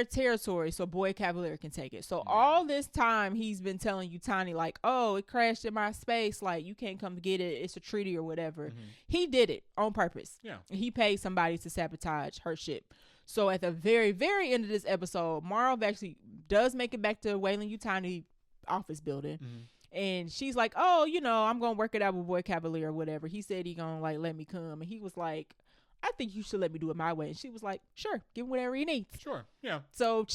territory. So Boy Cavalier can take it. So all this time he's been telling you, Tiny, like, oh, it crashed in my space. Like, you can't come get it. It's a treaty or whatever. He did it on purpose. Yeah. He paid somebody to sabotage her ship. So at the very, very end of this episode, Marv actually does make it back to Weyland-Yutani office building. And she's like, oh, I'm going to work it out with Boy Cavalier or whatever. He said he going to, let me come. And he was like, I think you should let me do it my way. And she was like, sure, give him whatever he needs. Sure, yeah. So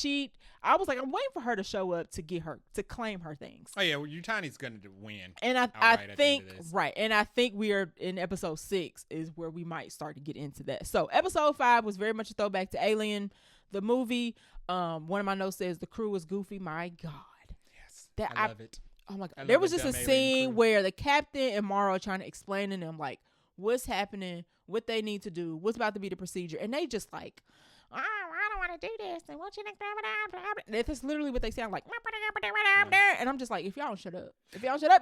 I was like, I'm waiting for her to show up to claim her things. Oh, yeah, well, Yutani's going to win. And I think, right, and I think we are in episode 6 is where we might start to get into that. So episode 5 was very much a throwback to Alien, the movie. One of my notes says the crew was goofy. My God. Yes, I love it. Oh my God. There was just a scene where the captain and Morrow are trying to explain to them, like, what's happening, what they need to do, what's about to be the procedure. And they just like, oh, I don't want to do this. And what you think? That's literally what they sound like. And I'm just like, if y'all don't shut up,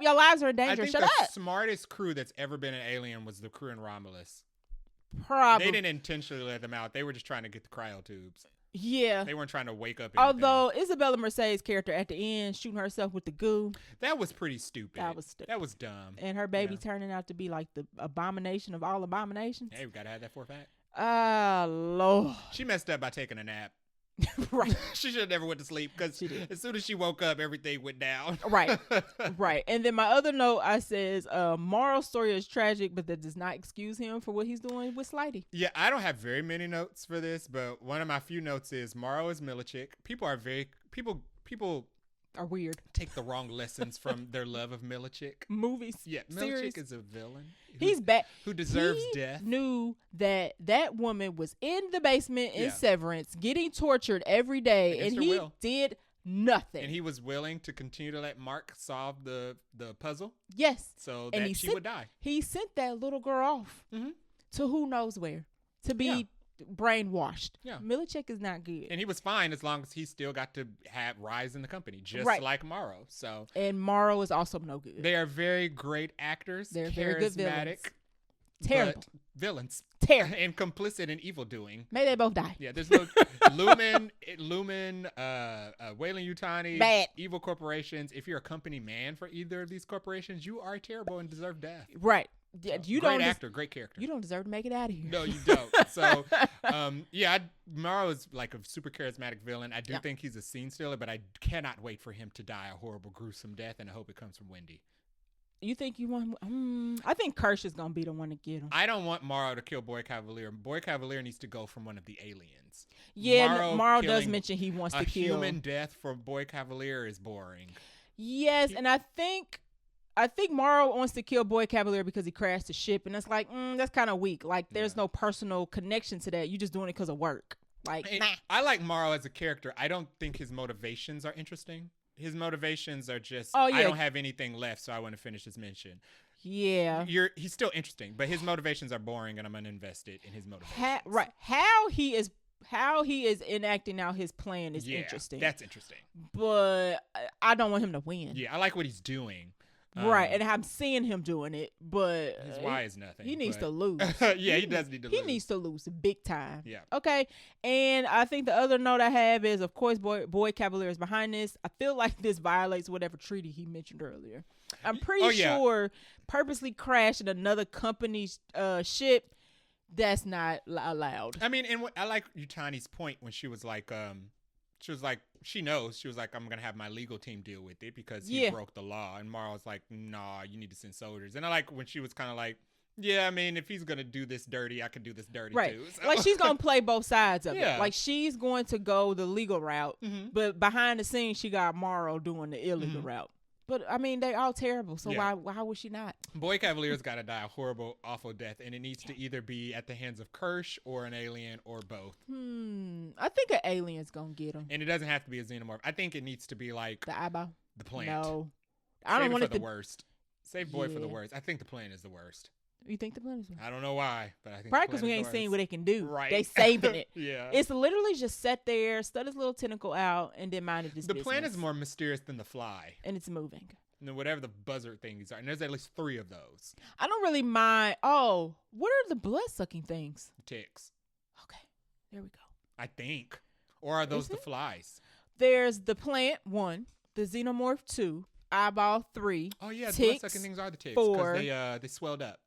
your lives are in danger. I think the smartest crew that's ever been an Alien was the crew in Romulus. Probably. They didn't intentionally let them out. They were just trying to get the cryo tubes. Yeah. They weren't trying to wake up anything. Although Isabella Merced's character at the end shooting herself with the goo. That was pretty stupid. That was dumb. And her baby turning out to be like the abomination of all abominations. Hey, we got to have that 4-fact. Lord. She messed up by taking a nap. Right. She should have never went to sleep because as soon as she woke up, everything went down. Right. Right. And then my other note, I says, Morrow's story is tragic, but that does not excuse him for what he's doing with Slidey. Yeah, I don't have very many notes for this, but one of my few notes is Morrow is Milichik. People are weird. Take the wrong lessons from their love of Milichik. Movies. Yeah, Milichik is a villain. He's bad. Who deserves death. Knew that woman was in the basement in Severance getting tortured every day, and he did nothing. And he was willing to continue to let Mark solve the puzzle. Yes. So that she would die. He sent that little girl off to who knows where to be brainwashed. Yeah. Milichik is not good. And he was fine as long as he still got to rise in the company, just like Morrow. So. And Morrow is also no good. They are very great actors. They're very good villains. Terrible. Villains. Terrible. And complicit in evil doing. May they both die. Yeah, there's no Lumen, Wayland Yutani, bad. Evil corporations. If you're a company man for either of these corporations, you are terrible and deserve death. Right. Yeah, great actor, great character. You don't deserve to make it out of here. No, you don't. So, Morrow is like a super charismatic villain. I do think he's a scene stealer, but I cannot wait for him to die a horrible, gruesome death, and I hope it comes from Wendy. You think you want? I think Kirsch is gonna be the one to get him. I don't want Morrow to kill Boy Cavalier. Boy Cavalier needs to go from one of the aliens. Yeah, Morrow does mention he wants to kill. A human death for Boy Cavalier is boring. Yes, and I think Morrow wants to kill Boy Cavalier because he crashed the ship, and it's like that's kind of weak. Like there's no personal connection to that. You just doing it because of work. Like I like Morrow as a character. I don't think his motivations are interesting. His motivations are just, I don't have anything left, so I want to finish this mission. Yeah. He's still interesting, but his motivations are boring, and I'm uninvested in his motivations. Right. How he is enacting out his plan is interesting. That's interesting. But I don't want him to win. Yeah, I like what he's doing. Right, and I'm seeing him doing it, but his why is nothing. He needs to lose. Yeah, he does need to lose. He needs to lose big time. Yeah. Okay, and I think the other note I have is, of course, Boy Cavalier is behind this. I feel like this violates whatever treaty he mentioned earlier. I'm pretty sure purposely crashing another company's ship, that's not allowed. I mean, and I like Yutani's point when she was like, she knows. She was like, I'm going to have my legal team deal with it because he broke the law. And Morrow's like, nah, you need to send soldiers. And I like when she was kind of like, yeah, I mean, if he's going to do this dirty, I could do this dirty too. So. Like she's going to play both sides of it. Like she's going to go the legal route, but behind the scenes, she got Morrow doing the illegal route. But, I mean, they're all terrible, so why would she not? Boy Cavalier's got to die a horrible, awful death, and it needs to either be at the hands of Kirsch or an alien or both. I think an alien's going to get him. And it doesn't have to be a xenomorph. I think it needs to be like... the eyeball? The plant. No. I don't want it for the worst. Save Boy for the worst. I think the plant is the worst. You think the plant is the worst? I don't know why, but I think probably because we ain't seen what they can do. Right. They saving it. Yeah. It's literally just sat there, stud his little tentacle out, and then minded his business. The plant is more mysterious than the fly. And it's moving. And whatever the buzzard things are. And there's at least 3 of those. I don't really mind. Oh, what are the blood-sucking things? Ticks. Okay. There we go. I think. Or are those the flies? There's the plant 1, the xenomorph 2, eyeball 3. Oh, yeah. The blood-sucking things are the ticks. 4. Because they swelled up.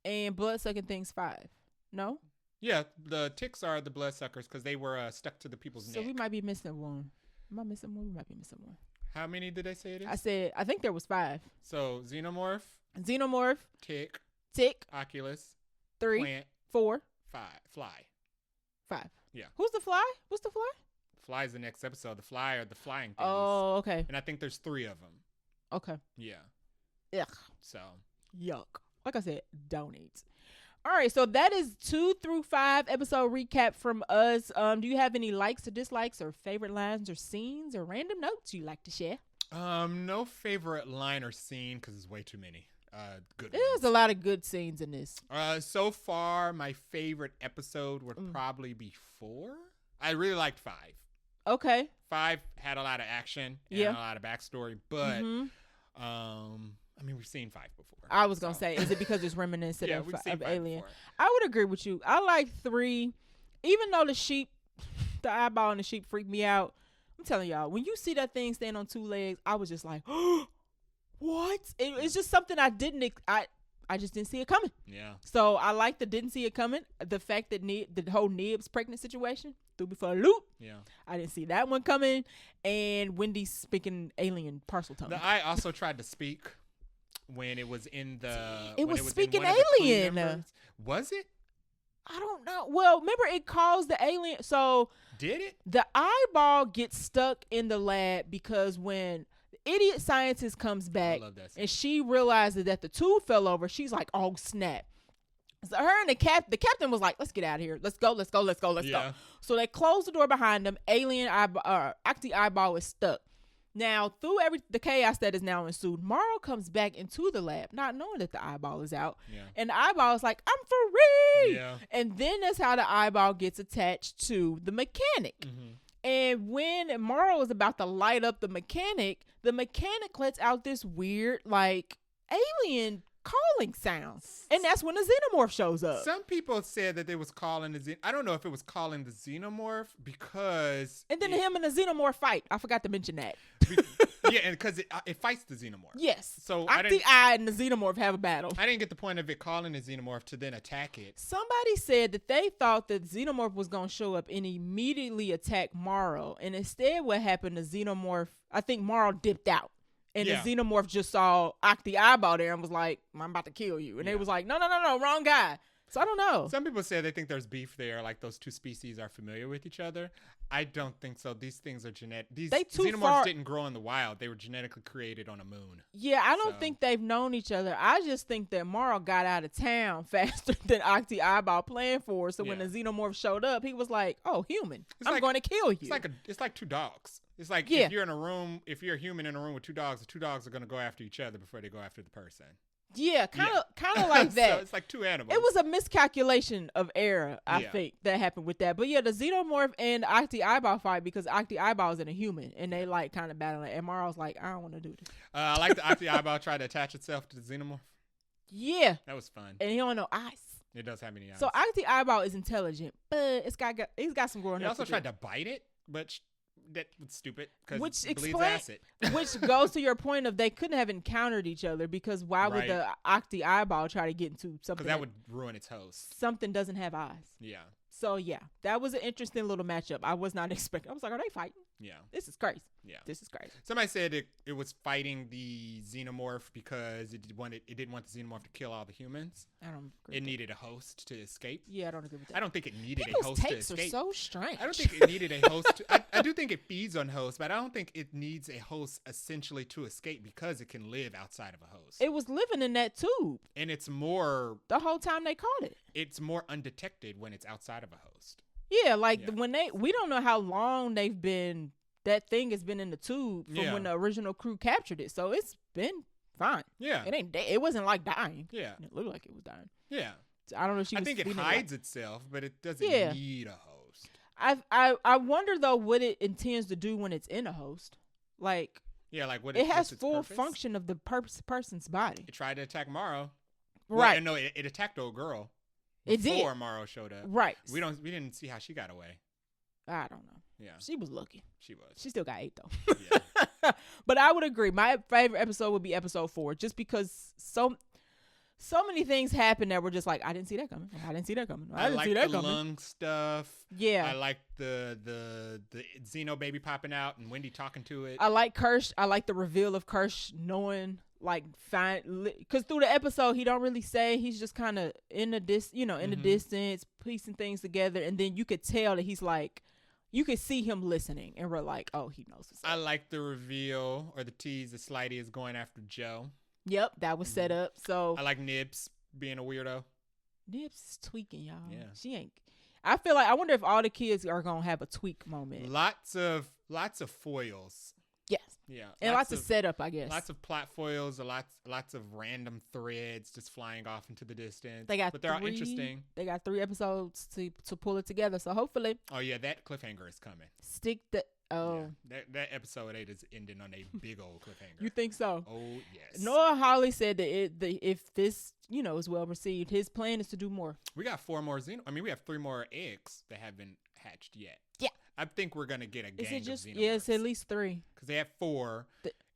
And blood-sucking things 5. No? Yeah. The ticks are the bloodsuckers because they were stuck to the people's neck. So we might be missing one. Am I missing one? We might be missing one. How many did they say it is? I think there was 5. So, xenomorph. Xenomorph. Tick. Tick. Oculus. 3. Plant. 4. Fly. 5. Yeah. Who's the Fly? What's the Fly? Fly's the next episode. The Fly are the flying things. Oh, okay. And I think there's 3 of them. Okay. Yeah. Ugh. So. Yuck. Like I said, don't eat. All right, so that is 2 through 5 episode recap from us. Do you have any likes or dislikes or favorite lines or scenes or random notes you'd like to share? No favorite line or scene because there's way too many. Good. There's a lot of good scenes in this. So far, my favorite episode would probably be 4. I really liked 5. Okay. 5 had a lot of action and a lot of backstory, but I mean, we've seen 5 before. I was gonna say, is it because it's reminiscent of Alien? Before. I would agree with you. I like 3, even though the eyeball and the sheep freak me out. I'm telling y'all, when you see that thing stand on 2 legs, I was just like, what? It's just something I just didn't see it coming. Yeah. So I like the didn't see it coming. The fact that the whole Nibs pregnant situation threw me for a loop. Yeah. I didn't see that one coming. And Wendy speaking alien parcel tongue. The eye also tried to speak when it was in the. It was speaking alien. Was it? I don't know. Well, remember it calls the alien. So did it? The eyeball gets stuck in the lab because when idiot scientist comes back and she realizes that the tube fell over, she's like, oh snap. So her and the captain was like, let's get out of here. Let's go. So they close the door behind them. Octi eyeball is stuck. Now, through the chaos that is now ensued, Morrow comes back into the lab, not knowing that the eyeball is out. Yeah. And the eyeball is like, I'm free. Yeah. And then that's how the eyeball gets attached to the mechanic. Mm-hmm. And when Morrow is about to light up the mechanic lets out this weird, like, alien calling sounds. And that's when the xenomorph shows up. Some people said that they was calling I don't know if it was calling the xenomorph because... And then him and the xenomorph fight. I forgot to mention that. Yeah, and because it fights the xenomorph. Yes. So Octi and the xenomorph have a battle. I didn't get the point of it calling the xenomorph to then attack it. Somebody said that they thought that xenomorph was going to show up and immediately attack Morrow. And instead what happened, the xenomorph, I think Morrow dipped out. And the xenomorph just saw Octi eyeball there and was like, I'm about to kill you. And they was like, no, wrong guy. So I don't know. Some people say they think there's beef there, like those two species are familiar with each other. I don't think so. These things are genetic. These xenomorphs didn't grow in the wild. They were genetically created on a moon. Yeah, I don't think they've known each other. I just think that Morrow got out of town faster than Octi eyeball planned for. So when the xenomorph showed up, he was like, oh, human. I'm going to kill you. It's like 2 dogs. It's like if you're in a room, if you're a human in a room with 2 dogs, the 2 dogs are going to go after each other before they go after the person. Yeah, kind of like that. So it's like 2 animals. It was a miscalculation of error, I think, that happened with that. But yeah, the xenomorph and Octi eyeball fight because Octi eyeball is in a human, and they like kind of battling. And Morrow's like, I don't want to do this. I like the Octi eyeball try to attach itself to the xenomorph. Yeah, that was fun. And he don't know eyes. It does have any eyes. So Octi eyeball is intelligent, but he's got some growing up. He also tried to bite it, but that was stupid because it bleeds acid. Which goes to your point of they couldn't have encountered each other because why would the Octi eyeball try to get into something? Because that would ruin its host. Something doesn't have eyes. Yeah. So yeah, that was an interesting little matchup. I was not expecting. I was like, are they fighting? Yeah. This is crazy. Yeah. This is crazy. Somebody said it was fighting the xenomorph because it didn't want the xenomorph to kill all the humans. I don't agree. It needed a host to escape. Yeah, I don't agree with that. I don't think it needed a host to escape. Takes are so strange. I don't think it needed a host. I do think it feeds on hosts, but I don't think it needs a host essentially to escape because it can live outside of a host. It was living in that tube. And it's more... The whole time they caught it. It's more undetected when it's outside of a host. Yeah, when we don't know how long they've been... That thing has been in the tube from when the original crew captured it. So it's been fine. Yeah. It wasn't like dying. Yeah. It looked like it was dying. Yeah. So I don't know if she was... I think it hides itself, but it doesn't need a host. I wonder, though, what it intends to do when it's in a host. Like... Yeah, like what it has full function of the person's body. It tried to attack Morrow. Right. Well, no, it attacked old girl. It did. Before Morrow showed up. Right. We didn't see how she got away. I don't know. Yeah. She was lucky. She was. She still got 8 though. Yeah. But I would agree. My favorite episode would be episode 4, just because so many things happened that were just like, I didn't see that coming. I didn't see that coming. I didn't see that coming. I like the lung stuff. Yeah. I like the Xeno baby popping out and Wendy talking to it. I like Kirsch. I like the reveal of Kirsch knowing like find, because through the episode he don't really say, he's just kind of in the the distance piecing things together, and then you could tell that he's like, you could see him listening, and we're like, oh, he knows what's up. I like the reveal or the tease that Slidey is going after Joe. Yep, that was set up. So I like Nibs being a weirdo. Nibs is tweaking, y'all. Yeah. She ain't. I feel like, I wonder if all the kids are gonna have a tweak moment. Lots of foils. Yes. Yeah. And lots of setup, I guess. Lots of plot foils, lots of random threads just flying off into the distance. But they're all interesting. They got 3 episodes to pull it together. So hopefully. Oh yeah, that cliffhanger is coming. Yeah, that episode 8 is ending on a big old cliffhanger. You think so? Oh yes. Noah Hawley said that if this is well received, his plan is to do more. We got 4 more we have 3 more eggs that haven't hatched yet. Yeah. I think we're gonna get a gang of xenomorphs. Yeah, it's at least 3. Because they had 4,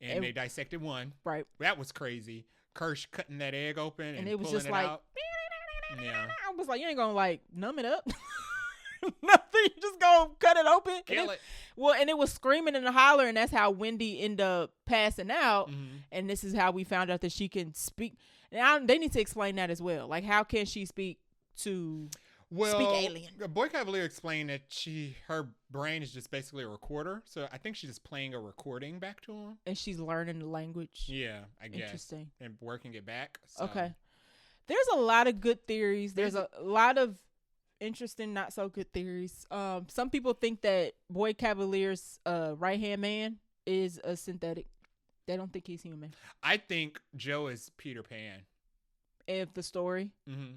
and they dissected 1. Right. That was crazy. Kirsch cutting that egg open and it was pulling just like, out. Yeah. I was like, you ain't gonna like numb it up. Nothing. You just gonna cut it open. Kill it. Well, and it was screaming and hollering, and that's how Wendy ended up passing out. Mm-hmm. And this is how we found out that she can speak. Now they need to explain that as well. Like, how can she speak alien? Boy Cavalier explained that her brain is just basically a recorder. So I think she's just playing a recording back to him. And she's learning the language. Yeah, I guess. Interesting. And working it back. So. Okay. There's a lot of good theories. There's a lot of interesting, not so good theories. Some people think that Boy Cavalier's right-hand man is a synthetic. They don't think he's human. I think Joe is Peter Pan. If the story. Mm-hmm.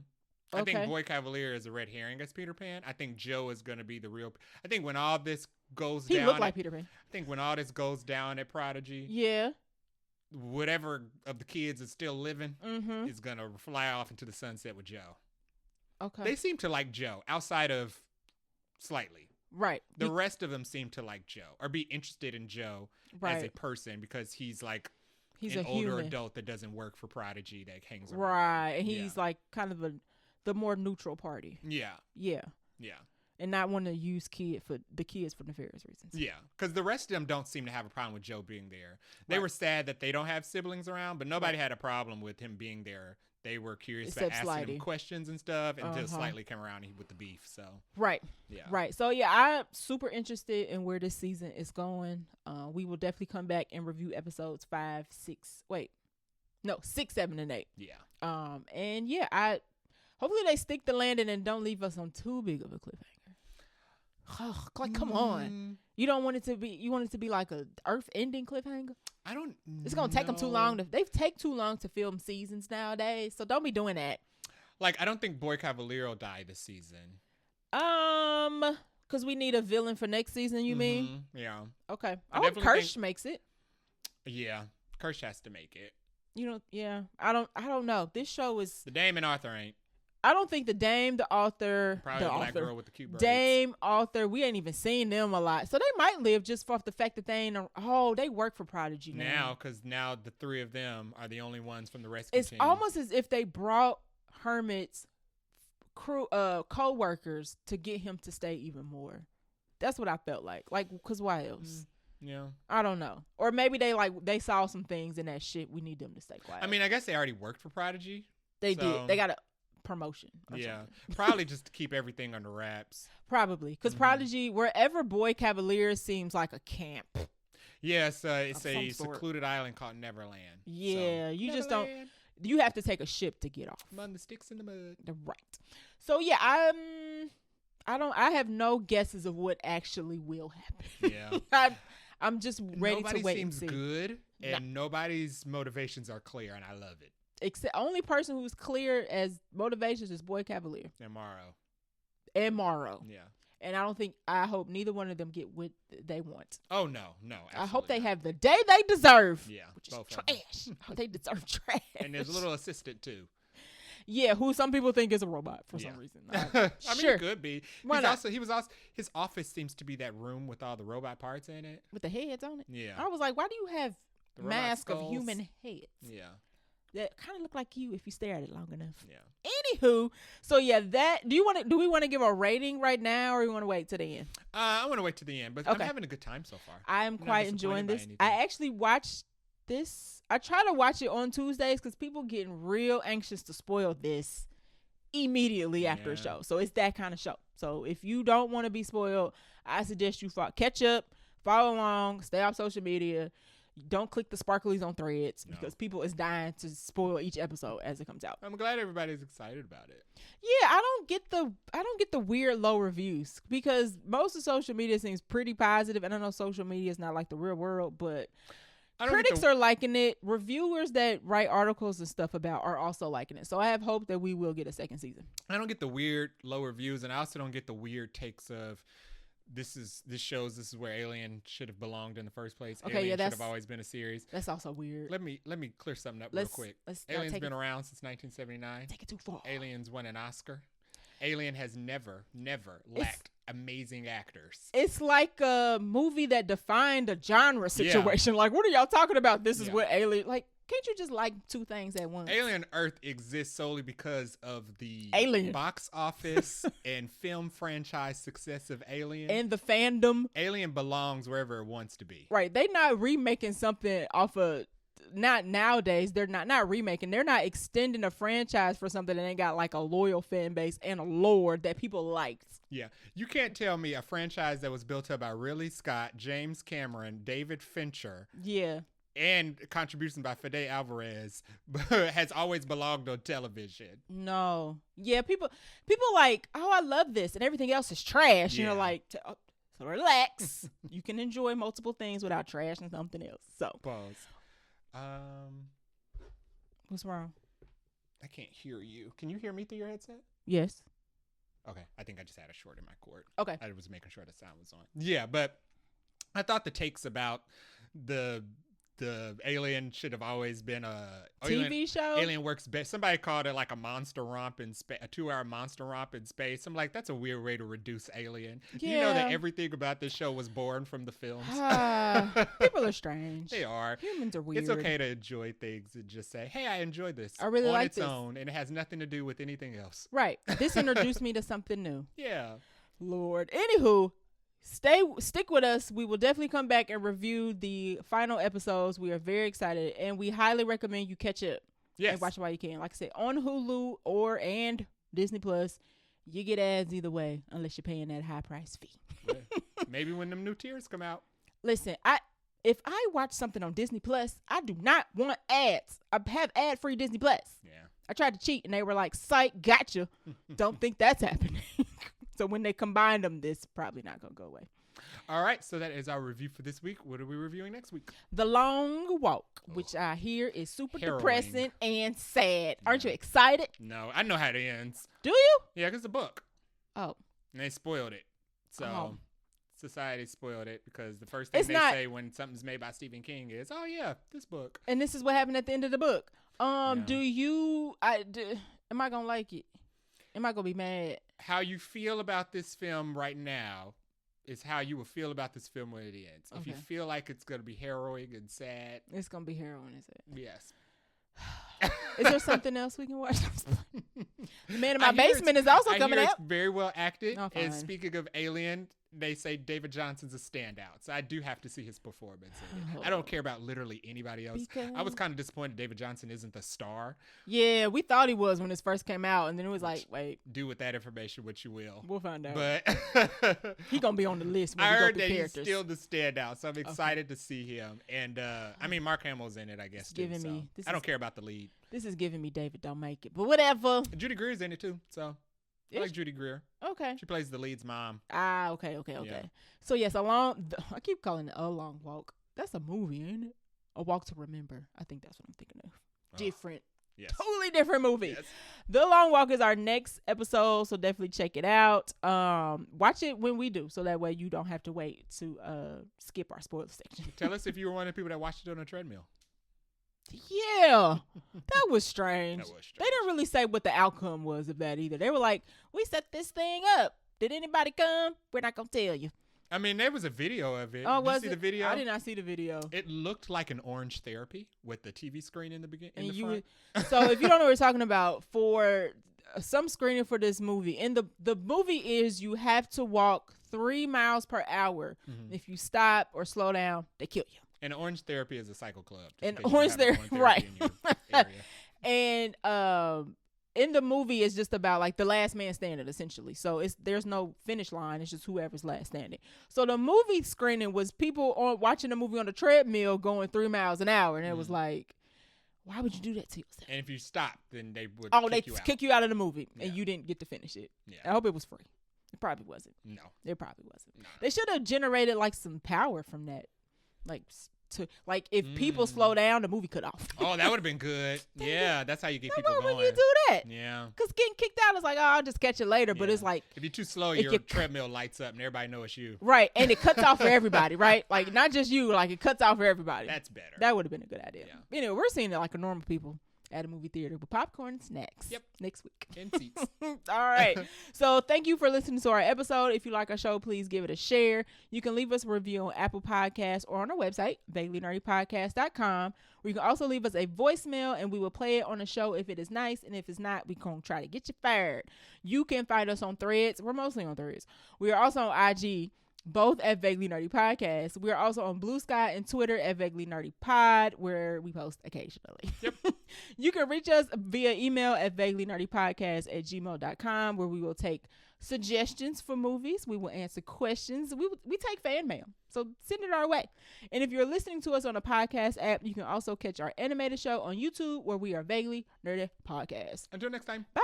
I think Boy Cavalier is a red herring as Peter Pan. I think Joe is going to be the real. I think when all this goes down. He looked like Peter Pan. I think when all this goes down at Prodigy. Yeah. Whatever of the kids is still living is going to fly off into the sunset with Joe. Okay. They seem to like Joe outside of slightly. Right. The rest of them seem to like Joe or be interested in Joe as a person because he's like an older adult that doesn't work for Prodigy that hangs around. Right. And he's like kind of the more neutral party. Yeah. Yeah. Yeah. And not want to use the kids for nefarious reasons. Yeah, because the rest of them don't seem to have a problem with Joe being there. They were sad that they don't have siblings around, but nobody had a problem with him being there. They were curious about asking him questions and stuff until Slightly came around with the beef. So right. Yeah. Right. So yeah, I'm super interested in where this season is going. We will definitely come back and review episodes 5, 6, 7, and 8. Yeah. And yeah, hopefully they stick the landing and don't leave us on too big of a cliffhanger. Oh, like, come on. You don't want it to be, you want it to be like a earth ending cliffhanger? I don't It's going to take them too long. They take too long to film seasons nowadays. So don't be doing that. Like, I don't think Boy Cavalier will die this season. Because we need a villain for next season, you mean? Yeah. Okay. I hope Kirsch makes it. Yeah. Kirsch has to make it. I don't know. This show is. The Dame and Arthur ain't. I don't think the Dame, the author, probably the black girl with the cute braids. Dame, author, we ain't even seen them a lot. So they might live just off the fact that they ain't. They work for Prodigy now. Because now the 3 of them are the only ones from the rescue team. It's almost as if they brought Hermit's crew, co-workers to get him to stay even more. That's what I felt like. Like, because why else? Yeah. I don't know. Or maybe they saw some things in that shit. We need them to stay quiet. I mean, I guess they already worked for Prodigy. They did. They got a promotion or something. Probably just to keep everything under wraps. Probably because Prodigy, wherever Boy Cavalier seems like a camp. Yeah, it's a secluded island called Neverland. Yeah, you just don't. You have to take a ship to get off. Among the sticks in the mud. Right. So yeah, I have no guesses of what actually will happen. Yeah. I'm just ready to wait and see. Nobody seems good, and nobody's motivations are clear, and I love it. Except only person who's clear as motivations is Boy Cavalier and Morrow. Yeah. And I hope neither one of them get what they want. Oh no, I hope they have the day they deserve. Yeah, which is trash. They deserve trash. And there's a little assistant too. Yeah, who some people think is a robot for some reason. I mean, it could be. Why not? His office seems to be that room with all the robot parts in it, with the heads on it. Yeah. I was like, why do you have mask of human heads? Yeah. That kind of look like you if you stare at it long enough. Yeah. Anywho, so yeah, do we want to give a rating right now, or you want to wait to the end? I want to wait to the end, but I'm having a good time so far. I am quite enjoying this. I actually watched I try to watch it on Tuesdays because people getting real anxious to spoil this immediately after a show. So it's that kind of show. So if you don't want to be spoiled, I suggest you catch up, follow along, stay off social media. Don't click the sparklies on Threads because people is dying to spoil each episode as it comes out. I'm glad everybody's excited about it. Yeah, I don't get the weird low reviews because most of social media seems pretty positive. And I know social media is not like the real world, but critics are liking it. Reviewers that write articles and stuff about are also liking it. So I have hope that we will get a second season. I don't get the weird low reviews, and I also don't get the weird takes of this shows this is where Alien should have belonged in the first place. Okay, Alien should have always been a series. That's also weird. Let me clear something up real quick. Alien's been around since 1979. Take it too far. Alien's won an Oscar. Alien has never lacked amazing actors. It's like a movie that defined a genre situation. Like, what are y'all talking about? This is what Alien... Like, can't you just like two things at once? Alien Earth exists solely because of the Alien box office and film franchise success of Alien. And the fandom. Alien belongs wherever it wants to be. Right. They not remaking something off of... Not nowadays. They're not remaking. They're not extending a franchise for something that ain't got like a loyal fan base and a lore that people liked. Yeah. You can't tell me a franchise that was built up by Ridley Scott, James Cameron, David Fincher. Yeah. And contributions by Fede Alvarez has always belonged on television. No. Yeah, people like, oh, I love this, and everything else is trash. You know, like, so relax. You can enjoy multiple things without trash and something else. So. Pause. What's wrong? I can't hear you. Can you hear me through your headset? Yes. Okay. I think I just had a short in my cord. Okay. I was making sure the sound was on. Yeah, but I thought the takes about the Alien should have always been a TV show. Alien works best. Somebody called it like a monster romp in space, a 2-hour monster romp in space. I'm like, that's a weird way to reduce Alien. Yeah. You know that everything about this show was born from the films. People are strange. They are. Humans are weird. It's okay to enjoy things and just say, hey, I enjoyed this. I really like its this. own, and it has nothing to do with anything else. Right. This introduced me to something new. Yeah. Lord. Anywho. Stick with us. We will definitely come back and review the final episodes. We are very excited, and we highly recommend you catch up. Yes. And watch it while you can. Like I said, on Hulu and Disney Plus, you get ads either way, unless you're paying that high price fee. Yeah. Maybe when them new tiers come out. Listen, if I watch something on Disney Plus, I do not want ads. I have ad-free Disney Plus. Yeah. I tried to cheat, and they were like, "Psych, gotcha." Don't think that's happening. So when they combine them, this probably not going to go away. All right. So that is our review for this week. What are we reviewing next week? The Long Walk, which I hear is super Harrowing. depressing and sad. Aren't you excited? No, I know how it ends. Do you? Yeah, because the book. Oh. And they spoiled it. So society spoiled it because the first thing say when something's made by Stephen King is, oh, yeah, this book. And this is what happened at the end of the book. Am I going to like it? Am I going to be mad? How you feel about this film right now is how you will feel about this film when it ends. Okay. If you feel like it's going to be harrowing and sad. It's going to be harrowing, is it? Yes. Is there something else we can watch? The Man in My Basement is also coming out. It's very well acted. Oh, and speaking of Alien, they say David Johnson's a standout. So I do have to see his performance in it. I don't care about literally anybody else. I was kind of disappointed David Johnson isn't the star. Yeah, we thought he was when this first came out. And then it was like, wait. Do with that information what you will. We'll find out. But he going to be on the list when I we go heard through that characters. He's still the standout. So I'm excited to see him. And I mean, Mark Hamill's in it, I guess, too. So I don't care about the lead. This is giving me David Don't Make It. But whatever. Judy Greer's in it, too. So I like Judy Greer. Okay. She plays the lead's mom. Okay. Yeah. So yes, I keep calling it A Long Walk. That's a movie, ain't it? A Walk to Remember. I think that's what I'm thinking of. Different. Yes. Totally different movie. Yes. The Long Walk is our next episode, so definitely check it out. Watch it when we do, so that way you don't have to wait to skip our spoiler section. Tell us if you were one of the people that watched it on a treadmill. Yeah, that was strange. They didn't really say what the outcome was of that either. They were like, we set this thing up. Did anybody come? We're not going to tell you. I mean, there was a video of it. Oh, did you see the video? I did not see the video. It looked like an Orange Therapy with the TV screen in the beginning. So if you don't know what we're talking about, for some screening for this movie, and the movie is you have to walk 3 miles per hour. Mm-hmm. If you stop or slow down, they kill you. And Orange Therapy is a cycle club. And Orange Therapy, right. In your area. And in the movie, it's just about like the last man standing, essentially. So there's no finish line. It's just whoever's last standing. So the movie screening was people watching the movie on the treadmill going 3 miles an hour. And it was like, why would you do that to yourself? And if you stop, then they would kick you out of the movie. And you didn't get to finish it. Yeah. I hope it was free. It probably wasn't. No. It probably wasn't. No. They should have generated like some power from that. Like if people slow down, the movie cut off. Oh, that would have been good. Yeah, that's how you get people going. Why would you do that? Yeah. Because getting kicked out is like, oh, I'll just catch it later. But it's like, if you're too slow, your treadmill lights up and everybody knows it's you. Right, and it cuts off for everybody, right? Like not just you, like it cuts off for everybody. That's better. That would have been a good idea. Yeah. Anyway, we're seeing it like a normal people at a movie theater with popcorn and snacks. Yep. Next week. In seats. All right. So thank you for listening to our episode. If you like our show, please give it a share. You can leave us a review on Apple Podcasts or on our website, vaguelynerdypodcast.com, where you can also leave us a voicemail and we will play it on the show if it is nice. And if it's not, we're going to try to get you fired. You can find us on Threads. We're mostly on Threads. We are also on IG, both at Vaguely Nerdy Podcast. We are also on Blue Sky and Twitter at Vaguely Nerdy Pod, where we post occasionally. Yep. You can reach us via email at vaguelynerdypodcast@gmail.com, where we will take suggestions for movies. We will answer questions. We take fan mail, so send it our way. And if you're listening to us on a podcast app, you can also catch our animated show on YouTube, where we are Vaguely Nerdy Podcast. Until next time. Bye.